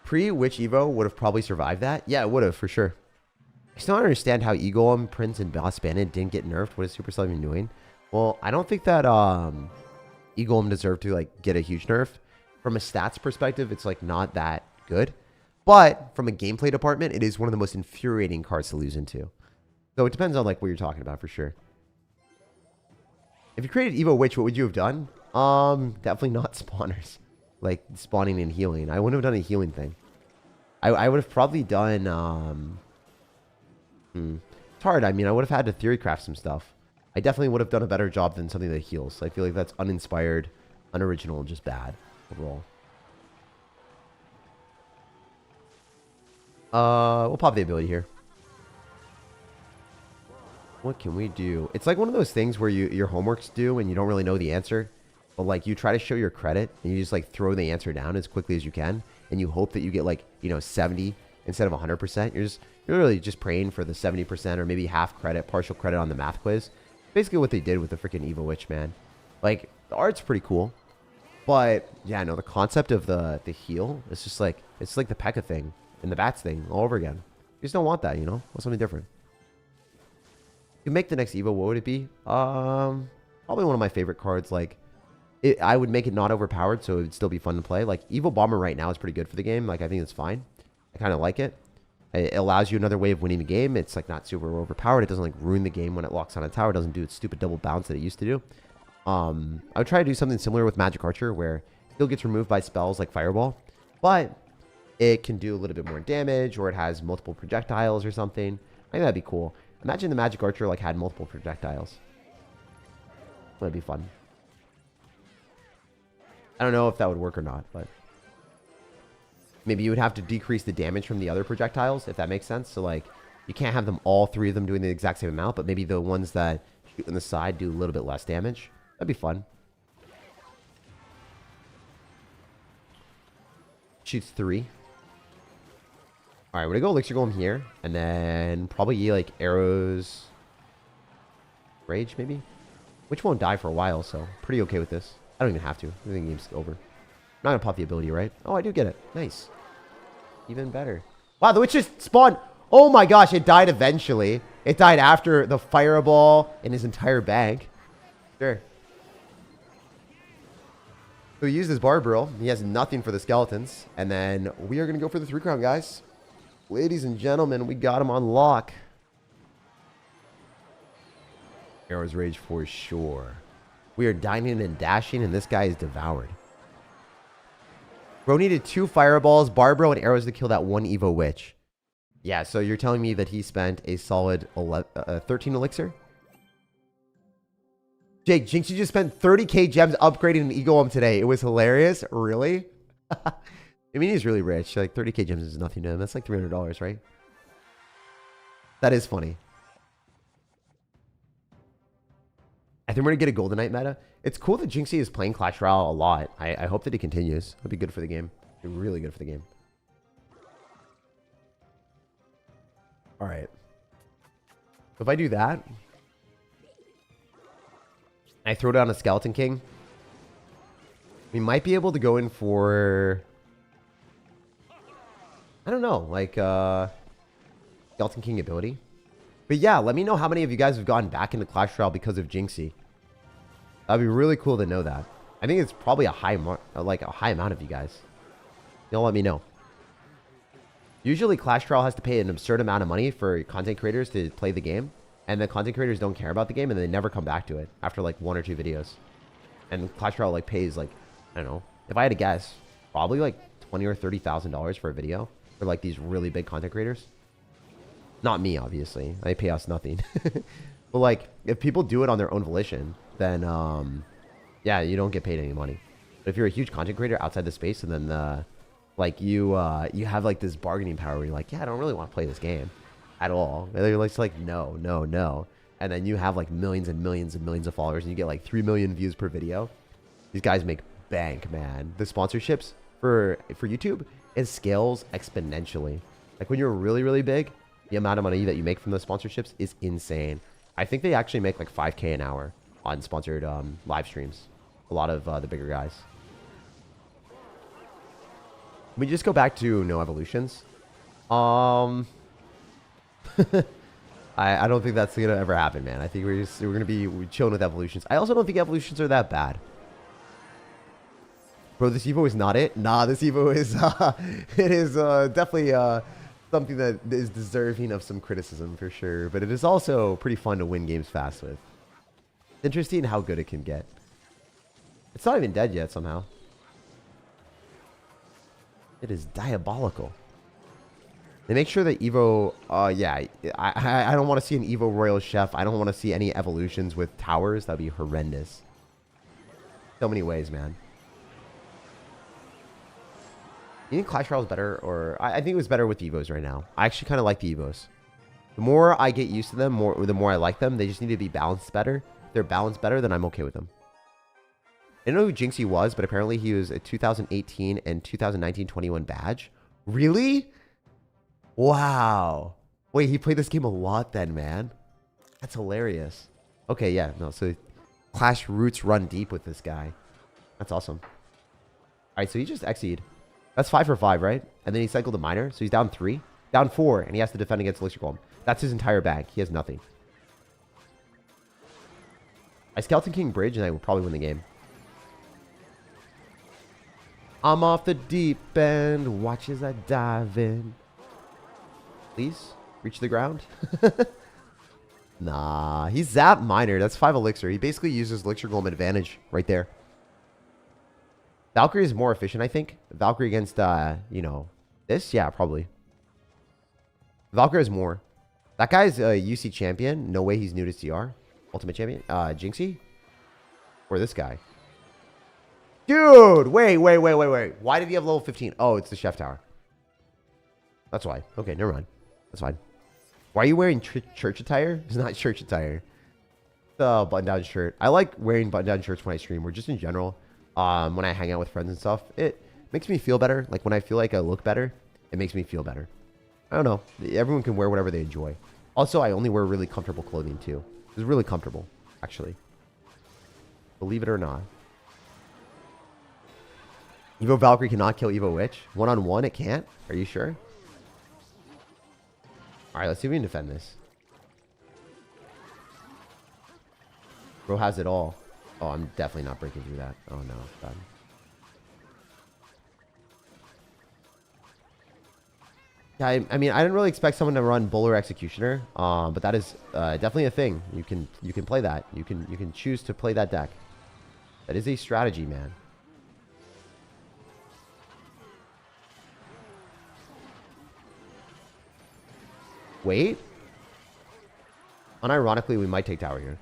Pre-Witch Evo would have probably survived that. Yeah, it would have, for sure. I still don't understand how Golem, Prince, and Boss Bandit didn't get nerfed. What is Supercell even doing? Well, I don't think that Golem deserved to like get a huge nerf. From a stats perspective, it's like not that good. But from a gameplay department, it is one of the most infuriating cards to lose into. So it depends on like what you're talking about for sure. If you created Evo Witch, what would you have done? Definitely not spawners. Like spawning and healing. I wouldn't have done a healing thing. I would have probably done, it's hard. I mean, I would have had to theory craft some stuff. I definitely would have done a better job than something that heals. I feel like that's uninspired, unoriginal, and just bad overall. We'll pop the ability here. What can we do? It's like one of those things where your homework's due and you don't really know the answer. But like you try to show your credit and you just like throw the answer down as quickly as you can. And you hope that you get like, 70 instead of 100%. You're really just praying for the 70% or maybe half credit, partial credit on the math quiz. Basically what they did with the freaking Evo Witch, man. Like the art's pretty cool. But yeah, no, the concept of the heal, it's just like, it's like the P.E.K.K.A thing and the bats thing all over again. You just don't want that, Want something different. You make the next Evo, what would it be? Probably one of my favorite cards. Like, I would make it not overpowered, so it would still be fun to play. Like, Evo Bomber right now is pretty good for the game. Like, I think it's fine. I kind of like it. It allows you another way of winning the game. It's, like, not super overpowered. It doesn't, like, ruin the game when it locks on a tower. It doesn't do its stupid double bounce that it used to do. I would try to do something similar with Magic Archer, where it still gets removed by spells like Fireball, but it can do a little bit more damage, or it has multiple projectiles or something. I think that'd be cool. Imagine the Magic Archer like had multiple projectiles. That'd be fun. I don't know if that would work or not, but maybe you would have to decrease the damage from the other projectiles, if that makes sense. So like you can't have them all three of them doing the exact same amount, but maybe the ones that shoot on the side do a little bit less damage. That'd be fun. Shoots 3. All right, we're gonna go Elixir Golem here, and then probably like arrows, rage maybe, which won't die for a while, so pretty okay with this. I don't even have to. I think the game's over. I'm not gonna pop the ability, right? Oh, I do get it. Nice. Even better. Wow, the witch just spawned. Oh my gosh, it died eventually. It died after the fireball in his entire bag. Sure. So he used his Barbarrel. He has nothing for the skeletons, and then we are gonna go for the 3 crown, guys. Ladies and gentlemen, we got him on lock. Arrows rage for sure. We are dining and dashing, and this guy is devoured. Bro needed 2 fireballs, Barbaro, and arrows to kill that 1 Evo Witch. Yeah, so you're telling me that he spent a solid 13 elixir? Jake, Jinxie just spent 30k gems upgrading an Golem today. It was hilarious. Really? I mean, he's really rich. Like, 30k gems is nothing to him. That's like $300, right? That is funny. I think we're going to get a Golden Knight meta. It's cool that Jinxie is playing Clash Royale a lot. I hope that he continues. It'll be good for the game. It'll be really good for the game. All right. So if I do that, I throw down a Skeleton King, we might be able to go in for, I don't know, like Skeleton King ability. But yeah, let me know how many of you guys have gone back into Clash Royale because of Jinxie. That'd be really cool to know that. I think it's probably a high amount of you guys. You'll let me know. Usually Clash Royale has to pay an absurd amount of money for content creators to play the game. And the content creators don't care about the game and they never come back to it after like 1 or 2 videos. And Clash Royale like pays like, I don't know, if I had to guess, probably like $20,000 or $30,000 for a video for like these really big content creators. Not me, obviously. They pay us nothing. But like, if people do it on their own volition, then yeah, you don't get paid any money. But if you're a huge content creator outside the space, and then like you have like this bargaining power where you're like, yeah, I don't really want to play this game at all. And they're like, no, no, no. And then you have like millions and millions and millions of followers, and you get like 3 million views per video. These guys make bank, man. The sponsorships for YouTube, it scales exponentially. Like when you're really, really big, the amount of money that you make from the sponsorships is insane. I think they actually make like 5K an hour on sponsored live streams. A lot of the bigger guys. We just go back to no evolutions. I don't think that's gonna ever happen, man. I think we're gonna be chilling with evolutions. I also don't think evolutions are that bad. Bro, this Evo is not it. Nah, this Evo is it is definitely something that is deserving of some criticism for sure, but it is also pretty fun to win games fast with. Interesting how good it can get. It's not even dead yet somehow. It is diabolical. They make sure that Evo, yeah, I don't want to see an Evo Royal Chef. I don't want to see any evolutions with towers. That'd be horrendous. So many ways, man. You think Clash Royale is better, or I think it was better with Evos right now. I actually kind of like the Evos. The more I get used to them, the more I like them. They just need to be balanced better. If they're balanced better, then I'm okay with them. I don't know who Jinxie was, but apparently he was a 2018 and 2019-21 badge. Really? Wow. Wait, he played this game a lot then, man. That's hilarious. Okay, yeah, no, so Clash roots run deep with this guy. That's awesome. All right, so he just X'd. That's 5 for 5, right? And then he cycled a miner, so he's down 3. Down 4, and he has to defend against Elixir Golem. That's his entire bag. He has nothing. I Skeleton King bridge, and I will probably win the game. I'm off the deep end. Watch as I dive in. Please, reach the ground. Nah, he's Zap Miner. That's 5 Elixir. He basically uses Elixir Golem advantage right there. Valkyrie is more efficient, I think. Valkyrie against, you know, this? Yeah, probably. Valkyrie is more. That guy's a UC champion. No way he's new to CR. Ultimate champion. Jinxie? Or this guy? Dude! Wait. Why did he have level 15? Oh, it's the Chef Tower. That's why. Okay, never mind. That's fine. Why are you wearing church attire? It's not church attire. It's a button-down shirt. I like wearing button-down shirts when I stream, or just in general. When I hang out with friends and stuff, it makes me feel better. Like when I feel like I look better, it makes me feel better. I don't know. Everyone can wear whatever they enjoy. Also, I only wear really comfortable clothing too. It's really comfortable, actually. Believe it or not. Evo Valkyrie cannot kill Evo Witch. One-on-one, it can't? Are you sure? Alright, let's see if we can defend this. Bro has it all. Oh, I'm definitely not breaking through that. Oh, no. It's bad. Yeah, I mean, I didn't really expect someone to run Bowler Executioner, but that is definitely a thing. You can play that. You can choose to play that deck. That is a strategy, man. Wait. Unironically, we might take tower here.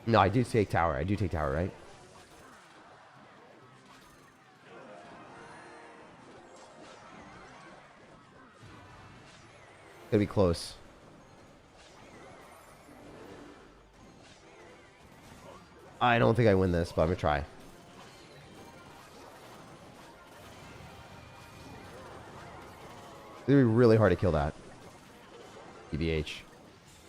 No, I do take tower. I do take tower, right? Gonna be close. I don't think I win this, but I'm gonna try. It's gonna be really hard to kill that. EBH.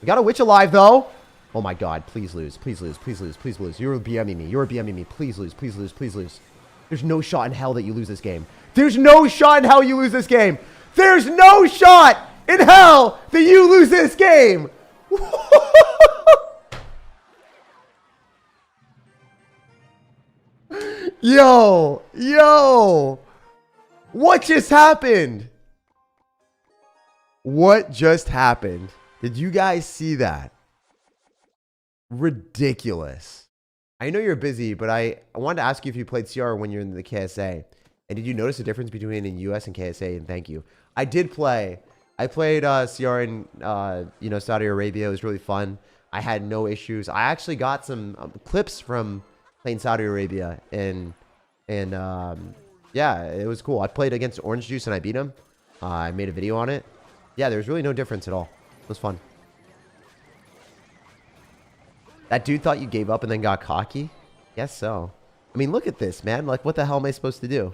We got a witch alive, though. Oh my god, please lose. Please lose. Please lose. Please lose. You're BMing me. You're BMing me. Please lose. Please lose. Please lose. There's no shot in hell that you lose this game. There's no shot in hell you lose this game. There's no shot in hell that you lose this game. Yo. What just happened? What just happened? Did you guys see that? Ridiculous. I know you're busy, but I wanted to ask you if you played CR when you're in the KSA. And did you notice a difference between in US and KSA? And thank you. I did play. I played CR in you know, Saudi Arabia. It was really fun. I had no issues. I actually got some clips from playing Saudi Arabia, and yeah, it was cool. I played against Orange Juice and I beat him. I made a video on it. Yeah, there was really no difference at all. It was fun. That dude thought you gave up and then got cocky? Guess so. I mean, look at this, man. Like, what the hell am I supposed to do?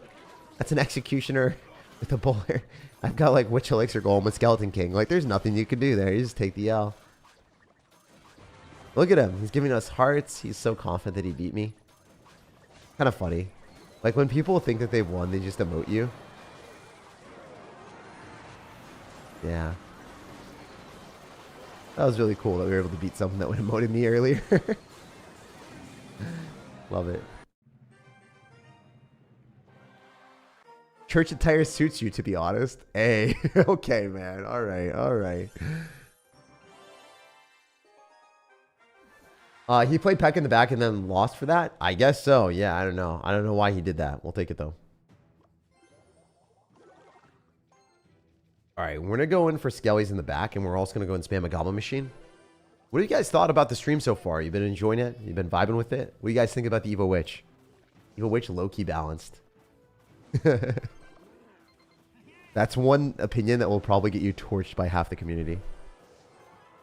That's an executioner with a bowler. I've got, like, Witch Elixir Golem with Skeleton King. Like, there's nothing you can do there. You just take the L. Look at him. He's giving us hearts. He's so confident that he beat me. Kind of funny. Like, when people think that they've won, they just emote you. Yeah. That was really cool that we were able to beat something that would have emoted me earlier. Love it. Church attire suits you, to be honest. Hey, okay, man. All right, all right. He played Peck in the back and then lost for that? I guess so. Yeah, I don't know. I don't know why he did that. We'll take it, though. All right, we're going to go in for Skelly's in the back, and we're also going to go and spam a Goblin Machine. What have you guys thought about the stream so far? You've been enjoying it? You've been vibing with it? What do you guys think about the Evo Witch? Evo Witch low-key balanced. That's one opinion that will probably get you torched by half the community.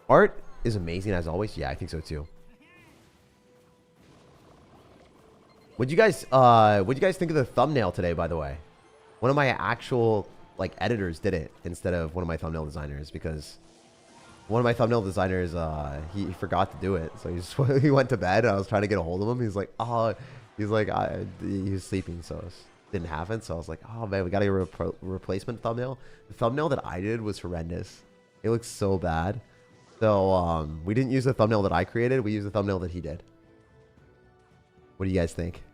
Art is amazing as always. Yeah, I think so too. What'd you guys think of the thumbnail today, by the way? One of my actual like editors did it instead of one of my thumbnail designers, because one of my thumbnail designers he forgot to do it. So he went to bed and I was trying to get a hold of him. He's like, he was sleeping, so it didn't happen. So I was like, oh man, we got a replacement thumbnail. The thumbnail that I did was horrendous. It looks so bad. So we didn't use the thumbnail that I created. We used the thumbnail that he did. What do you guys think?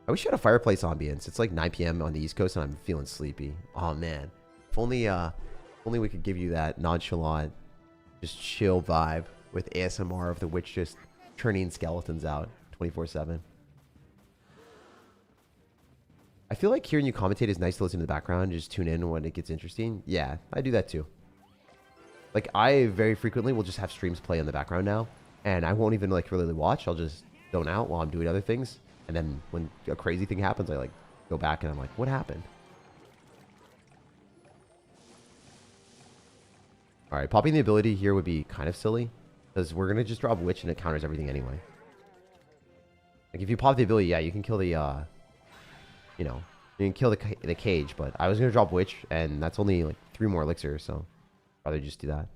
I wish you had a fireplace ambience. It's like 9 p.m. on the East Coast and I'm feeling sleepy. Oh man, if only we could give you that nonchalant, just chill vibe with ASMR of the witch just churning skeletons out 24/7. I feel like hearing you commentate is nice to listen to the background. Just tune in when it gets interesting. Yeah, I do that too. Like I very frequently will just have streams play in the background now, and I won't even like really watch. I'll just zone out while I'm doing other things. And then when a crazy thing happens, I like go back and I'm like, what happened? All right, popping the ability here would be kind of silly because we're going to just drop Witch and it counters everything anyway. Like if you pop the ability, yeah, you can kill the, you know, you can kill the cage, but I was going to drop Witch and that's only like 3 more elixirs, so I'd rather just do that.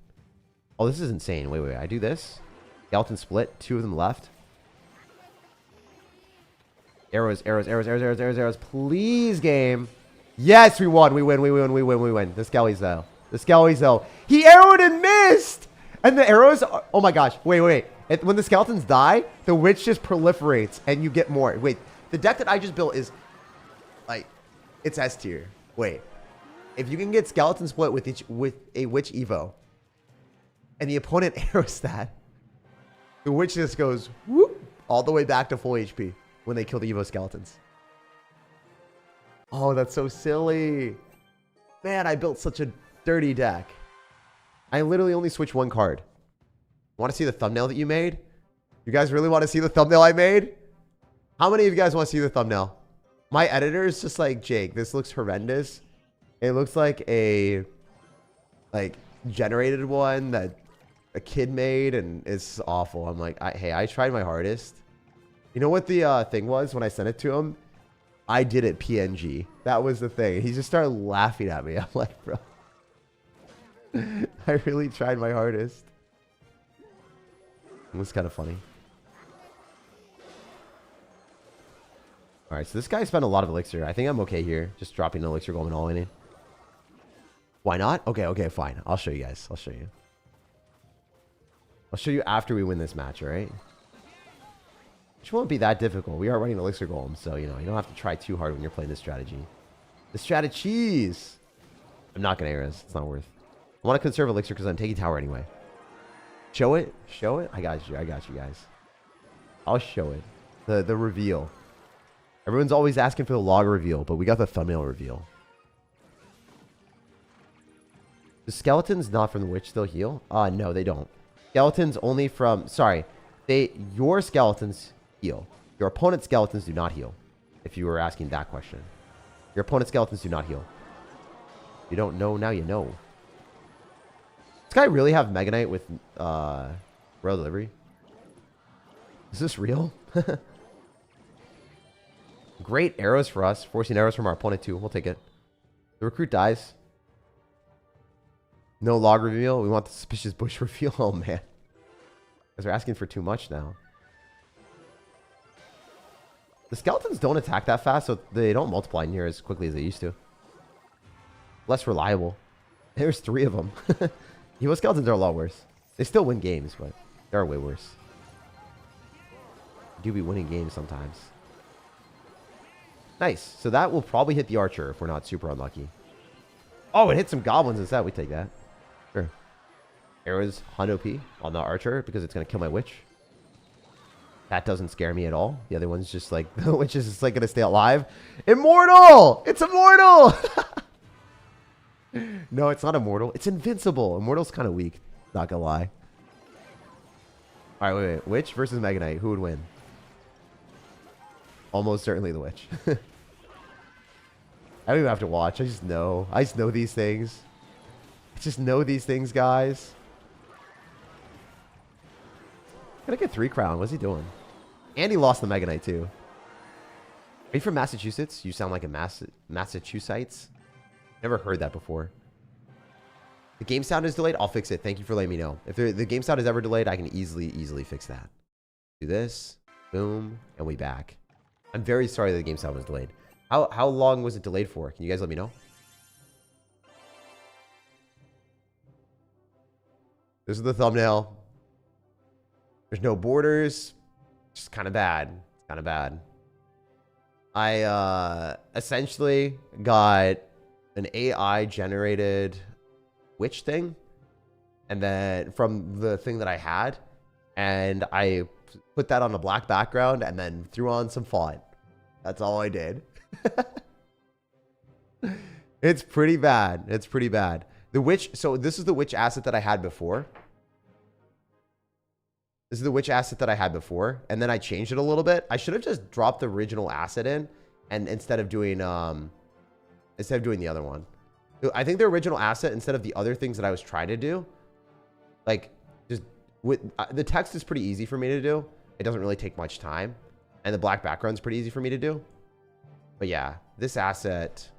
Oh, this is insane. Wait, I do this. Skeleton split, 2 of them left. Arrows. Please, game. Yes, we won. We win. The Skelly's though. He arrowed and missed. And the arrows are, oh my gosh. Wait. When the skeletons die, the witch just proliferates and you get more. Wait, the deck that I just built is like, it's S tier. Wait, if you can get skeleton split with a witch Evo and the opponent arrows that, the witch just goes whoop all the way back to full HP. When they kill the Evo skeletons. Oh, that's so silly. Man, I built such a dirty deck. I literally only switched 1 card. Want to see the thumbnail that you made? You guys really want to see the thumbnail I made? How many of you guys want to see the thumbnail? My editor is just like, Jake, this looks horrendous. It looks like a generated one that a kid made and it's awful. I'm like, hey, I tried my hardest. You know what the thing was when I sent it to him? I did it PNG. That was the thing. He just started laughing at me. I'm like, bro. I really tried my hardest. It was kind of funny. Alright, so this guy spent a lot of elixir. I think I'm okay here. Just dropping an elixir golem and all in it. Why not? Okay, fine. I'll show you guys. I'll show you after we win this match, alright? Which won't be that difficult. We are running Elixir Golem, so, you know, you don't have to try too hard when you're playing this strategy. The strategies! I'm not going to arrows. It's not worth. I want to conserve Elixir because I'm taking tower anyway. Show it? I got you guys. I'll show it. The reveal. Everyone's always asking for the log reveal, but we got the thumbnail reveal. The skeletons not from the witch still heal? No, they don't. Skeletons only from... Sorry. Your skeletons... heal. Your opponent's skeletons do not heal. If you were asking that question. Your opponent's skeletons do not heal. You don't know, now you know. Does this guy really have Mega Knight with Royal Delivery? Is this real? Great arrows for us. Forcing arrows from our opponent too. We'll take it. The recruit dies. No log reveal. We want the suspicious bush reveal. Oh man. Because they're asking for too much now. The skeletons don't attack that fast, so they don't multiply near as quickly as they used to. Less reliable. There's 3 of them. Evo skeletons are a lot worse. They still win games, but they're way worse. Do be winning games sometimes. Nice. So that will probably hit the archer if we're not super unlucky. Oh, it hit some goblins instead. We take that. Sure. Arrows 100 OP on the archer because it's going to kill my witch. That doesn't scare me at all. The other one's just like, the witch is just like going to stay alive. Immortal! It's immortal! No, it's not immortal. It's invincible. Immortal's kind of weak. Not going to lie. All right, wait. Witch versus Mega Knight. Who would win? Almost certainly the witch. I don't even have to watch. I just know. I just know these things. I just know these things, guys. Can I get 3 crown? What's he doing? And he lost the Mega Knight, too. Are you from Massachusetts? You sound like a Massachusetts. Never heard that before. The game sound is delayed. I'll fix it. Thank you for letting me know. If the game sound is ever delayed, I can easily fix that. Do this. Boom. And we back. I'm very sorry that the game sound was delayed. How long was it delayed for? Can you guys let me know? This is the thumbnail. There's no borders. Just kind of bad. It's kind of bad. I essentially got an AI generated witch thing, and then from the thing that I had, and I put that on a black background and then threw on some font. That's all I did. It's pretty bad. It's pretty bad. The witch, so this is the witch asset that I had before. This is the witch asset that I had before, and then I changed it a little bit. I should have just dropped the original asset in, and instead of doing the other one. I think the original asset, instead of the other things that I was trying to do, like just with the text is pretty easy for me to do. It doesn't really take much time, and the black background is pretty easy for me to do. But yeah, this asset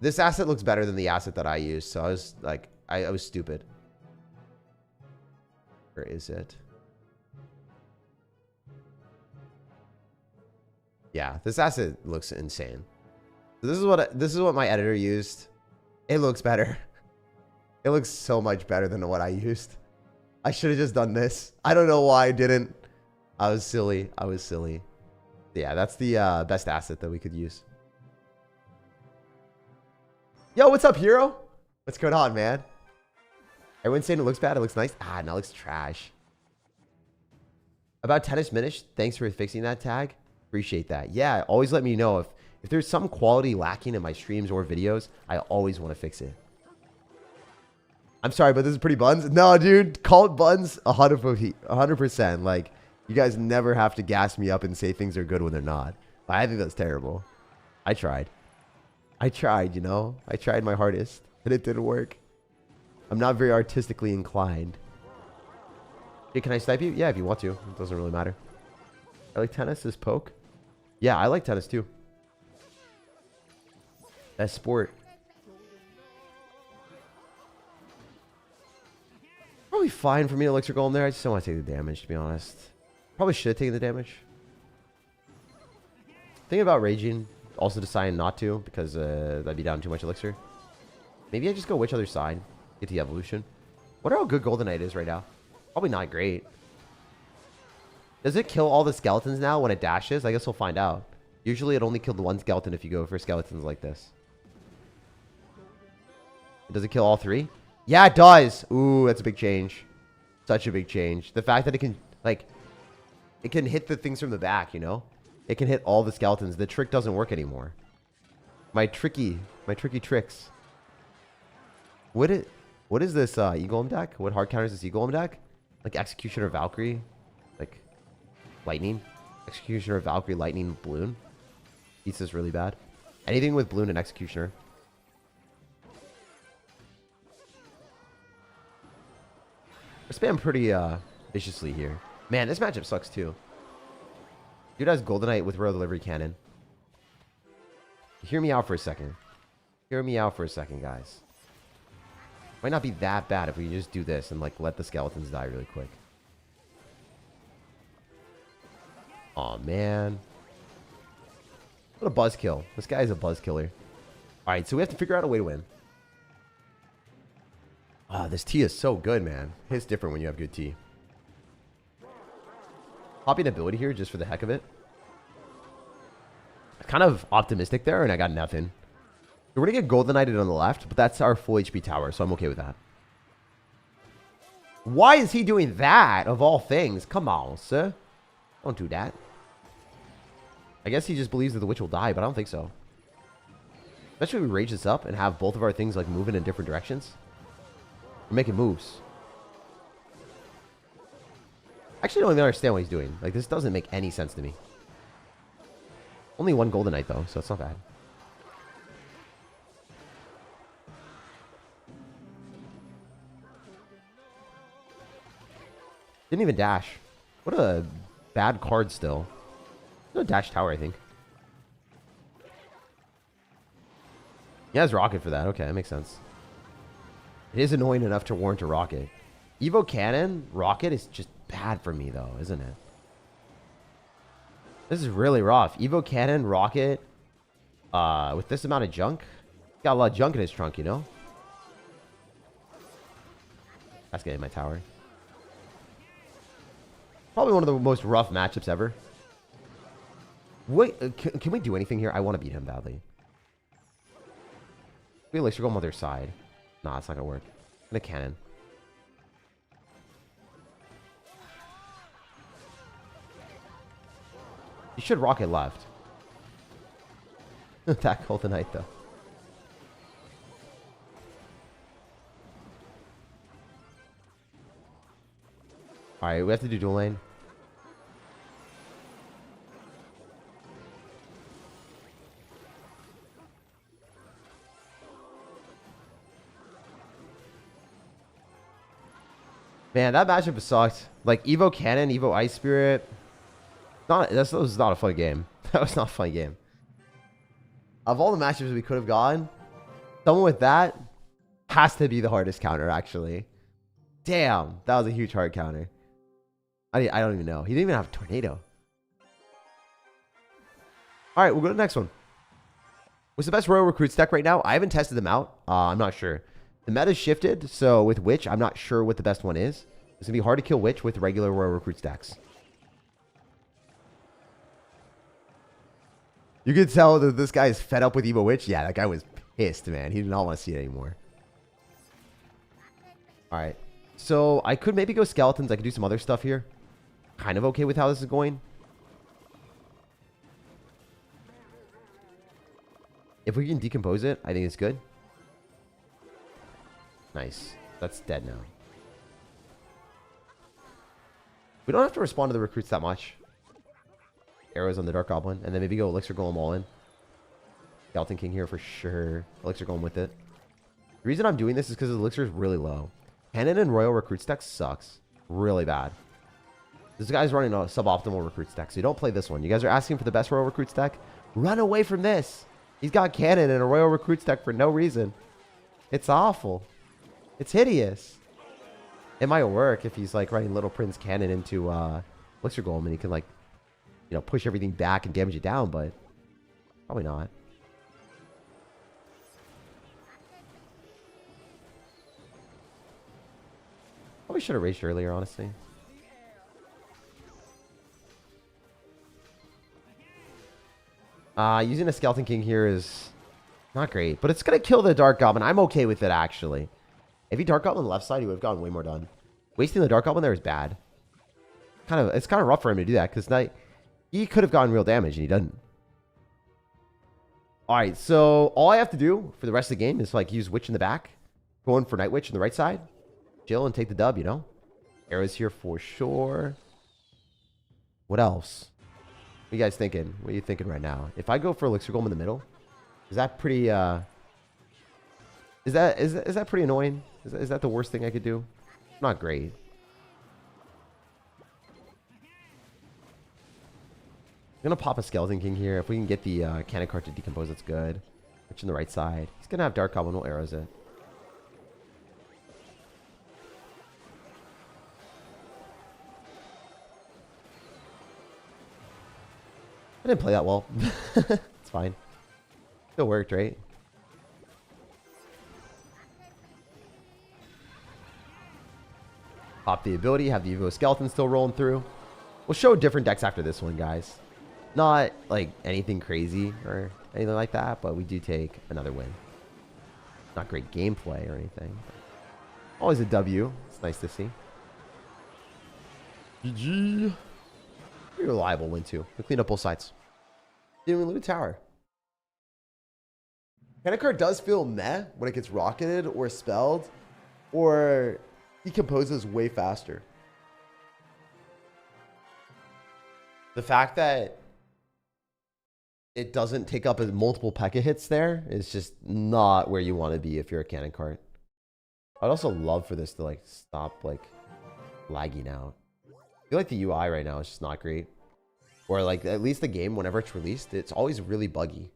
looks better than the asset that I used. So I was like, I was stupid. Where is it? Yeah, this asset looks insane. So this is what my editor used. It looks better. It looks so much better than what I used. I should have just done this. I don't know why I didn't. I was silly. I was silly. Yeah, that's the best asset that we could use. Yo, what's up, hero? What's going on, man? Everyone's saying it looks bad. It looks nice. Ah, no, it looks trash. About tennis Minish. Thanks for fixing that tag. Appreciate that. Yeah, always let me know if there's some quality lacking in my streams or videos. I always want to fix it. I'm sorry, but this is pretty buns. No, dude, call it buns 100%. Like, you guys never have to gas me up and say things are good when they're not. I think that's terrible. I tried, you know. I tried my hardest, and it didn't work. I'm not very artistically inclined. Hey, can I snipe you? Yeah, if you want to. It doesn't really matter. I like tennis as poke. Yeah, I like tennis too. Best sport. Probably fine for me to Elixir Golem there. I just don't want to take the damage, to be honest. Probably should have taken the damage. Thinking about raging. Also deciding not to, because that'd be down too much Elixir. Maybe I just go which other side. Get the evolution. Wonder how good Golden Knight is right now. Probably not great. Does it kill all the skeletons now when it dashes? I guess we'll find out. Usually it only killed one skeleton if you go for skeletons like this. Does it kill all 3? Yeah, it does. Ooh, that's a big change. Such a big change. The fact that it can, like, it can hit the things from the back, you know? It can hit all the skeletons. The trick doesn't work anymore. My tricky tricks. What is this E-Golem deck? What hard counters this E-Golem deck? Like Executioner Valkyrie? Like Lightning? Executioner Valkyrie, Lightning, Balloon? Beats this really bad. Anything with Balloon and Executioner. I spam pretty viciously here. Man, this matchup sucks too. Dude has Golden Knight with Royal Delivery Cannon. Hear me out for a second. Hear me out for a second, guys. Might not be that bad if we just do this and like let the skeletons die really quick. Aw, man. What a buzzkill. This guy is a buzzkiller. Alright, so we have to figure out a way to win. Ah, this tea is so good, man. It's different when you have good tea. Popping ability here just for the heck of it. Kind of optimistic there, and I got nothing. We're going to get Golden Knighted on the left, but that's our full HP tower, so I'm okay with that. Why is he doing that, of all things? Come on, sir. Don't do that. I guess he just believes that the witch will die, but I don't think so. Especially if we rage this up and have both of our things like moving in different directions. We're making moves. Actually, I don't even understand what he's doing. Like, this doesn't make any sense to me. Only one Golden Knight, though, so it's not bad. Didn't even dash. What a bad card still. No dash tower, I think. He has rocket for that. Okay, that makes sense. It is annoying enough to warrant a rocket. Evo Cannon, rocket is just bad for me, though, isn't it? This is really rough. Evo Cannon, rocket, with this amount of junk. Got a lot of junk in his trunk, you know? That's getting my tower. Probably one of the most rough matchups ever. Wait, can we do anything here? I want to beat him badly. We Elixir go on the other side. Nah, it's not gonna work. And a cannon. You should rocket left. Attack Golden Knight, though. Alright, we have to do dual lane. Man, that matchup sucked. Like, Evo Cannon, Evo Ice Spirit. That was not a fun game. That was not a fun game. Of all the matchups we could have gotten, someone with that has to be the hardest counter, actually. Damn, that was a huge hard counter. I don't even know. He didn't even have a tornado. Alright, we'll go to the next one. What's the best Royal Recruits deck right now? I haven't tested them out. I'm not sure. The meta's shifted, so with Witch, I'm not sure what the best one is. It's going to be hard to kill Witch with regular Royal Recruits decks. You could tell that this guy is fed up with Evo Witch. Yeah, that guy was pissed, man. He did not want to see it anymore. Alright. So, I could maybe go Skeletons. I could do some other stuff here. Kind of okay with how this is going. If we can decompose it, I think it's good. Nice. That's dead now. We don't have to respond to the recruits that much. Arrows on the Dark Goblin. And then maybe go Elixir Golem all in. Skeleton King here for sure. Elixir Golem with it. The reason I'm doing this is because Elixir is really low. Cannon and Royal Recruits deck sucks. Really bad. This guy's running a suboptimal Recruits deck, so you don't play this one. You guys are asking for the best Royal Recruits deck? Run away from this. He's got Cannon and a Royal Recruits deck for no reason. It's awful. It's hideous. It might work if he's like running Little Prince Cannon into Elixir Golem and he can like, you know, push everything back and damage it down, but probably not. Probably should have raged earlier, honestly. Using a Skeleton King here is not great, but it's going to kill the Dark Goblin. I'm okay with it, actually. If he Dark Goblin on the left side, he would have gotten way more done. Wasting the Dark Goblin there is bad. It's kind of rough for him to do that, because he could have gotten real damage, and he doesn't. Alright, so all I have to do for the rest of the game is like use Witch in the back, go in for Night Witch on the right side, chill and take the dub, you know? Arrows here for sure. What else? What are you guys thinking? What are you thinking right now? If I go for Elixir Golem in the middle, is that pretty, is that pretty annoying? Is that the worst thing I could do? Not great. I'm going to pop a Skeleton King here. If we can get the cannon card to decompose, that's good. Which on the right side. He's going to have Dark Goblin. We'll arrows it. I didn't play that well. It's fine. Still worked, right? Pop the ability. Have the Evo Skeleton still rolling through. We'll show different decks after this one, guys. Not like anything crazy or anything like that, but we do take another win. Not great gameplay or anything. Always a W. It's nice to see. GG. Pretty reliable win too. We cleaned up both sides. Didn't even loot a tower. Panic card does feel meh when it gets rocketed or spelled or decomposes way faster. The fact that it doesn't take up as multiple P.E.K.K.A hits there is just not where you want to be if you're a cannon cart. I'd also love for this to like stop like lagging out. I feel like the UI right now is just not great. Or like at least the game, whenever it's released, it's always really buggy.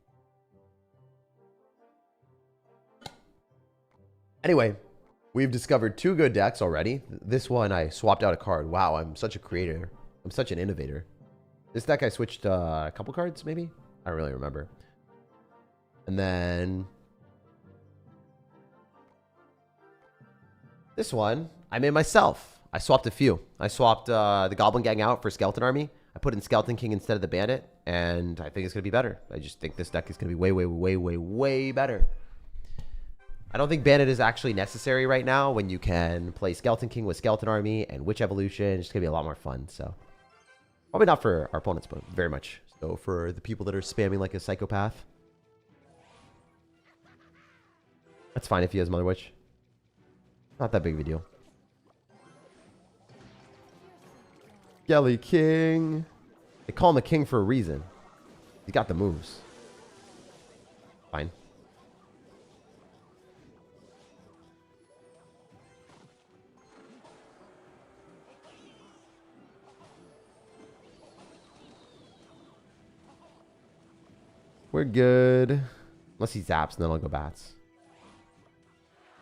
Anyway, we've discovered 2 good decks already. This one I swapped out a card. Wow, I'm such a creator. I'm such an innovator. This deck I switched a couple cards maybe? I don't really remember. And then this one I made myself. I swapped a few. I swapped the Goblin Gang out for Skeleton Army. I put in Skeleton King instead of the Bandit, and I think it's going to be better. I just think this deck is going to be way better. I don't think Bandit is actually necessary right now when you can play Skeleton King with Skeleton Army and Witch Evolution. It's going to be a lot more fun, so. Probably not for our opponents, but very much so for the people that are spamming like a psychopath. That's fine if he has Mother Witch. Not that big of a deal. Skelly King. They call him a king for a reason. He got the moves. Fine. We're good. Unless he zaps, and then I'll go bats.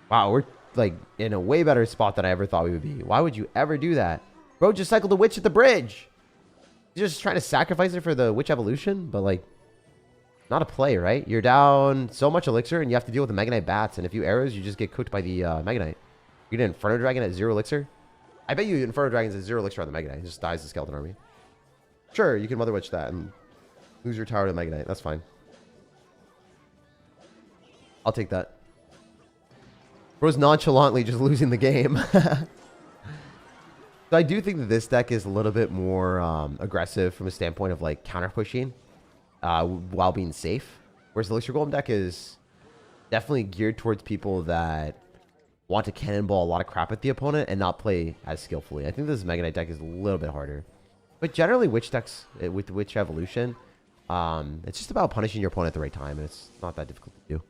Wow, we're like in a way better spot than I ever thought we would be. Why would you ever do that? Bro just cycled the witch at the bridge. He's just trying to sacrifice it for the witch evolution, but like, not a play, right? You're down so much elixir, and you have to deal with the Mega Knight bats, and a few arrows, you just get cooked by the Mega Knight. You get Inferno Dragon at 0 elixir. I bet you Inferno Dragon's at 0 elixir on the Mega Knight. He just dies the Skeleton Army. Sure, you can Mother Witch that and lose your tower to the Mega Knight. That's fine. I'll take that. Bro's nonchalantly just losing the game. So I do think that this deck is a little bit more aggressive from a standpoint of like counter pushing while being safe. Whereas the Elixir Golem deck is definitely geared towards people that want to cannonball a lot of crap at the opponent and not play as skillfully. I think this Mega Knight deck is a little bit harder. But generally Witch decks with Witch Evolution, it's just about punishing your opponent at the right time, and it's not that difficult to do.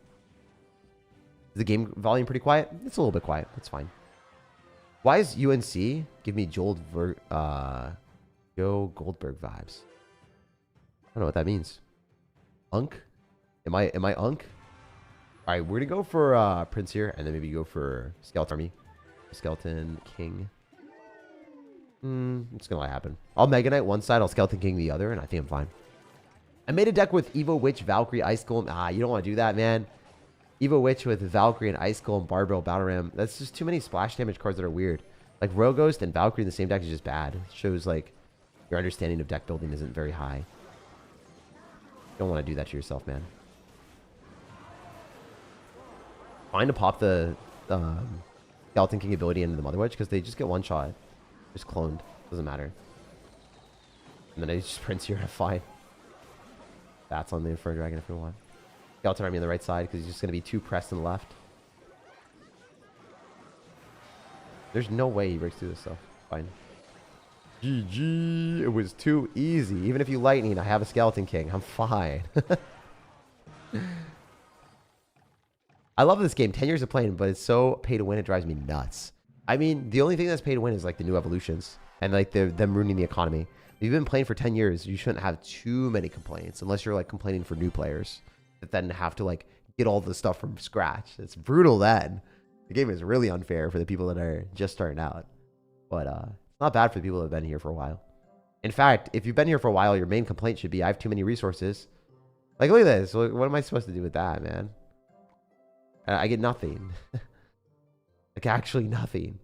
Is the game volume pretty quiet? It's a little bit quiet. That's fine. Why is UNC give me Joe Goldberg vibes? I don't know what that means. Unk? Am I Unk? All right, we're gonna go for Prince here, and then maybe go for Skeleton Army, Skeleton King. It's gonna happen. I'll Mega Knight one side, I'll Skeleton King the other, and I think I'm fine. I made a deck with Evo Witch, Valkyrie, Ice Golem. You don't want to do that, man. Evo Witch with Valkyrie and Ice Golem, Barbell, Battle Ram. That's just too many splash damage cards that are weird. Like Royal Ghost and Valkyrie in the same deck is just bad. It shows like your understanding of deck building isn't very high. You don't want to do that to yourself, man. Fine to pop the Skeleton King ability into the Mother Witch because they just get one shot. Just cloned. Doesn't matter. And then I just Prince here to fine. That's on the Inferno Dragon if we want. Skeleton Army on the right side because he's just going to be too pressed on the left. There's no way he breaks through this stuff. Fine. GG. It was too easy. Even if you lightning, I have a Skeleton King. I'm fine. I love this game. 10 years of playing, but it's so pay to win. It drives me nuts. I mean, the only thing that's pay to win is like the new evolutions and like them ruining the economy. If you've been playing for 10 years, you shouldn't have too many complaints unless you're like complaining for new players that then have to like get all the stuff from scratch. It's brutal then. The game is really unfair for the people that are just starting out. But it's not bad for the people that have been here for a while. In fact, if you've been here for a while, your main complaint should be, I have too many resources. Like, look at this. What am I supposed to do with that, man? I get nothing. Like, actually nothing.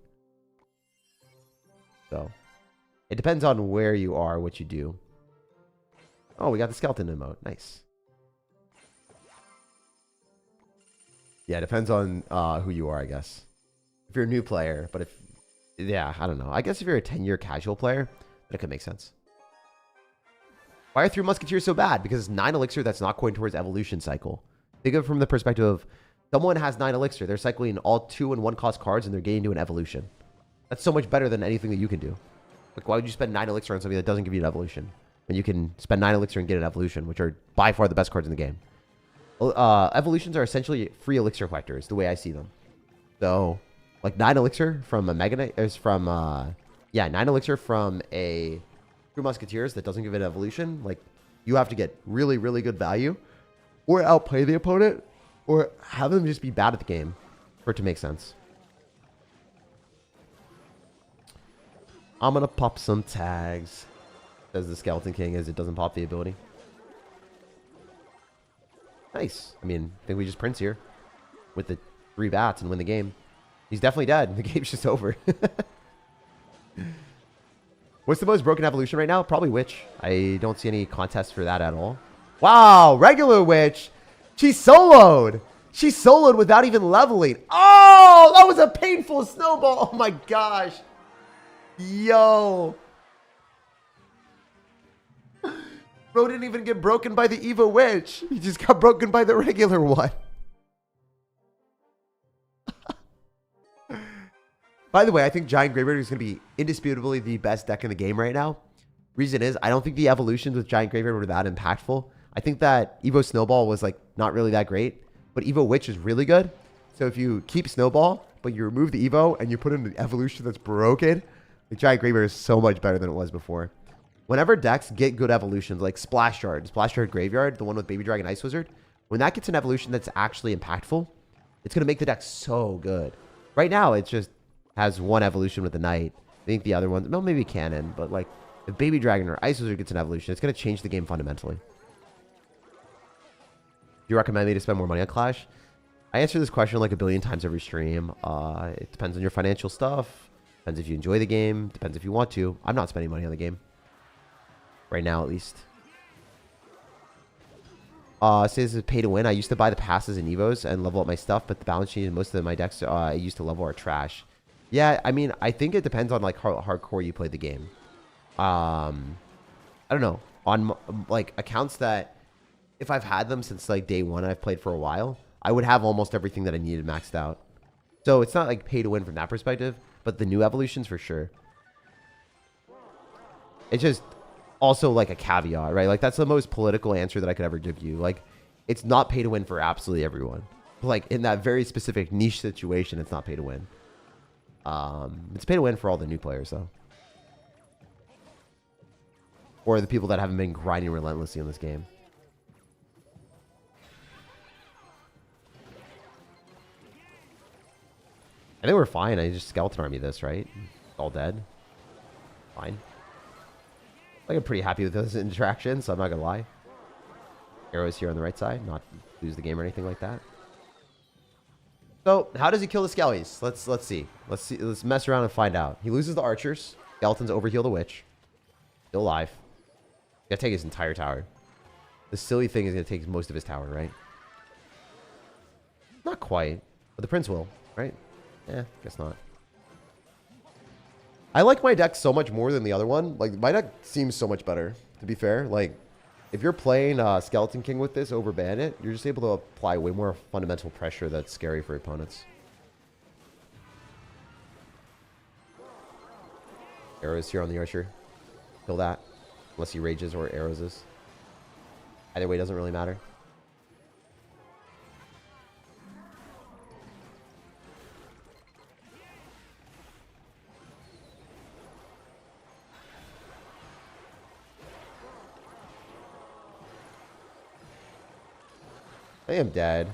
So, It depends on where you are, what you do. Oh, we got the skeleton emote. Nice. Yeah, it depends on who you are, I guess. If you're a new player, but if... Yeah, I don't know. I guess if you're a 10-year casual player, that could make sense. Why are 3 Musketeers so bad? Because it's 9 Elixir that's not going towards evolution cycle. Think of it from the perspective of someone has 9 Elixir. They're cycling all 2 and 1 cost cards and they're getting to an evolution. That's so much better than anything that you can do. Like, why would you spend 9 Elixir on something that doesn't give you an evolution? When you can spend 9 Elixir and get an evolution, which are by far the best cards in the game. Evolutions are essentially free Elixir collectors, the way I see them. So, like 9 Elixir from a Mega Knight is from, 9 Elixir from a 3 Musketeers that doesn't give it an evolution. Like, you have to get really, really good value, or outplay the opponent, or have them just be bad at the game for it to make sense. I'm gonna pop some tags, says the Skeleton King, as it doesn't pop the ability. Nice. I mean, I think we just Prince here with the 3 bats and win the game. He's definitely dead. The game's just over. What's the most broken evolution right now? Probably Witch. I don't see any contest for that at all. Wow, regular Witch. She soloed. She soloed without even leveling. Oh, that was a painful snowball. Oh my gosh. Yo. Bro didn't even get broken by the Evo Witch. He just got broken by the regular one. By the way, I think Giant Graveyard is going to be indisputably the best deck in the game right now. Reason is, I don't think the evolutions with Giant Graveyard were that impactful. I think that Evo Snowball was like not really that great, but Evo Witch is really good. So if you keep Snowball, but you remove the Evo and you put in the evolution that's broken, the Giant Graveyard is so much better than it was before. Whenever decks get good evolutions, like Splash Yard Graveyard, the one with Baby Dragon Ice Wizard, when that gets an evolution that's actually impactful, it's going to make the deck so good. Right now, it just has one evolution with the Knight. I think the other ones, well, maybe Cannon, but like if Baby Dragon or Ice Wizard gets an evolution, it's going to change the game fundamentally. Do you recommend me to spend more money on Clash? I answer this question like a billion times every stream. It depends on your financial stuff. Depends if you enjoy the game. Depends if you want to. I'm not spending money on the game. Right now, at least. Says this is pay to win. I used to buy the passes and Evos and level up my stuff, but the balance sheet and most of my decks I used to level are trash. Yeah, I mean, I think it depends on like how hardcore you play the game. I don't know. On like accounts that, if I've had them since like day one, I've played for a while, I would have almost everything that I needed maxed out. So it's not like pay to win from that perspective, but the new evolutions for sure. It's just also like a caveat, right? Like that's the most political answer that I could ever give you. Like it's not pay to win for absolutely everyone. Like in that very specific niche situation, it's not pay to win. It's pay to win for all the new players though. Or the people that haven't been grinding relentlessly in this game. I think we're fine. I just skeleton army this, right? All dead. Fine. Like I'm pretty happy with those interactions, so I'm not gonna lie. Arrows here on the right side, not lose the game or anything like that. So, how does he kill the Skellies? Let's see. Let's mess around and find out. He loses the archers. Skeletons overheal the witch. Still alive. Gotta take his entire tower. The silly thing is gonna take most of his tower, right? Not quite, but the prince will, right? Eh, guess not. I like my deck so much more than the other one. Like, my deck seems so much better, to be fair. Like, if you're playing Skeleton King with this over Bandit, you're just able to apply way more fundamental pressure that's scary for opponents. Arrows here on the archer. Kill that. Unless he rages or arrows us. Either way, doesn't really matter. I am dead.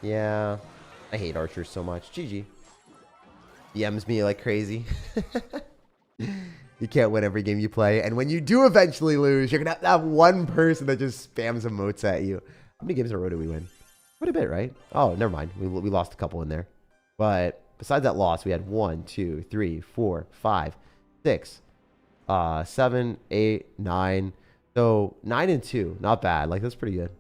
Yeah. I hate archers so much. GG. DMs me like crazy. You can't win every game you play. And when you do eventually lose, you're going to have one person that just spams emotes at you. How many games in a row did we win? Quite a bit, right? Oh, never mind. We lost a couple in there. But besides that loss, we had 1, 2, 3, 4, 5, 6, 7, 8, 9. So 9 and 2, not bad. Like, that's pretty good.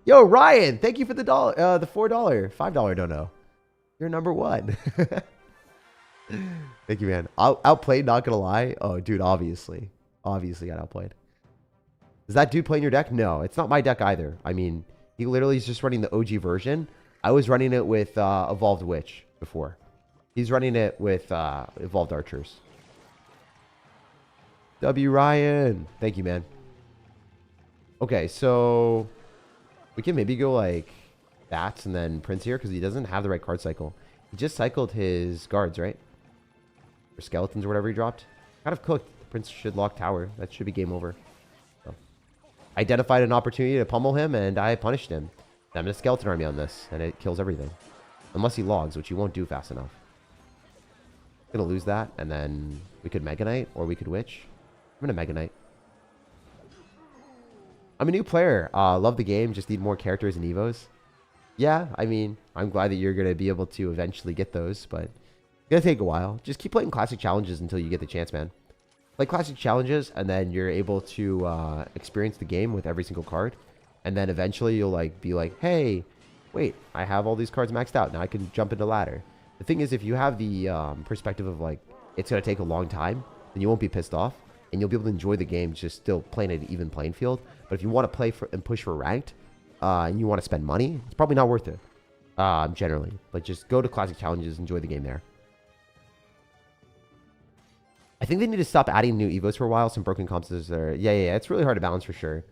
Yo, Ryan, thank you for the $4, $5 dono. You're number one. Thank you, man. Outplayed, not gonna lie. Oh, dude, obviously got outplayed. Is that dude playing your deck? No, it's not my deck either. I mean, he literally is just running the OG version. I was running it with Evolved Witch before. He's running it with Evolved Archers. W. Ryan. Thank you, man. Okay, so we can maybe go like Bats and then Prince here because he doesn't have the right card cycle. He just cycled his guards, right? Or skeletons or whatever he dropped. Kind of cooked. Prince should lock tower. That should be game over. So, identified an opportunity to pummel him, and I punished him. I'm in a skeleton army on this, and it kills everything. Unless he logs, which he won't do fast enough. I'm going to lose that, and then we could Mega Knight, or we could Witch. I'm going to Mega Knight. I'm a new player. Love the game, just need more characters and Evos. Yeah, I mean, I'm glad that you're going to be able to eventually get those, but it's going to take a while. Just keep playing classic challenges until you get the chance, man. Play classic challenges, and then you're able to experience the game with every single card. And then eventually you'll like be like, hey, wait, I have all these cards maxed out. Now I can jump into ladder. The thing is, if you have the perspective of like, it's going to take a long time, then you won't be pissed off. And you'll be able to enjoy the game just still playing at an even playing field. But if you want to play for and push for ranked, and you want to spend money, it's probably not worth it, generally. But just go to classic challenges, enjoy the game there. I think they need to stop adding new Evos for a while. Some broken comps there. Yeah. It's really hard to balance for sure.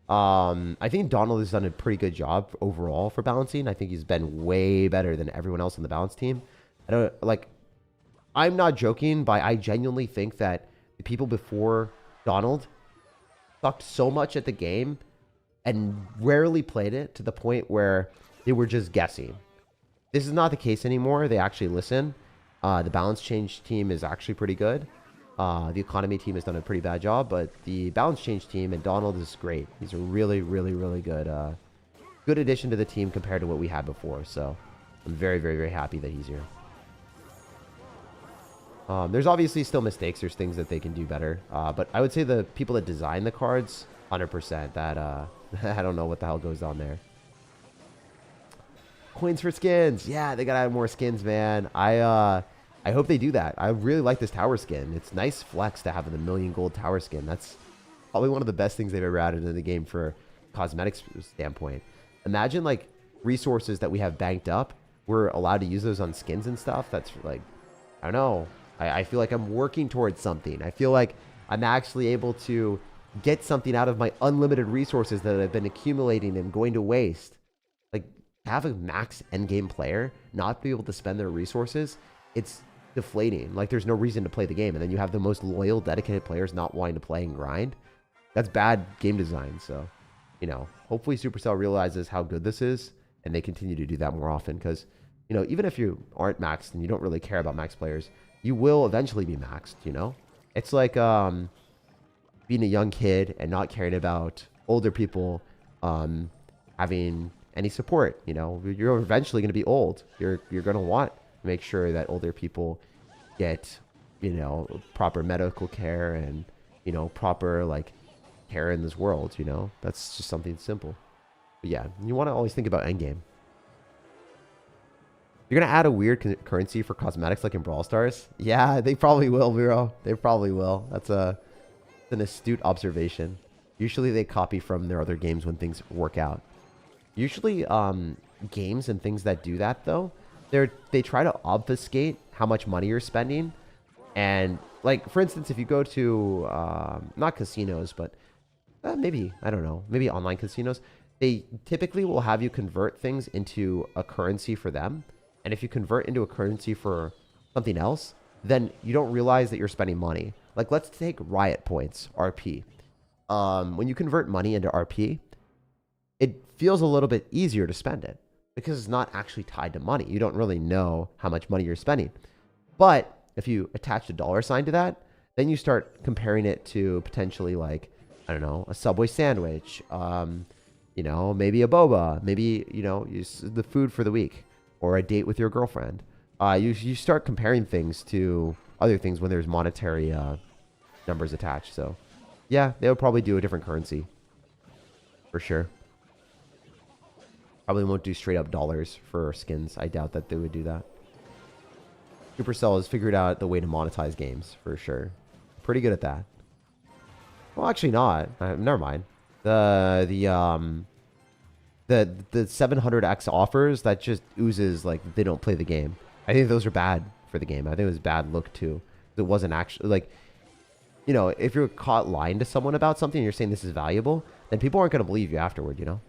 I think Donald has done a pretty good job overall for balancing. I think he's been way better than everyone else on the balance team. I'm not joking, but I genuinely think that the people before Donald sucked so much at the game and rarely played it to the point where they were just guessing. This is not the case anymore. They actually listen. The balance change team is actually pretty good. The economy team has done a pretty bad job, but the balance change team and Donald is great. He's a really, really, really good good addition to the team compared to what we had before. So I'm very, very, very happy that he's here. There's obviously still mistakes. There's things that they can do better. But I would say the people that design the cards, 100%. That I don't know what the hell goes on there. Coins for skins. Yeah, they gotta add more skins, man. I hope they do that. I really like this tower skin. It's nice flex to have the 1,000,000 gold tower skin. That's probably one of the best things they've ever added in the game for cosmetics standpoint. Imagine like resources that we have banked up. We're allowed to use those on skins and stuff. That's like, I don't know. I feel like I'm working towards something. I feel like I'm actually able to get something out of my unlimited resources that I've been accumulating and going to waste. Like, have a max endgame player not be able to spend their resources, it's deflating. Like, there's no reason to play the game. And then you have the most loyal, dedicated players not wanting to play and grind. That's bad game design. So, you know, hopefully Supercell realizes how good this is and they continue to do that more often. Because, you know, even if you aren't maxed and you don't really care about max players, you will eventually be maxed, you know? It's like being a young kid and not caring about older people having any support, you know? You're eventually going to be old. You're going to want to make sure that older people get, you know, proper medical care and, you know, proper, like, care in this world, you know? That's just something simple. But yeah, you want to always think about endgame. You're going to add a weird currency for cosmetics like in Brawl Stars? Yeah, they probably will, bro. They probably will. That's an astute observation. Usually they copy from their other games when things work out. Usually games and things that do that, though, they try to obfuscate how much money you're spending. And, like, for instance, if you go to, not casinos, but maybe, I don't know, maybe online casinos, they typically will have you convert things into a currency for them. And if you convert into a currency for something else, then you don't realize that you're spending money. Like, let's take riot points, RP. When you convert money into RP, it feels a little bit easier to spend it because it's not actually tied to money. You don't really know how much money you're spending. But if you attach a dollar sign to that, then you start comparing it to potentially, like, I don't know, a Subway sandwich, you know, maybe a boba, maybe, you know, the food for the week. Or a date with your girlfriend. You start comparing things to other things when there's monetary numbers attached. So, yeah, they would probably do a different currency. For sure. Probably won't do straight up dollars for skins. I doubt that they would do that. Supercell has figured out the way to monetize games, for sure. Pretty good at that. Well, actually not. Never mind. The 700x offers, that just oozes like they don't play the game. I think those are bad for the game. I think it was bad look too. It wasn't actually like, you know, if you're caught lying to someone about something and you're saying this is valuable, then people aren't going to believe you afterward, you know?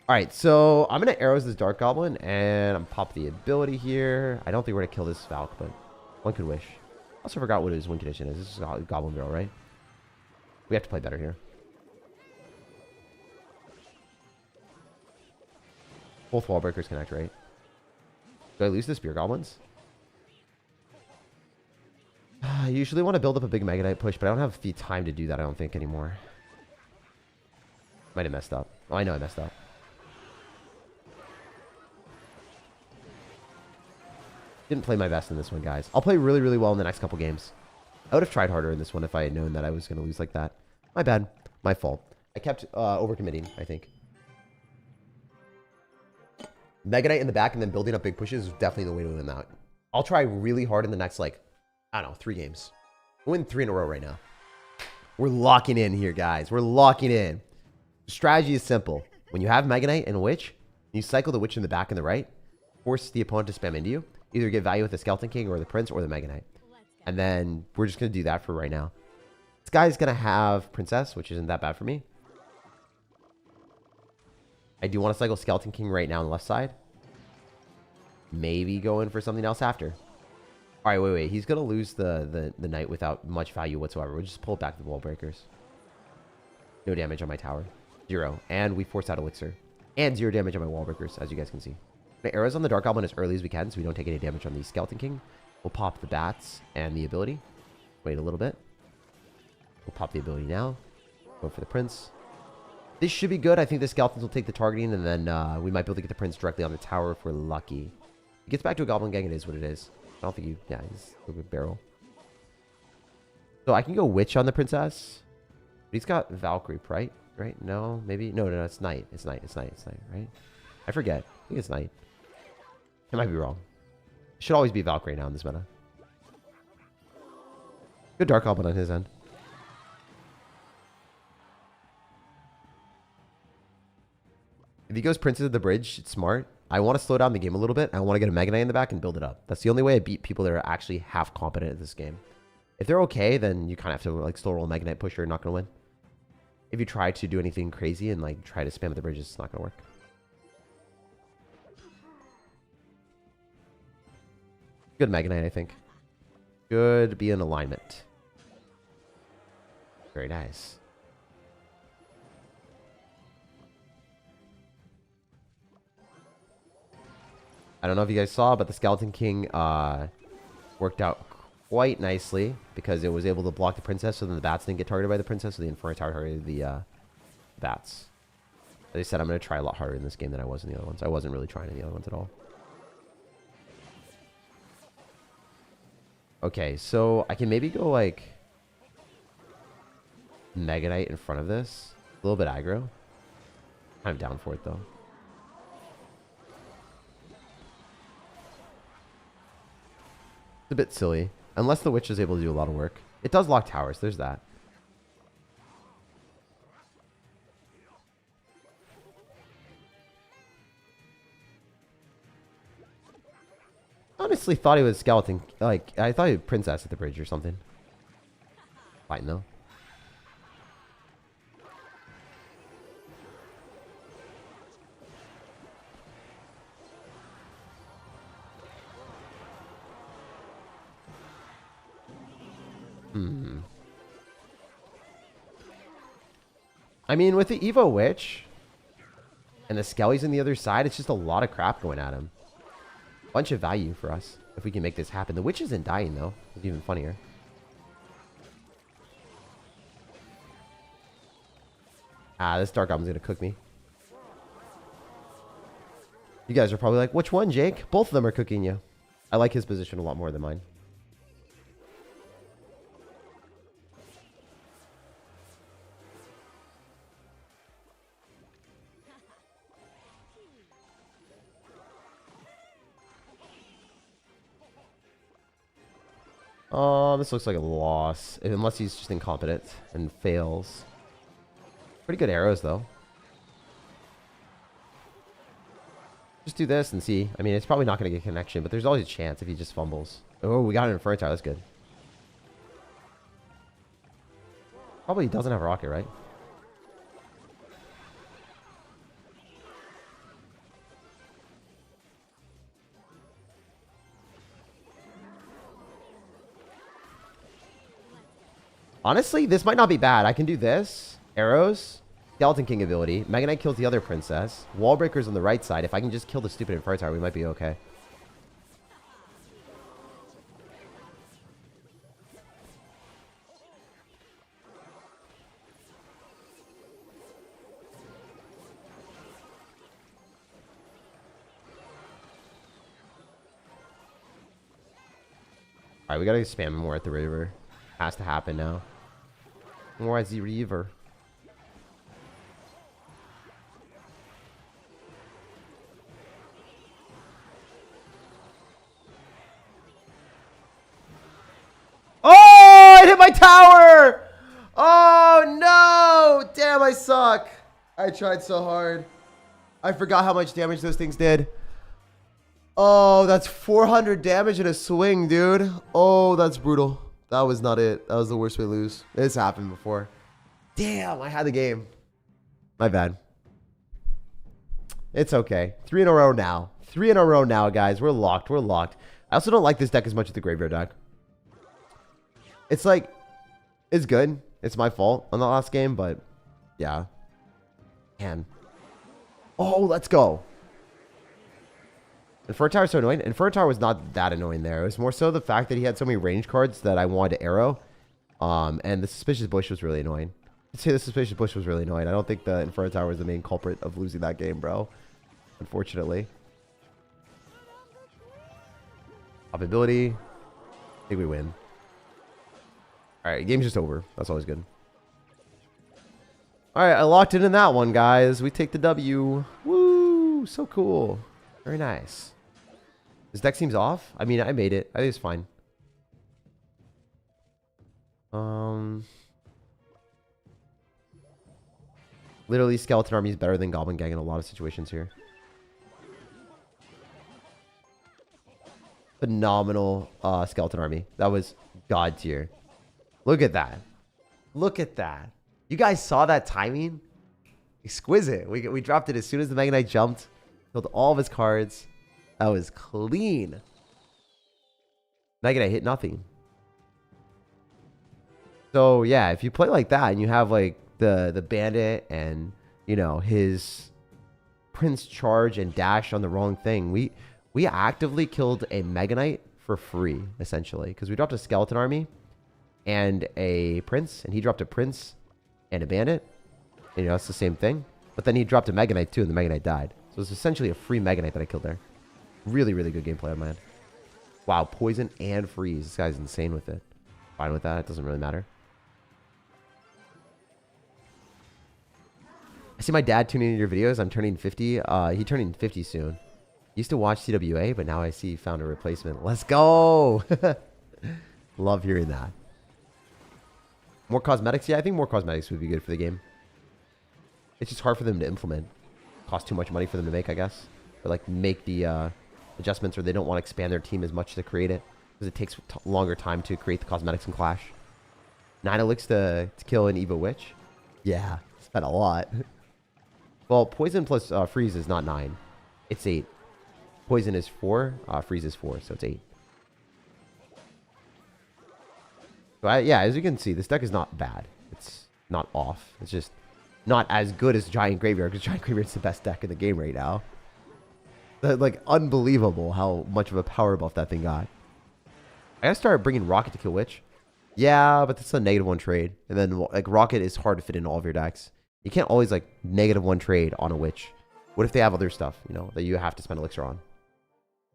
All right, so I'm going to arrows this Dark Goblin, and I'm pop the ability here. I don't think we're going to kill this Valk, but one could wish. Also forgot what his win condition is. This is a Goblin Barrel, right? We have to play better here. Both wall breakers connect, right? Do I lose the Spear Goblins? I usually want to build up a big Mega Knight push, but I don't have the time to do that, I don't think, anymore. Might have messed up. Oh, I know I messed up. Didn't play my best in this one, guys. I'll play really, really well in the next couple games. I would have tried harder in this one if I had known that I was going to lose like that. My bad. My fault. I kept overcommitting, I think. Mega Knight in the back and then building up big pushes is definitely the way to win out. I'll try really hard in the next, like, I don't know, 3 games. We'll win 3 in a row right now. We're locking in here, guys. We're locking in. The strategy is simple. When you have Mega Knight and a Witch, you cycle the Witch in the back and the right, force the opponent to spam into you. Either get value with the Skeleton King or the Prince or the Mega Knight. And then we're just going to do that for right now. This guy's going to have Princess, which isn't that bad for me. I do want to cycle Skeleton King right now on the left side. Maybe go in for something else after. All right, wait. He's going to lose the Knight without much value whatsoever. We'll just pull back the Wall Breakers. No damage on my tower. 0. And we force out Elixir. And 0 damage on my Wall Breakers, as you guys can see. My arrows on the Dark Goblin as early as we can so we don't take any damage on the Skeleton King. We'll pop the bats and the ability. Wait a little bit. We'll pop the ability now. Go for the Prince. This should be good. I think the Skeletons will take the targeting, and then we might be able to get the Prince directly on the tower if we're lucky. He gets back to a Goblin Gang, it is what it is. I don't think you... Yeah, he's a good barrel. So I can go Witch on the Princess. But he's got Valkyrie, right? Right? No, maybe? No, it's Knight. It's Knight, right? I forget. I think it's Knight. I might be wrong. It should always be Valkyrie now in this meta. Good Dark Goblin on his end. If he goes Princess of the Bridge, it's smart. I want to slow down the game a little bit. I want to get a Mega Knight in the back and build it up. That's the only way I beat people that are actually half competent at this game. If they're okay, then you kind of have to like slow roll Mega Knight push or you're not going to win. If you try to do anything crazy and like try to spam at the bridges, it's not going to work. Good Mega Knight, I think. Good be in alignment. Very nice. I don't know if you guys saw, but the Skeleton King worked out quite nicely because it was able to block the Princess, so then the bats didn't get targeted by the Princess, so the Inferno Tower targeted the bats. As I said, I'm going to try a lot harder in this game than I was in the other ones. I wasn't really trying in the other ones at all. Okay, so I can maybe go like Mega Knight in front of this. A little bit aggro. I'm down for it though. It's a bit silly. Unless the Witch is able to do a lot of work. It does lock towers, there's that. Honestly thought he was Skeleton. Like, I thought he was Princess at the bridge or something. Fine though. I mean, with the Evo Witch and the Skellies on the other side, it's just a lot of crap going at him. Bunch of value for us if we can make this happen. The Witch isn't dying though. It's even funnier. Ah, this Dark Goblin's gonna cook me. You guys are probably like, which one, Jake? Both of them are cooking you. I like his position a lot more than mine. This looks like a loss. Unless he's just incompetent and fails. Pretty good arrows, though. Just do this and see. I mean, it's probably not going to get connection, but there's always a chance if he just fumbles. Oh, we got an Inferno Tower. That's good. Probably doesn't have a rocket, right? Honestly, this might not be bad. I can do this. Arrows. Skeleton King ability. Mega Knight kills the other princess. Wall breakers on the right side. If I can just kill the stupid Inferno Tower, we might be okay. Alright, we gotta spam more at the river. Has to happen now. More at the river. Oh, it hit my tower! Oh no! Damn, I suck. I tried so hard. I forgot how much damage those things did. Oh, that's 400 damage in a swing, dude. Oh, that's brutal. That was not it. That was the worst way to lose. This happened before. Damn, I had the game. My bad. It's okay. 3 in a row now. 3 in a row now, guys. We're locked. We're locked. I also don't like this deck as much as the graveyard deck. It's like, it's good. It's my fault on the last game, but yeah. Man. Oh, let's go. Inferno Tower is so annoying. Inferno Tower was not that annoying there. It was more so the fact that he had so many range cards that I wanted to arrow. And the Suspicious Bush was really annoying. I'd say the Suspicious Bush was really annoying. I don't think the Inferno Tower was the main culprit of losing that game, bro. Unfortunately. Ability. I think we win. Alright, game's just over. That's always good. Alright, I locked in that one, guys. We take the W. Woo! So cool. Very nice. This deck seems off. I mean, I made it. I think it's fine. Literally, Skeleton Army is better than Goblin Gang in a lot of situations here. Phenomenal Skeleton Army. That was God tier. Look at that. Look at that. You guys saw that timing? Exquisite. We dropped it as soon as the Mega Knight jumped. Killed all of his cards. That was clean. Mega Knight hit nothing. So yeah, if you play like that and you have like the bandit and you know his Prince charge and dash on the wrong thing, we actively killed a Mega Knight for free essentially because we dropped a Skeleton Army and a Prince, and he dropped a Prince and a bandit. You know, it's the same thing. But then he dropped a Mega Knight too, and the Mega Knight died. So it's essentially a free Mega Knight that I killed there. Really, really good gameplay on my end. Wow, poison and freeze. This guy's insane with it. Fine with that. It doesn't really matter. I see my dad tuning into your videos. I'm turning 50. He turning 50 soon. Used to watch CWA, but now I see he found a replacement. Let's go! Love hearing that. More cosmetics? Yeah, I think more cosmetics would be good for the game. It's just hard for them to implement. Cost too much money for them to make, I guess. Or like make the adjustments, or they don't want to expand their team as much to create it. Because it takes longer time to create the cosmetics in Clash. 9 Elixir to kill an Evo Witch. Yeah, spent a lot. Well, poison plus freeze is not 9. It's 8. Poison is 4. Freeze is 4, so it's 8. But yeah, as you can see, this deck is not bad. It's not off. It's just not as good as Giant Graveyard, because Giant Graveyard is the best deck in the game right now. Like, unbelievable how much of a power buff that thing got. I gotta start bringing Rocket to kill Witch. Yeah, but that's a -1 trade. And then, like, Rocket is hard to fit in all of your decks. You can't always, like, -1 trade on a Witch. What if they have other stuff, you know, that you have to spend Elixir on?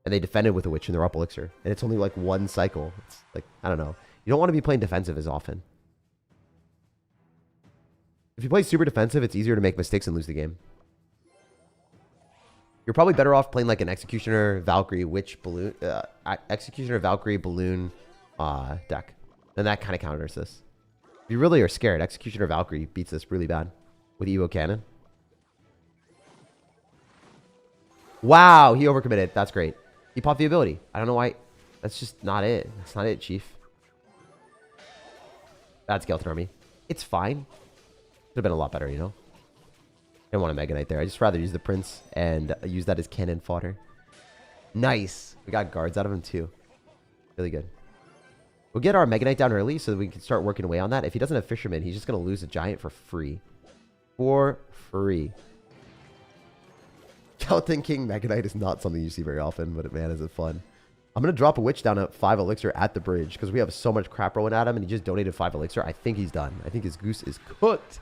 And they defended with a Witch and they're up Elixir. And it's only, like, one cycle. It's, like, I don't know. You don't want to be playing defensive as often. If you play super defensive, it's easier to make mistakes and lose the game. You're probably better off playing like an Executioner, Valkyrie, Witch, Balloon, Executioner, Valkyrie, Balloon, deck. And that kind of counters this. If you really are scared, Executioner Valkyrie beats this really bad with Evo Cannon. Wow, he overcommitted. That's great. He popped the ability. I don't know why. That's just not it. That's not it, Chief. Bad Skeleton Army. It's fine. Could have been a lot better, you know? I didn't want a Mega Knight there. I just rather use the Prince and use that as cannon fodder. Nice. We got guards out of him too. Really good. We'll get our Mega Knight down early so that we can start working away on that. If he doesn't have Fisherman, he's just going to lose a Giant for free. For free. Skeleton King Mega Knight is not something you see very often, but man, is it fun. I'm going to drop a Witch down at 5 Elixir at the bridge because we have so much crap rolling at him and he just donated 5 Elixir. I think he's done. I think his goose is cooked.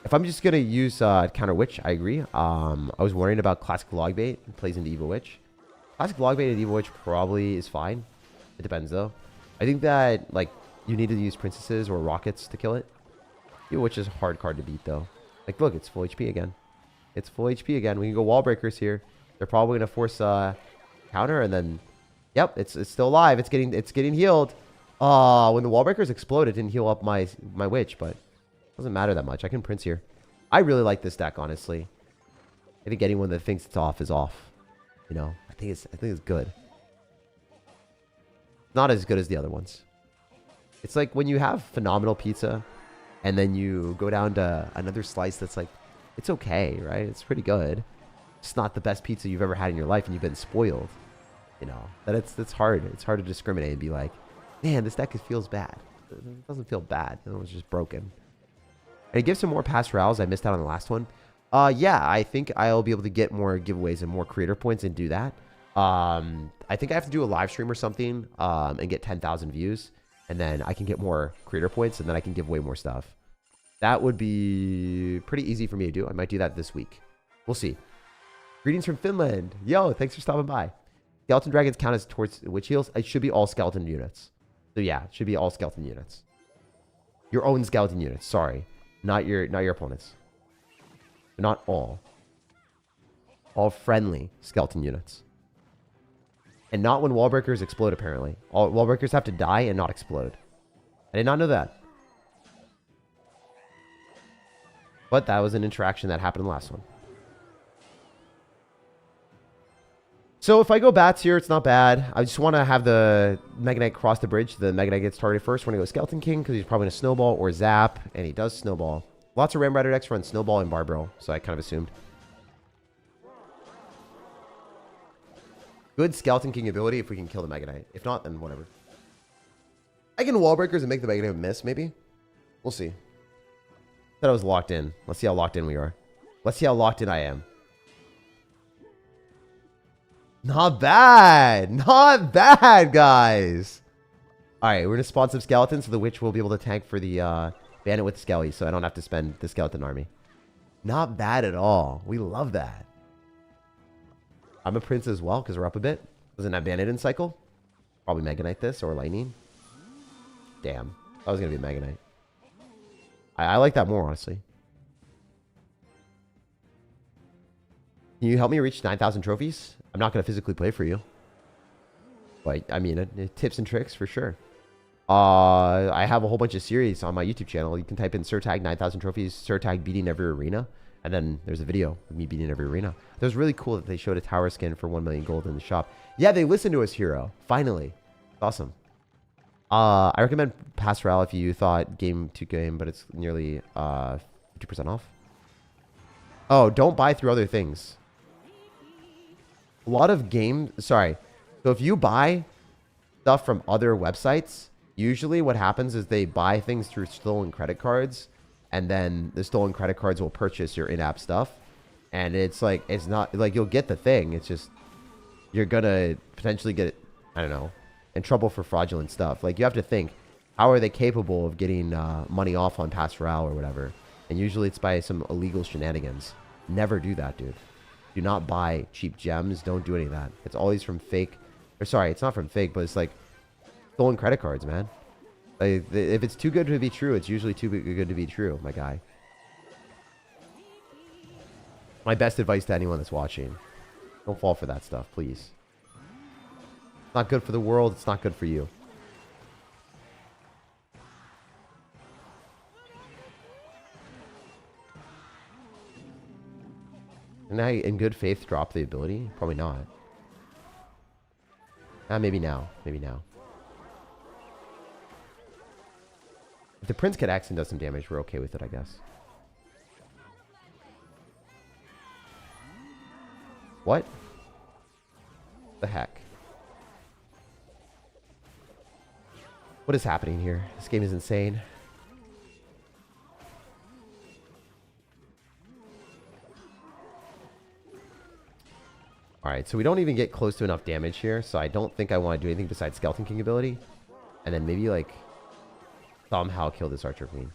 If I'm just going to use Counter Witch, I agree. I was worrying about Classic Logbait. It plays into Evo Witch. Classic Logbait and Evo Witch probably is fine. It depends, though. I think that, like, you need to use Princesses or Rockets to kill it. Evo Witch is a hard card to beat, though. Like, look, it's full HP again. It's full HP again. We can go Wall Breakers here. They're probably going to force counter, and then... Yep, it's still alive. It's getting healed. When the Wall Breakers explode, it didn't heal up my Witch, but... Doesn't matter that much. I can Prince here. I really like this deck, honestly. I think anyone that thinks it's off is off. You know, I think it's good. Not as good as the other ones. It's like when you have phenomenal pizza, and then you go down to another slice that's like, it's okay, right? It's pretty good. It's not the best pizza you've ever had in your life, and you've been spoiled. You know, that it's hard. It's hard to discriminate and be like, man, this deck feels bad. It doesn't feel bad. It was just broken. And it gives some more pass routes. I missed out on the last one. Yeah, I think I'll be able to get more giveaways and more creator points and do that. I think I have to do a live stream or something and get 10,000 views. And then I can get more creator points and then I can give away more stuff. That would be pretty easy for me to do. I might do that this week. We'll see. Greetings from Finland. Yo, thanks for stopping by. Skeleton Dragons count as towards Witch Heals. It should be all skeleton units. So yeah, it should be all skeleton units. Your own skeleton units, sorry. Not your opponents. Not all. All friendly skeleton units. And not when wall breakers explode, apparently. All wall breakers have to die and not explode. I did not know that. But that was an interaction that happened in the last one. So if I go bats here, it's not bad. I just want to have the Mega Knight cross the bridge. The Mega Knight gets targeted first. We're going to go Skeleton King because he's probably going to snowball or zap. And he does snowball. Lots of Ram Rider decks run snowball and barbell. So I kind of assumed. Good Skeleton King ability if we can kill the Mega Knight. If not, then whatever. I can wall breakers and make the Mega Knight miss, maybe. We'll see. Thought I was locked in. Let's see how locked in we are. Let's see how locked in I am. Not bad. Not bad, guys. All right, we're going to spawn some skeletons so the witch will be able to tank for the bandit with Skelly so I don't have to spend the skeleton army. Not bad at all. We love that. I'm a prince as well because we're up a bit. Doesn't have bandit in cycle. Probably Mega Knight this or lightning. Damn. That was going to be Mega Knight. I like that more, honestly. Can you help me reach 9,000 trophies? I'm not going to physically play for you. But, I mean, tips and tricks for sure. I have a whole bunch of series on my YouTube channel. You can type in SirTag 9,000 trophies, SirTag beating every arena. And then there's a video of me beating every arena. It was really cool that they showed a tower skin for 1 million gold in the shop. Yeah, they listened to us, Hero. Finally. Awesome. I recommend Pass Royale if you thought game to game, but it's nearly 50% off. Oh, don't buy through other things. A lot of games... Sorry. So if you buy stuff from other websites, usually what happens is they buy things through stolen credit cards, and then the stolen credit cards will purchase your in-app stuff. And it's like, it's not... Like, you'll get the thing. It's just... You're gonna potentially get, I don't know, in trouble for fraudulent stuff. Like, you have to think, how are they capable of getting money off on Pass Royale or whatever? And usually it's by some illegal shenanigans. Never do that, dude. Do not buy cheap gems. Don't do any of that. It's always from fake. Or sorry, it's not from fake, but it's like stolen credit cards, man. Like, if it's too good to be true, it's usually too good to be true, my guy. My best advice to anyone that's watching. Don't fall for that stuff, please. It's not good for the world. It's not good for you. And I, in good faith, drop the ability? Probably not. Maybe now. Maybe now. If the Prince X and does some damage, we're okay with it, I guess. What? The heck? What is happening here? This game is insane. Alright, so we don't even get close to enough damage here, so I don't think I want to do anything besides Skeleton King ability. And then maybe, like, somehow kill this Archer Queen.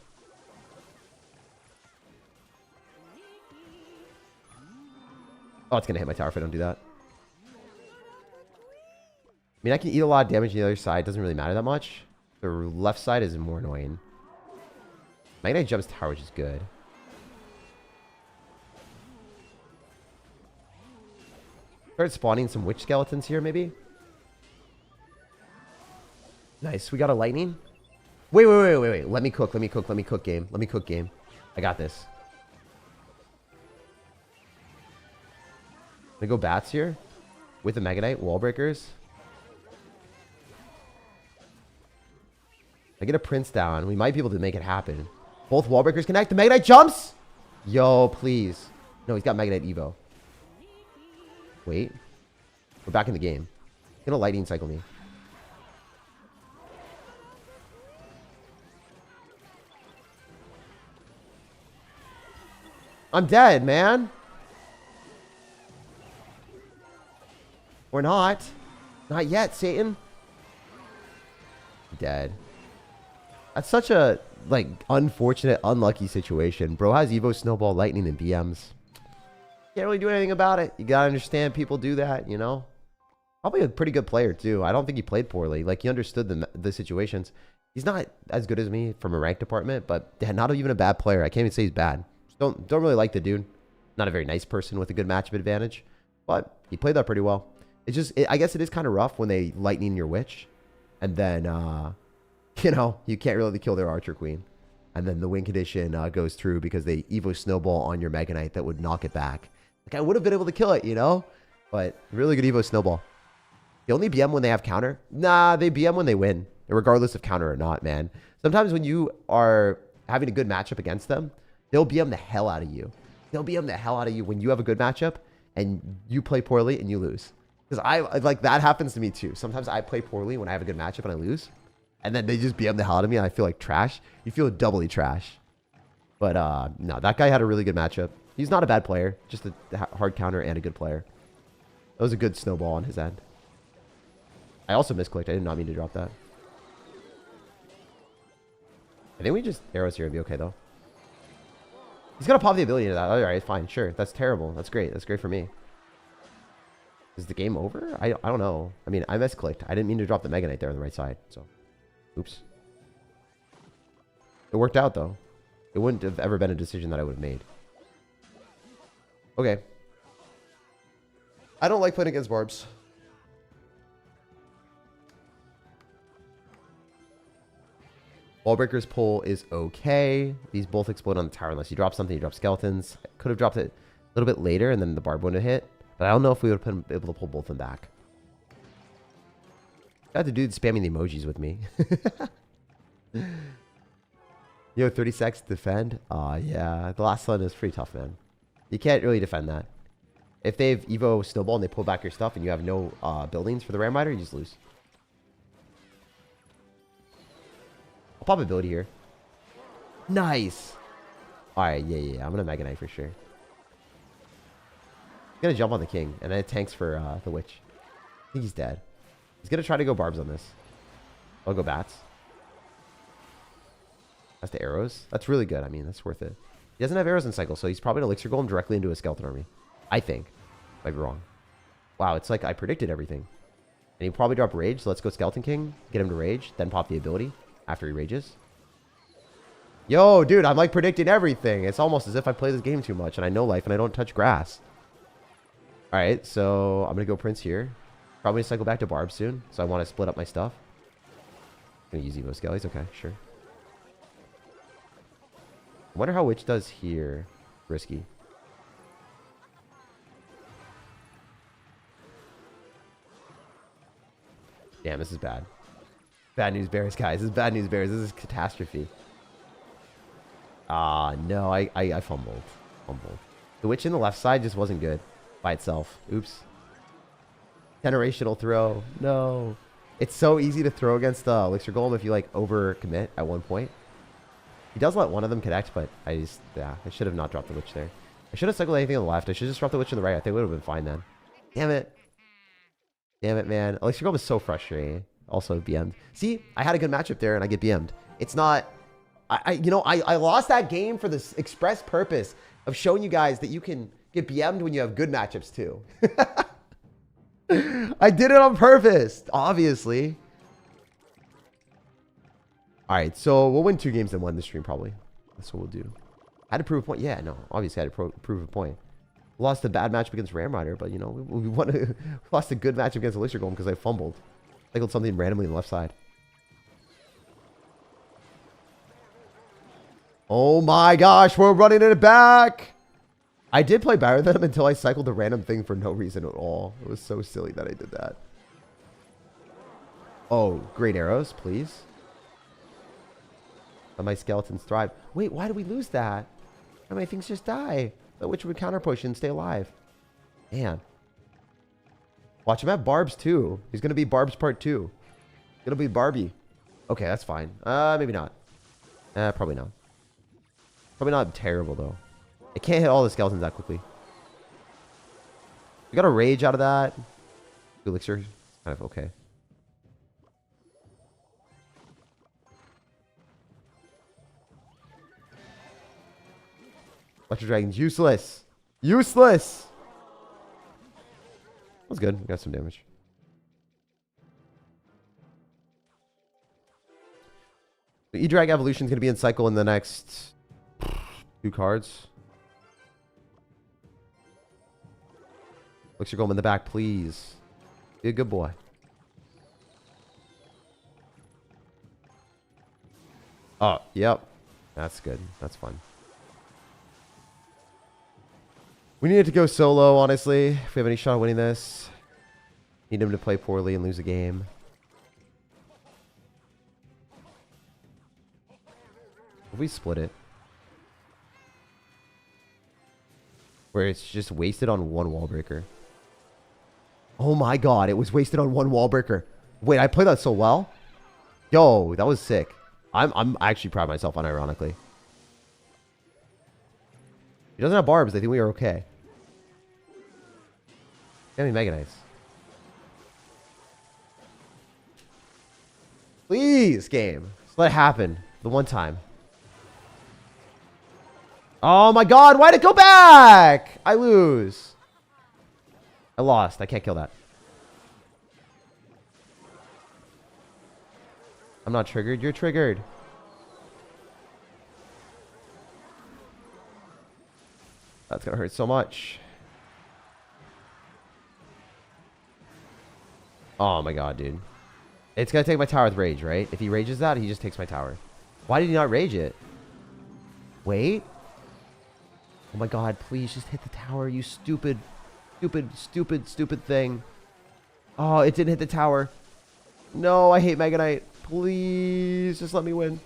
Oh, it's going to hit my tower if I don't do that. I mean, I can eat a lot of damage on the other side. Doesn't really matter that much. The left side is more annoying. Magnite jumps tower, which is good. Start spawning some witch skeletons here, maybe. Nice. We got a lightning. Wait. Let me cook game. Let me cook game. I got this. I'm gonna go bats here with the Meganite wall breakers. I get a prince down. We might be able to make it happen. Both wall breakers connect. The Meganite jumps. Yo, please. No, he's got Meganite Evo. Wait. We're back in the game. He's gonna lightning cycle me. I'm dead, man. Or not. Not yet, Satan. Dead. That's such a, like, unfortunate, unlucky situation. Bro has Evo, Snowball, Lightning, and BMs. Can't really do anything about it. You gotta understand people do that, you know? Probably a pretty good player, too. I don't think he played poorly. Like, he understood the situations. He's not as good as me from a rank department, but not even a bad player. I can't even say he's bad. Just don't really like the dude. Not a very nice person with a good matchup advantage, but he played that pretty well. It's just, I guess it is kind of rough when they lightning your witch, and then, you know, you can't really kill their Archer Queen. And then the win condition goes through because they Evo Snowball on your Meganite that would knock it back. Like, I would have been able to kill it, you know? But really good Evo Snowball. They only BM when they have counter? Nah, they BM when they win, regardless of counter or not, man. Sometimes when you are having a good matchup against them, they'll BM the hell out of you. They'll BM the hell out of you when you have a good matchup and you play poorly and you lose. Because like, that happens to me too. Sometimes I play poorly when I have a good matchup and I lose. And then they just BM the hell out of me and I feel like trash. You feel doubly trash. But no, that guy had a really good matchup. He's not a bad player. Just a hard counter and a good player. That was a good snowball on his end. I also misclicked. I did not mean to drop that. I think we just arrows here would be okay, though. He's going to pop the ability into that. All right, fine. Sure. That's terrible. That's great. That's great for me. Is the game over? I don't know. I mean, I misclicked. I didn't mean to drop the Meganite there on the right side. So, oops. It worked out, though. It wouldn't have ever been a decision that I would have made. Okay. I don't like playing against barbs. Wallbreaker's pull is okay. These both explode on the tower unless you drop something. You drop skeletons. Could have dropped it a little bit later and then the barb wouldn't have hit. But I don't know if we would have been able to pull both of them back. Got the dude spamming the emojis with me. Yo, 30 seconds to defend? Yeah. The last one is pretty tough, man. You can't really defend that. If they have Evo Snowball and they pull back your stuff and you have no buildings for the Ram Rider, you just lose. I'll pop ability here. Nice. Alright, yeah. I'm going to Mega Knight for sure. He's going to jump on the king and then it tanks for the witch. I think he's dead. He's going to try to go barbs on this. I'll go bats. That's the arrows. That's really good. I mean, that's worth it. He doesn't have arrows in cycle, so he's probably an Elixir Golem directly into a Skeleton Army. I think. Might be wrong. Wow, it's like I predicted everything. And he probably drop Rage, so let's go Skeleton King. Get him to Rage, then pop the ability after he rages. Yo, dude, I'm like predicting everything. It's almost as if I play this game too much and I know life and I don't touch grass. Alright, so I'm going to go Prince here. Probably cycle back to Barb soon, so I want to split up my stuff. I'm gonna use Evo Skellies. Okay, sure. I wonder how Witch does here. Risky. Damn, this is bad. Bad news bears, guys. This is bad news bears. This is catastrophe. Ah, no. I fumbled. The Witch in the left side just wasn't good by itself. Oops. Generational throw. No. It's so easy to throw against the Elixir Golem if you, like, overcommit at one point. He does let one of them connect, but I should have not dropped the Witch there. I should have cycled anything on the left. I should just drop the Witch on the right. I think it would have been fine then. Damn it. Damn it, man. Elixir Golem is so frustrating. Also BM'd. See, I had a good matchup there and I get BM'd. It's not... I lost that game for this express purpose of showing you guys that you can get BM'd when you have good matchups too. I did it on purpose, obviously. All right, so we'll win 2 games in 1 this stream probably. That's what we'll do. Had to prove a point. Yeah, no, obviously I had to prove a point. Lost a bad matchup against Ram Rider, but you know, we lost a good matchup against Elixir Golem because I fumbled. Cycled something randomly on the left side. Oh my gosh, we're running it back. I did play better than them until I cycled a random thing for no reason at all. It was so silly that I did that. Oh, great arrows, please. Let my skeletons thrive. Wait, why did we lose that? How many things just die? The Witch would counterpush and stay alive. Man. Watch him have Barbs too. He's going to be Barbs part 2. It'll be Barbie. Okay, that's fine. Maybe not. Probably not. Probably not terrible though. It can't hit all the skeletons that quickly. We got a rage out of that. Elixir is kind of okay. Electro Dragon's useless. Useless. That was good. We got some damage. The E-Drag Evolution is going to be in cycle in the next 2 cards. Elixir Golem in the back, please. Be a good boy. Oh, yep. That's good. That's fun. We needed to go solo, honestly. If we have any shot at winning this. Need him to play poorly and lose a game. If we split it. Where it's just wasted on 1 wall breaker. Oh my god, it was wasted on 1 wall breaker. Wait, I played that so well? Yo, that was sick. I'm actually proud of myself, unironically. He doesn't have Barbs. I think we are okay. Give me Mega Knights. Please, game. Just let it happen. The one time. Oh my god, why'd it go back? I lose. I lost. I can't kill that. I'm not triggered. You're triggered. That's gonna hurt so much. Oh my god, dude. It's gonna take my tower with rage, right? If he rages that, he just takes my tower. Why did he not rage it? Wait. Oh my god, please just hit the tower, you stupid thing. Oh, it didn't hit the tower. No, I hate Mega Knight. Please, just let me win.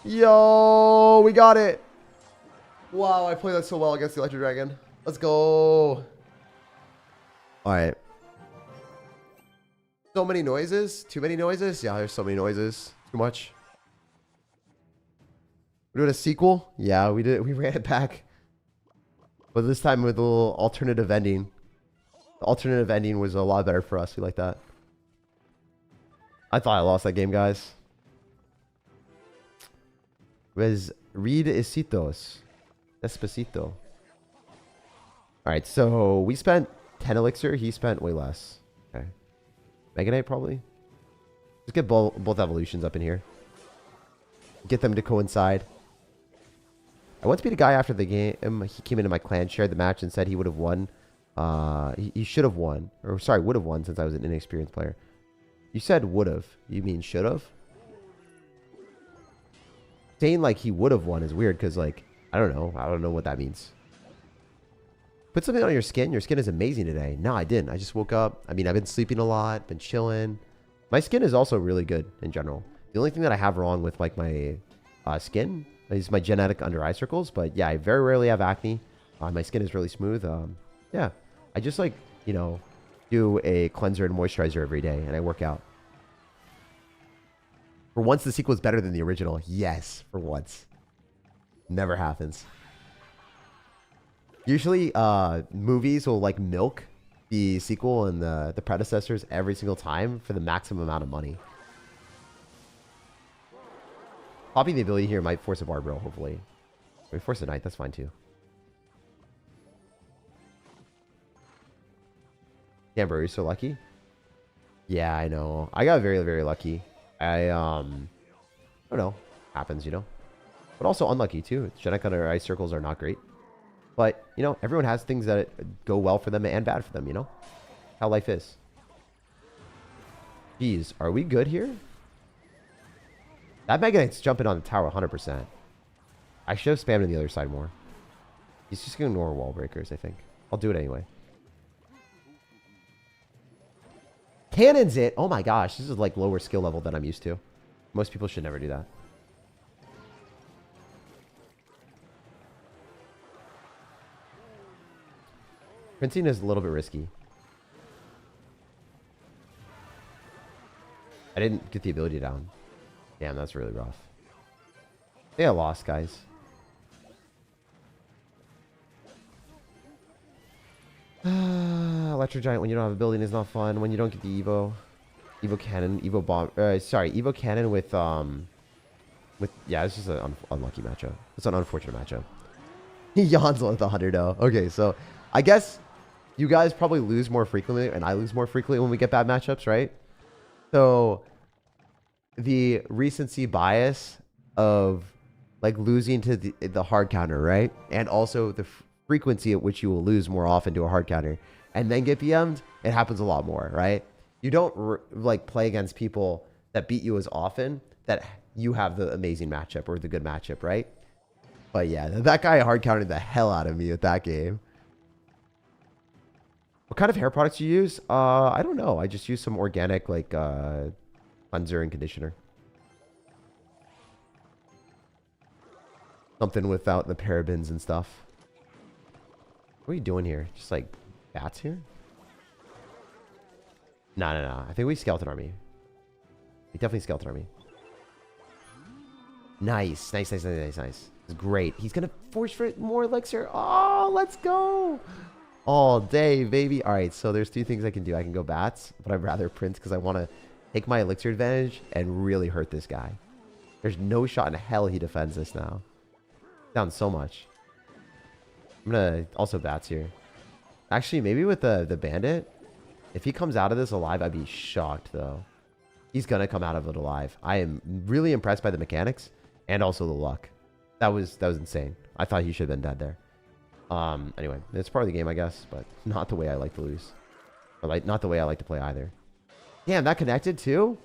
Yo, we got it. Wow, I played that so well against the Electro Dragon. Let's go. Alright. So many noises? Too many noises? Yeah, there's so many noises. Too much. We're doing a sequel? Yeah, we did. We ran it back. But this time with a little alternative ending. The alternative ending was a lot better for us. We like that. I thought I lost that game, guys. Was Reedecitos. Despacito. Alright, so we spent 10 elixir. He spent way less. Okay. Mega Knight, probably. Just get both evolutions up in here. Get them to coincide. I once beat a guy after the game. He came into my clan, shared the match, and said he would have won He should have won. Or sorry, would have won since I was an inexperienced player. You said would have. You mean should have? Saying like he would have won is weird because like, I don't know. I don't know what that means. Put something on your skin. Your skin is amazing today. No, I didn't. I just woke up. I mean, I've been sleeping a lot, been chilling. My skin is also really good in general. The only thing that I have wrong with like my skin is my genetic under eye circles. But yeah, I very rarely have acne. My skin is really smooth. Yeah, I just like, you know, do a cleanser and moisturizer every day and I work out. For once, the sequel is better than the original. Yes, for once. Never happens. Usually, movies will like milk the sequel and the predecessors every single time for the maximum amount of money. Popping the ability here might force a barbell, hopefully. Or force a knight, that's fine too. Damn, bro, you're so lucky. Yeah, I know. I got very, very lucky. I don't know. Happens, you know. But also unlucky too. Genetic under eye circles are not great. But, you know, everyone has things that go well for them and bad for them, you know? How life is. Jeez, are we good here? That Mega Knight's jumping on the tower 100%. I should have spammed on the other side more. He's just going to ignore wall breakers, I think. I'll do it anyway. Cannons it! Oh my gosh, this is like lower skill level than I'm used to. Most people should never do that. Printing is a little bit risky. I didn't get the ability down. Damn, that's really rough. I think I lost, guys. Electro Giant when you don't have a building is not fun. When you don't get the Evo. Evo Cannon, Evo Bomb. Sorry, Evo Cannon with yeah, it's just an unlucky matchup. It's an unfortunate matchup. He yawns with 100-0. Okay, so I guess you guys probably lose more frequently and I lose more frequently when we get bad matchups, right? So the recency bias of like losing to the hard counter, right? And also the frequency at which you will lose more often to a hard counter and then get BM'd, it happens a lot more, right? You don't like play against people that beat you as often that you have the amazing matchup or the good matchup, right? But yeah, that guy hard countered the hell out of me with that game. What kind of hair products do you use? I don't know. I just use some organic like cleanser and conditioner. Something without the parabens and stuff. What are you doing here? Just like bats here? No, no, no. I think we skeleton army. We definitely skeleton army. Nice. Nice, nice, nice, nice, nice. It's great. He's going to force for more elixir. Oh, let's go. All day, baby. All right, so there's two things I can do. I can go bats, but I'd rather prince because I want to take my elixir advantage and really hurt this guy. There's no shot in hell he defends this now. Down so much. I'm going to also bats here. Actually, maybe with the bandit, if he comes out of this alive, I'd be shocked, though. He's going to come out of it alive. I am really impressed by the mechanics and also the luck. That was insane. I thought he should have been dead there. Anyway, it's part of the game, I guess, but not the way I like to lose. Or like, not the way I like to play either. Damn, that connected too?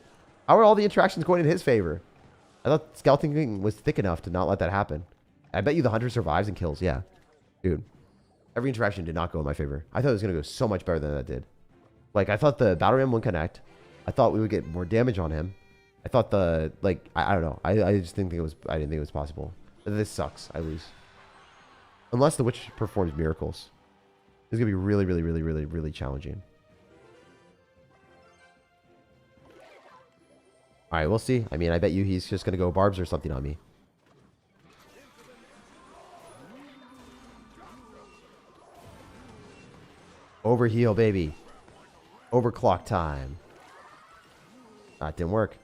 How are all the interactions going in his favor? I thought Skeleton was thick enough to not let that happen. I bet you the hunter survives and kills. Yeah. Dude. Every interaction did not go in my favor. I thought it was going to go so much better than that did. Like, I thought the battle ram wouldn't connect. I thought we would get more damage on him. I thought the, like, I don't know. I just didn't think it was, I didn't think it was possible. But this sucks. I lose. Unless the witch performs miracles. It's going to be really, really, really, really, really challenging. All right, we'll see. I mean, I bet you he's just going to go barbs or something on me. Overheal, baby. Overclock time. That didn't work.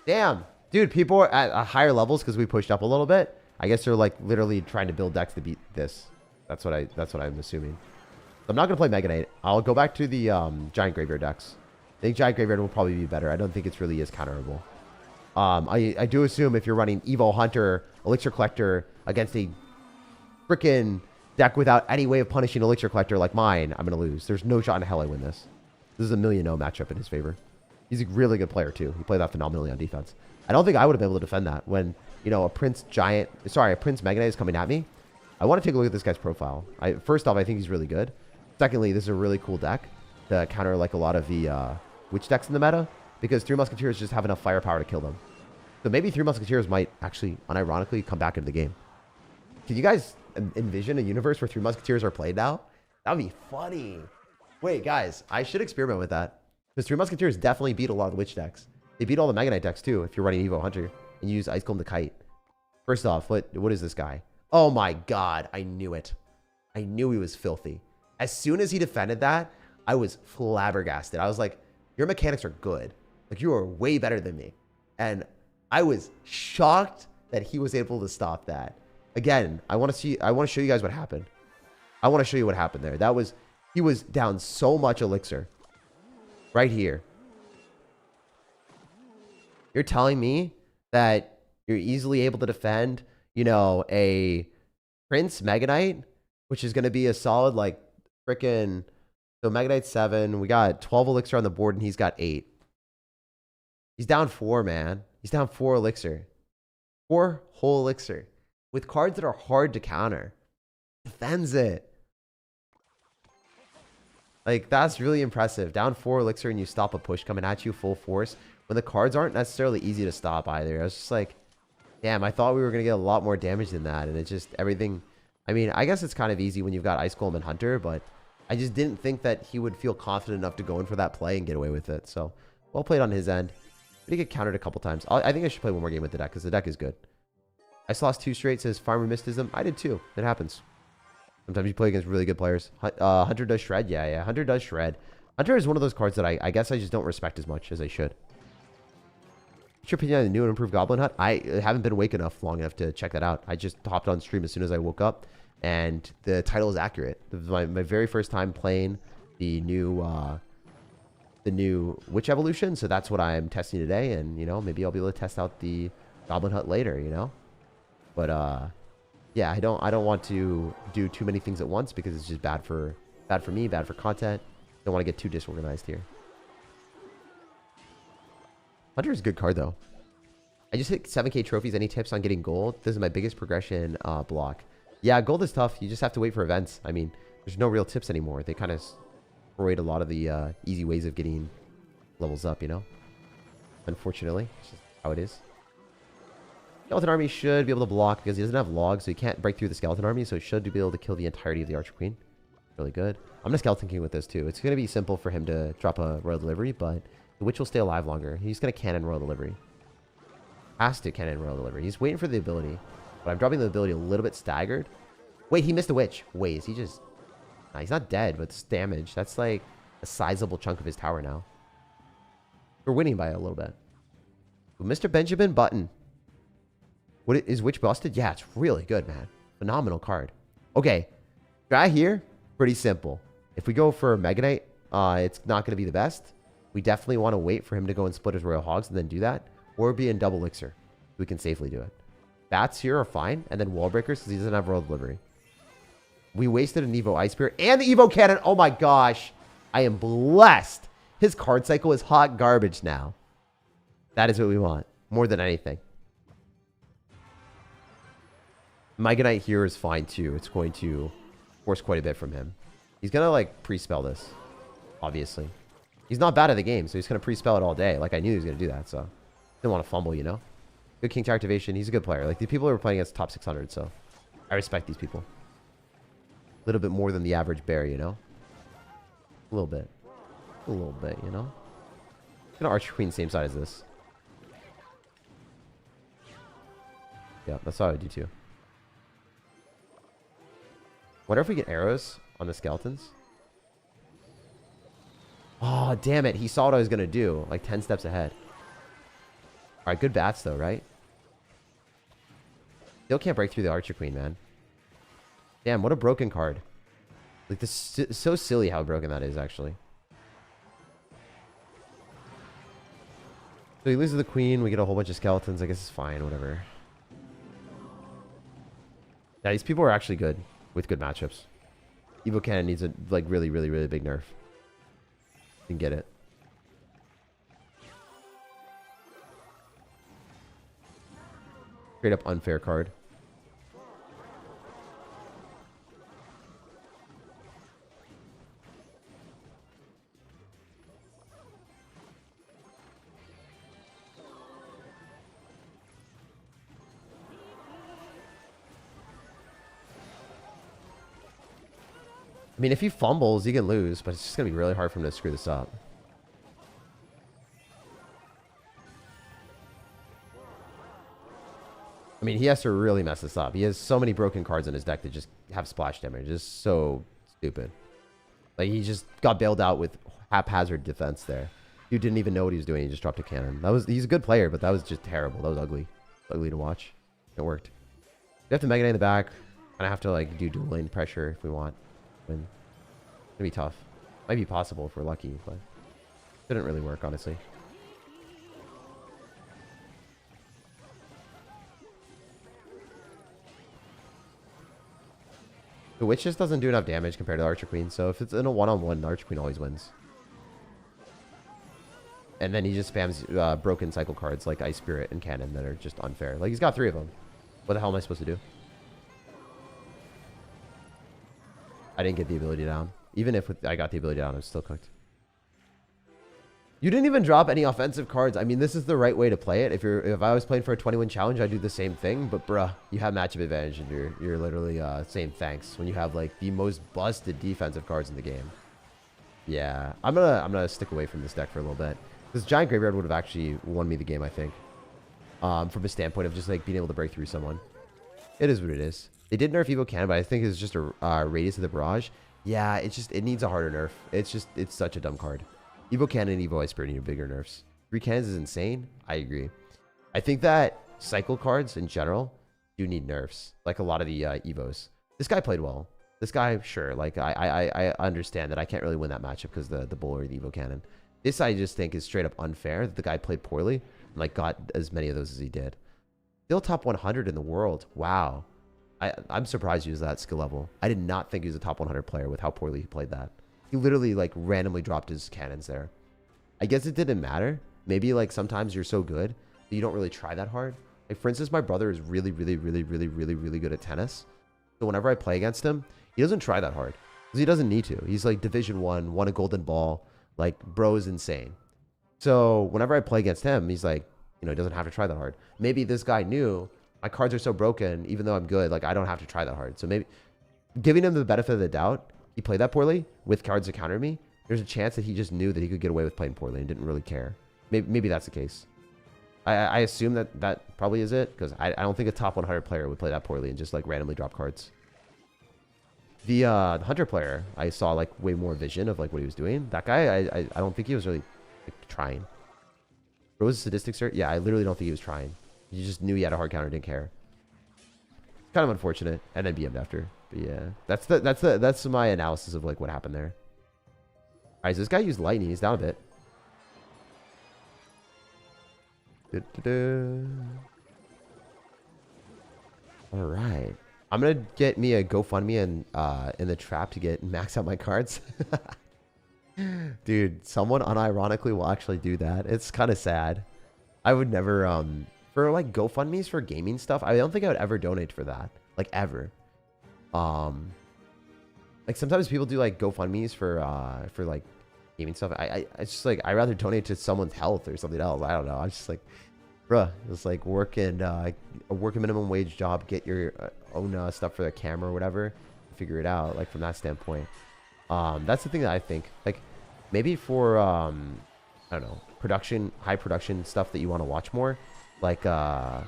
Damn. Dude, people are at higher levels because we pushed up a little bit. I guess they're like literally trying to build decks to beat this. That's what I'm assuming. So I'm not going to play Mega Knight. I'll go back to the Giant Graveyard decks. I think Giant Graveyard will probably be better. I don't think it's really as counterable. I do assume if you're running Evo Hunter, Elixir Collector against a freaking deck without any way of punishing Elixir Collector like mine, I'm going to lose. There's no shot in hell I win this. This is a 1,000,000 matchup in his favor. He's a really good player, too. He played that phenomenally on defense. I don't think I would have been able to defend that when, you know, a Prince Mega Knight is coming at me. I want to take a look at this guy's profile. First off, I think he's really good. Secondly, this is a really cool deck to counter, like, a lot of the witch decks in the meta, because 3 Musketeers just have enough firepower to kill them. So maybe 3 Musketeers might actually, unironically, come back into the game. Can you guys envision a universe where 3 Musketeers are played now? That would be funny. Wait, guys, I should experiment with that. Because 3 Musketeers definitely beat a lot of the witch decks. They beat all the Mega Knight decks, too, if you're running Evo Hunter and you use Ice Golem to kite. First off, what is this guy? Oh my god, I knew it. I knew he was filthy. As soon as he defended that, I was flabbergasted. I was like, your mechanics are good. Like, you are way better than me. And I was shocked that he was able to stop that. Again, I want to show you guys what happened. I want to show you what happened there. He was down so much Elixir. Right here. You're telling me that you're easily able to defend, you know, a Prince Mega Knight, which is going to be a solid, like, freaking... So Mega Knight 7, we got 12 Elixir on the board, and he's got 8. He's down 4, man. He's down 4 Elixir. 4 whole Elixir. With cards that are hard to counter. Defends it. Like, that's really impressive. Down 4 Elixir, and you stop a push coming at you full force. When the cards aren't necessarily easy to stop either. I was just like, damn, I thought we were going to get a lot more damage than that. And it just, everything... I mean, I guess it's kind of easy when you've got Ice Golem and Hunter, but I just didn't think that he would feel confident enough to go in for that play and get away with it. So, well played on his end. But he get countered a couple times. I think I should play one more game with the deck, because the deck is good. I lost 2 straight, says Farmer Mysticism. I did too. It happens. Sometimes you play against really good players. Hunter does shred. Yeah. Hunter does shred. Hunter is one of those cards that I guess I just don't respect as much as I should. What's your opinion on the new and improved Goblin Hut? I haven't been awake long enough to check that out. I just hopped on stream as soon as I woke up, and the title is accurate. This is my very first time playing the new Witch Evolution, so that's what I'm testing today, and, you know, maybe I'll be able to test out the Goblin Hut later, you know? But, yeah, I don't want to do too many things at once, because it's just bad for me, bad for content. Don't want to get too disorganized here. Hunter is a good card, though. I just hit 7k trophies. Any tips on getting gold? This is my biggest progression block. Yeah, gold is tough. You just have to wait for events. I mean, there's no real tips anymore. They kind of destroyed a lot of the easy ways of getting levels up, you know? Unfortunately, it's just how it is. Skeleton Army should be able to block because he doesn't have logs, so he can't break through the Skeleton Army, so he should be able to kill the entirety of the Archer Queen. Really good. I'm going to Skeleton King with this, too. It's going to be simple for him to drop a Royal Delivery, but the Witch will stay alive longer. He's going to cannon Royal Delivery. Has to cannon Royal Delivery. He's waiting for the ability, but I'm dropping the ability a little bit staggered. Wait, he missed a Witch. Wait, is he just... Nah, he's not dead, but it's damage. That's like a sizable chunk of his tower now. We're winning by a little bit. Mr. Benjamin Button. What is Witch busted? Yeah, it's really good, man. Phenomenal card. Okay, right here, pretty simple. If we go for Mega Knight, it's not going to be the best. We definitely want to wait for him to go and split his Royal Hogs and then do that. Or be in double Elixir. We can safely do it. Bats here are fine. And then Wall Breakers because he doesn't have Royal Delivery. We wasted an Evo Ice Spear and the Evo Cannon. Oh my gosh. I am blessed. His card cycle is hot garbage now. That is what we want. More than anything. Mega Knight here is fine too. It's going to force quite a bit from him. He's going to like pre-spell this. Obviously. He's not bad at the game, so he's going to pre-spell it all day. Like I knew he was going to do that, so. Didn't want to fumble, you know. Good King Tower activation. He's a good player. Like the people who are playing against top 600, so. I respect these people. A little bit more than the average bear, you know. A little bit. A little bit, you know. I'm gonna Archer Queen same side as this. Yeah, that's what I would do too. Wonder if we get arrows on the skeletons. Oh, damn it. He saw what I was going to do. Like 10 steps ahead. All right, good bats though, right? Still can't break through the Archer Queen, man. Damn, what a broken card. Like, this is so silly how broken that is, actually. So he loses the Queen. We get a whole bunch of skeletons. I guess it's fine, whatever. Yeah, these people are actually good. with good matchups. Evo Cannon needs a like really, really, really big nerf. You can get it. Straight up unfair card. I mean, if he fumbles, he can lose, but it's just going to be really hard for him to screw this up. I mean, he has to really mess this up. He has so many broken cards in his deck that just have splash damage. It's so stupid. Like, he just got bailed out with haphazard defense there. Dude didn't even know what he was doing. He just dropped a cannon. He's a good player, but that was just terrible. That was ugly. Ugly to watch. It worked. You have to Mega Knight in the back. And I have to, like, do dual lane pressure if we want. Win. It's gonna be tough. Might be possible if we're lucky, but didn't really work, honestly. The Witch just doesn't do enough damage compared to the Archer Queen, so if it's in a one-on-one, the Archer Queen always wins. And then he just spams broken cycle cards like Ice Spirit and Cannon that are just unfair. Like, he's got 3 of them. What the hell am I supposed to do? I didn't get the ability down. Even if I got the ability down, I'm still cooked. You didn't even drop any offensive cards. I mean, this is the right way to play it. If I was playing for a 20-win challenge, I'd do the same thing. But bruh, you have matchup advantage, and you're literally saying thanks when you have like the most busted defensive cards in the game. Yeah, I'm gonna stick away from this deck for a little bit. This giant graveyard would have actually won me the game, I think. From a standpoint of just like being able to break through someone. It is what it is. They did nerf Evo Cannon, but I think it's just a radius of the barrage. Yeah, it needs a harder nerf. It's such a dumb card. Evo Cannon and Evo Ice Spirit need bigger nerfs. 3 cannons is insane. I agree. I think that cycle cards in general do need nerfs, like a lot of the Evos. This guy played well. This guy, sure. Like I understand that I can't really win that matchup because the bull or the Evo Cannon. This I just think is straight up unfair that the guy played poorly and like got as many of those as he did. Still top 100 in the world. Wow. I'm surprised he was that skill level. I did not think he was a top 100 player with how poorly he played that. He literally like randomly dropped his cannons there. I guess it didn't matter. Maybe like sometimes you're so good that you don't really try that hard. Like for instance, my brother is really good at tennis. So whenever I play against him, he doesn't try that hard because he doesn't need to. He's like Division 1, won a golden ball. Like bro is insane. So whenever I play against him, he's like, you know, he doesn't have to try that hard. Maybe this guy knew my cards are so broken, even though I'm good, like I don't have to try that hard. So maybe giving him the benefit of the doubt, he played that poorly with cards that counter me. There's a chance that he just knew that he could get away with playing poorly and didn't really care. Maybe that's the case. I assume that probably is it because I don't think a top 100 player would play that poorly and just like randomly drop cards. The Hunter player, I saw like way more vision of like what he was doing. That guy, I don't think he was really like, trying. Rose sadistic, sir? Yeah, I literally don't think he was trying. He just knew he had a hard counter, didn't care. Kind of unfortunate, and then BM'd after. But yeah, that's my analysis of like what happened there. All right, so this guy used lightning. He's down a bit. All right, I'm gonna get me a GoFundMe and in the trap to get max out my cards. Dude, someone unironically will actually do that. It's kind of sad. I would never for like GoFundMes for gaming stuff. I don't think I would ever donate for that, like ever. Like sometimes people do like GoFundMes for like gaming stuff. It's just like I rather donate to someone's health or something else. I don't know. I'm just like, bruh, it's like work a minimum wage job, get your own stuff for the camera or whatever, figure it out. Like from that standpoint, that's the thing that I think. Like maybe for I don't know, high production stuff that you want to watch more. Like I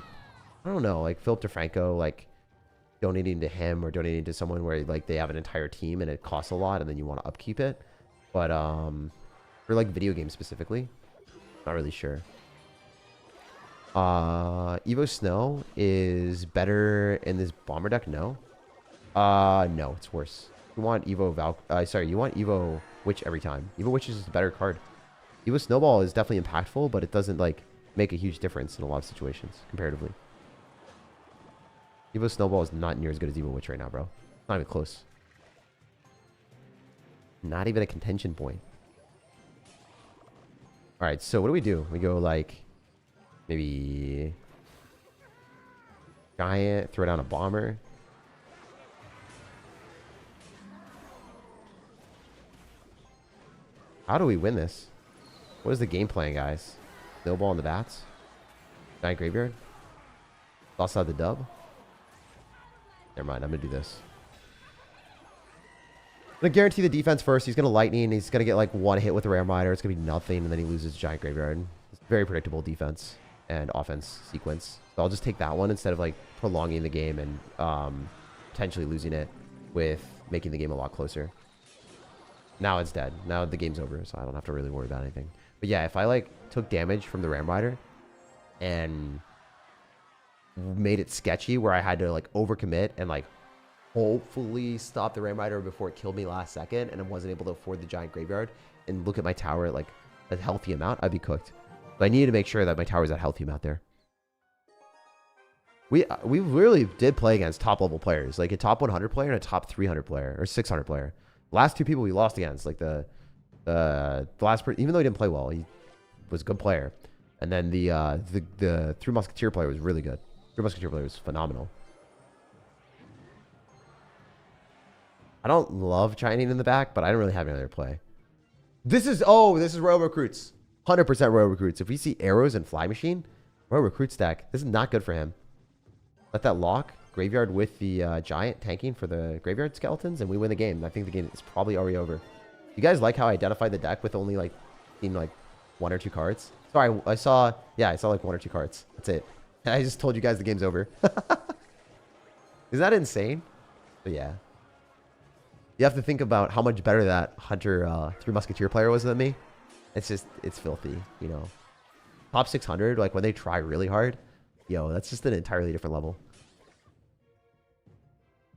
don't know, like Philip DeFranco, like donating to him or donating to someone where like they have an entire team and it costs a lot and then you want to upkeep it. But for like video games specifically, not really sure. Evo Snow is better in this bomber deck. No, no, it's worse. You want Evo you want Evo Witch every time. Evo Witch is just a better card. Evo Snowball is definitely impactful, but it doesn't like make a huge difference in a lot of situations comparatively. Evo Snowball is not near as good as Evo Witch right now, bro. Not even close. Not even a contention point. All right, so what do? We go like maybe giant, throw down a bomber. How do we win this? What is the game plan, guys? Snowball on the bats. Giant graveyard. Lost out the dub. Never mind, I'm gonna do this. I'm gonna guarantee the defense first. He's gonna lightning. He's gonna get like one hit with the Ram Rider. It's gonna be nothing, and then he loses giant graveyard. It's very predictable defense and offense sequence. So I'll just take that one instead of like prolonging the game and potentially losing it with making the game a lot closer. Now it's dead. Now the game's over, so I don't have to really worry about anything. But yeah, if I like took damage from the Ram Rider and made it sketchy where I had to like overcommit and like hopefully stop the Ram Rider before it killed me last second, and I wasn't able to afford the giant graveyard and look at my tower at like a healthy amount, I'd be cooked. But I needed to make sure that my tower's at a healthy amount there. We really did play against top level players, like a top 100 player and a top 300 player or 600 player. Last two people we lost against, like the last person, even though he didn't play well, he was a good player. And then the Three Musketeer player was really good. Three Musketeer player was phenomenal. I don't love Chining in the back, but I don't really have any other play. This is Royal Recruits. 100% Royal Recruits. If we see arrows and Fly Machine, Royal Recruit stack. This is not good for him. Let that lock. Graveyard with the giant tanking for the graveyard skeletons, and we win the game. I think the game is probably already over. You guys like how I identified the deck with only like one or two cards? Sorry, I saw like one or two cards. That's it. And I just told you guys the game's over. Is that insane? But yeah. You have to think about how much better that Hunter Three Musketeer player was than me. It's filthy, you know. Top 600, like when they try really hard, yo, that's just an entirely different level.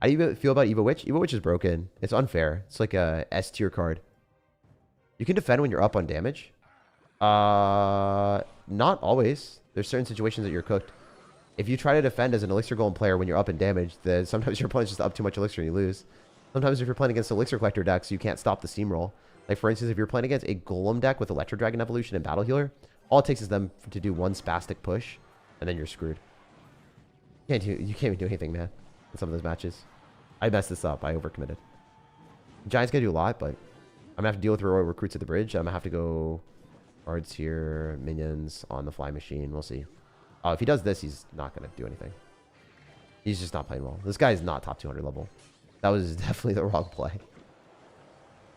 How do you feel about Evo Witch? Evo Witch is broken. It's unfair. It's like a S tier card. You can defend when you're up on damage. Not always. There's certain situations that you're cooked. If you try to defend as an Elixir Golem player when you're up in damage, then sometimes your opponent's just up too much Elixir and you lose. Sometimes if you're playing against Elixir Collector decks, you can't stop the steamroll. Like for instance, if you're playing against a Golem deck with Electro Dragon Evolution and Battle Healer, all it takes is them to do one spastic push, and then you're screwed. You can't even do anything, man, in some of those matches. I messed this up. I overcommitted. Giant's gonna do a lot, but I'm gonna have to deal with Royal Recruits at the bridge. I'm gonna have to go cards here, minions on the Fly Machine. We'll see. Oh, if he does this, he's not gonna do anything. He's just not playing well. This guy is not top 200 level. That was definitely the wrong play.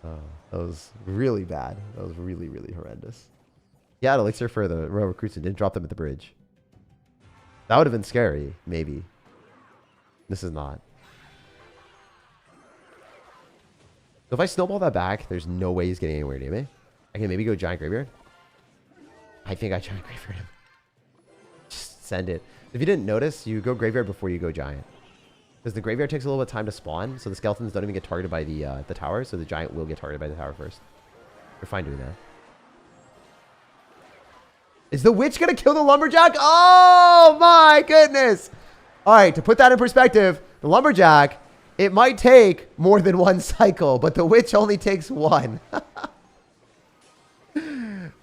That was really bad. That was really, really horrendous. He had Elixir for the Royal Recruits and didn't drop them at the bridge. That would have been scary, maybe. This is not. So if I snowball that back, there's no way he's getting anywhere near me. I can maybe go Giant Graveyard. I think I Giant Graveyard him. Just send it. If you didn't notice, you go Graveyard before you go Giant. Because the Graveyard takes a little bit of time to spawn, so the skeletons don't even get targeted by the tower, so the Giant will get targeted by the tower first. You're fine doing that. Is the Witch going to kill the Lumberjack? Oh my goodness! Alright, to put that in perspective, the Lumberjack, it might take more than one cycle, but the Witch only takes one.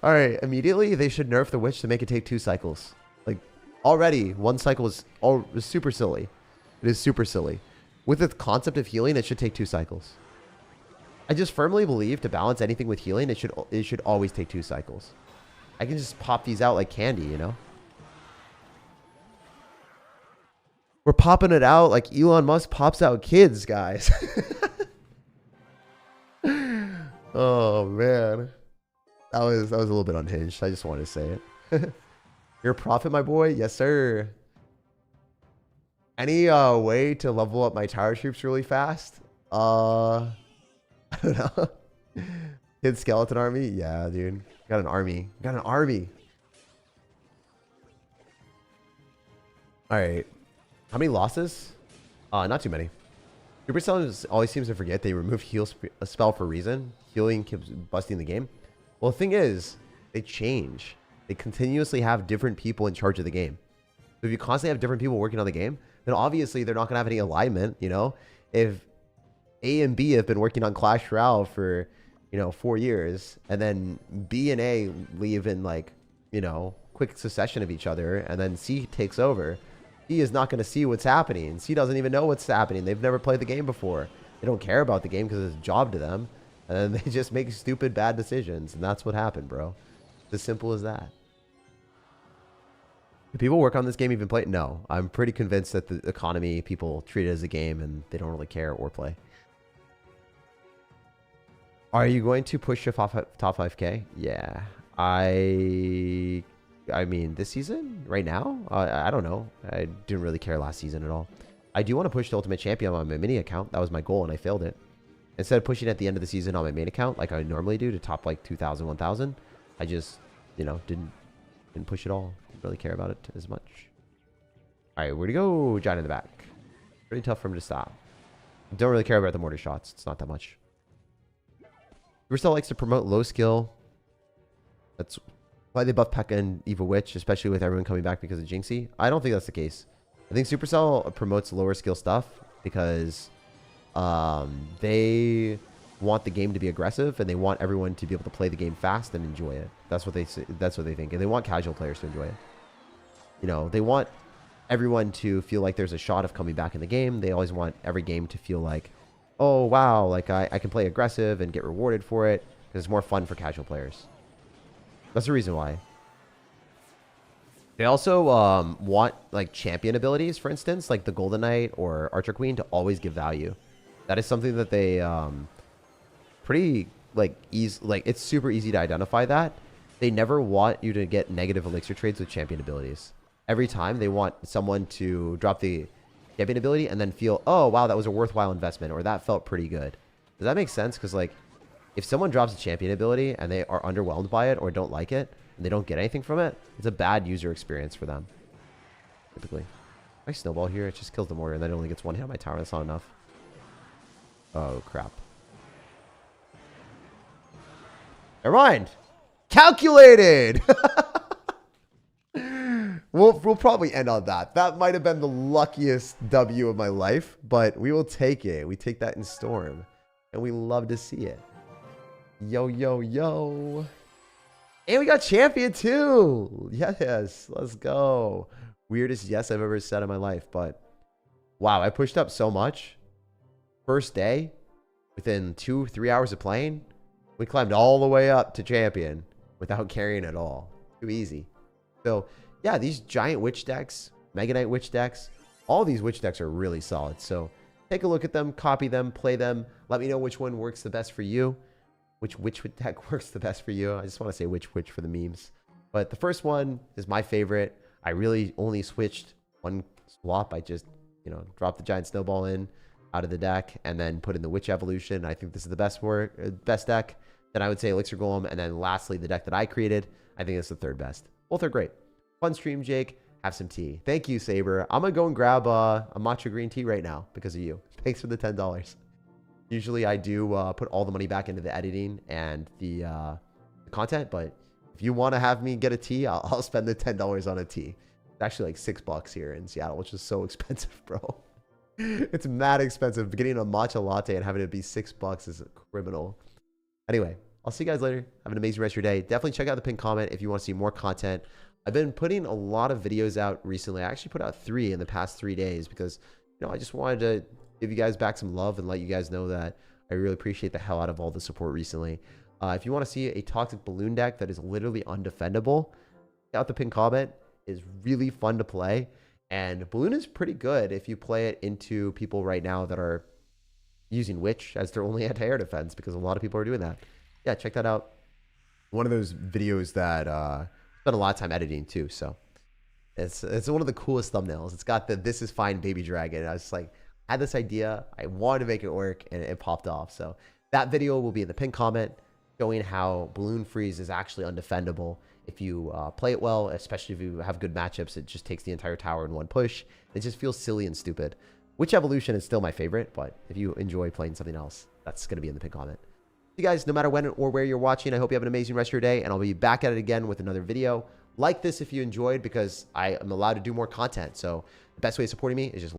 Alright, immediately they should nerf the Witch to make it take 2 cycles. Like, already, one cycle is super silly. It is super silly. With the concept of healing, it should take 2 cycles. I just firmly believe to balance anything with healing, it should always take 2 cycles. I can just pop these out like candy, you know? We're popping it out like Elon Musk pops out kids, guys. Oh, man. That was a little bit unhinged. I just wanted to say it. You're a prophet, my boy? Yes, sir. Any way to level up my tower troops really fast? I don't know. Kid skeleton army? Yeah, dude. Got an army. Got an army. Alright. How many losses? Not too many. Supercell always seems to forget they remove heal a spell for a reason. Healing keeps busting the game. Well, the thing is, they change. They continuously have different people in charge of the game. So if you constantly have different people working on the game, then obviously they're not going to have any alignment, you know? If A and B have been working on Clash Royale for, 4 years, and then B and A leave in like, quick succession of each other, and then C takes over. C is not going to see what's happening. C doesn't even know what's happening. They've never played the game before. They don't care about the game because it's a job to them, and then they just make stupid bad decisions, and that's what happened, bro. It's as simple as that. Do people work on this game even play? No. I'm pretty convinced that the economy, people treat it as a game and they don't really care or play. Are you going to push your top 5K? Yeah. I mean, this season? Right now? I don't know. I didn't really care last season at all. I do want to push the Ultimate Champion on my mini account. That was my goal and I failed it. Instead of pushing at the end of the season on my main account like I normally do to top like 2,000, 1,000, I just, didn't push it all. Didn't really care about it as much. All right, where'd he go? Giant in the back. Pretty tough for him to stop. Don't really care about the mortar shots. It's not that much. Supercell likes to promote low skill. That's why they buff P.E.K.K.A and Evil Witch, especially with everyone coming back because of Jinxie. I don't think that's the case. I think Supercell promotes lower skill stuff because they want the game to be aggressive and they want everyone to be able to play the game fast and enjoy it. That's what they say, that's what they think, and they want casual players to enjoy it. They want everyone to feel like there's a shot of coming back in the game. They always want every game to feel like, oh wow, like I can play aggressive and get rewarded for it because it's more fun for casual players. That's the reason why. They also want like champion abilities, for instance, like the Golden Knight or Archer Queen, to always give value. That is something that they pretty like easy, like it's super easy to identify that. They never want you to get negative elixir trades with champion abilities. Every time they want someone to drop the champion ability and then feel, oh wow, that was a worthwhile investment, or that felt pretty good. Does that make sense? Because like if someone drops a champion ability and they are underwhelmed by it or don't like it and they don't get anything from it, it's a bad user experience for them. Typically. I snowball here, it just kills the mortar and then it only gets one hit on my tower. That's not enough. Oh crap. Never mind. Calculated. We'll probably end on that. That might have been the luckiest W of my life, but we will take it. We take that in Storm, and we love to see it. Yo, yo, yo. And we got champion too. Yes, let's go. Weirdest yes I've ever said in my life, but wow, I pushed up so much. First day, within 2-3 hours of playing, we climbed all the way up to champion without carrying at all. Too easy. So yeah, these giant witch decks, Mega Knight witch decks, all these witch decks are really solid. So take a look at them, copy them, play them. Let me know which one works the best for you. Which witch deck works the best for you. I just want to say witch for the memes. But the first one is my favorite. I really only switched one swap. I just, dropped the giant snowball in out of the deck and then put in the witch evolution. I think this is the best deck. Then I would say Elixir Golem. And then lastly, the deck that I created, I think it's the third best. Both are great. Fun stream, Jake. Have some tea. Thank you, Saber. I'm going to go and grab a matcha green tea right now because of you. Thanks for the $10. Usually I do put all the money back into the editing and the content, but if you want to have me get a tea, I'll spend the $10 on a tea. It's actually like $6 here in Seattle, which is so expensive, bro. It's mad expensive. Getting a matcha latte and having it be $6 is criminal. Anyway, I'll see you guys later. Have an amazing rest of your day. Definitely check out the pinned comment if you want to see more content. I've been putting a lot of videos out recently. I actually put out 3 in the past 3 days because, I just wanted to give you guys back some love and let you guys know that I really appreciate the hell out of all the support recently. If you want to see a toxic balloon deck that is literally undefendable, check out the pinned comment. It's really fun to play. And balloon is pretty good if you play it into people right now that are using witch as their only anti-air defense, because a lot of people are doing that. Yeah, check that out. One of those videos that spent a lot of time editing too, so it's one of the coolest thumbnails. It's got the "This is fine, baby dragon." I was like, I had this idea, I wanted to make it work, and it popped off. So that video will be in the pinned comment, showing how balloon freeze is actually undefendable if you play it well, especially if you have good matchups. It just takes the entire tower in one push. It just feels silly and stupid. Which evolution is still my favorite, but if you enjoy playing something else, that's going to be in the pinned comment. You guys, no matter when or where you're watching, I hope you have an amazing rest of your day, and I'll be back at it again with another video. Like this if you enjoyed, because I am allowed to do more content. So the best way of supporting me is just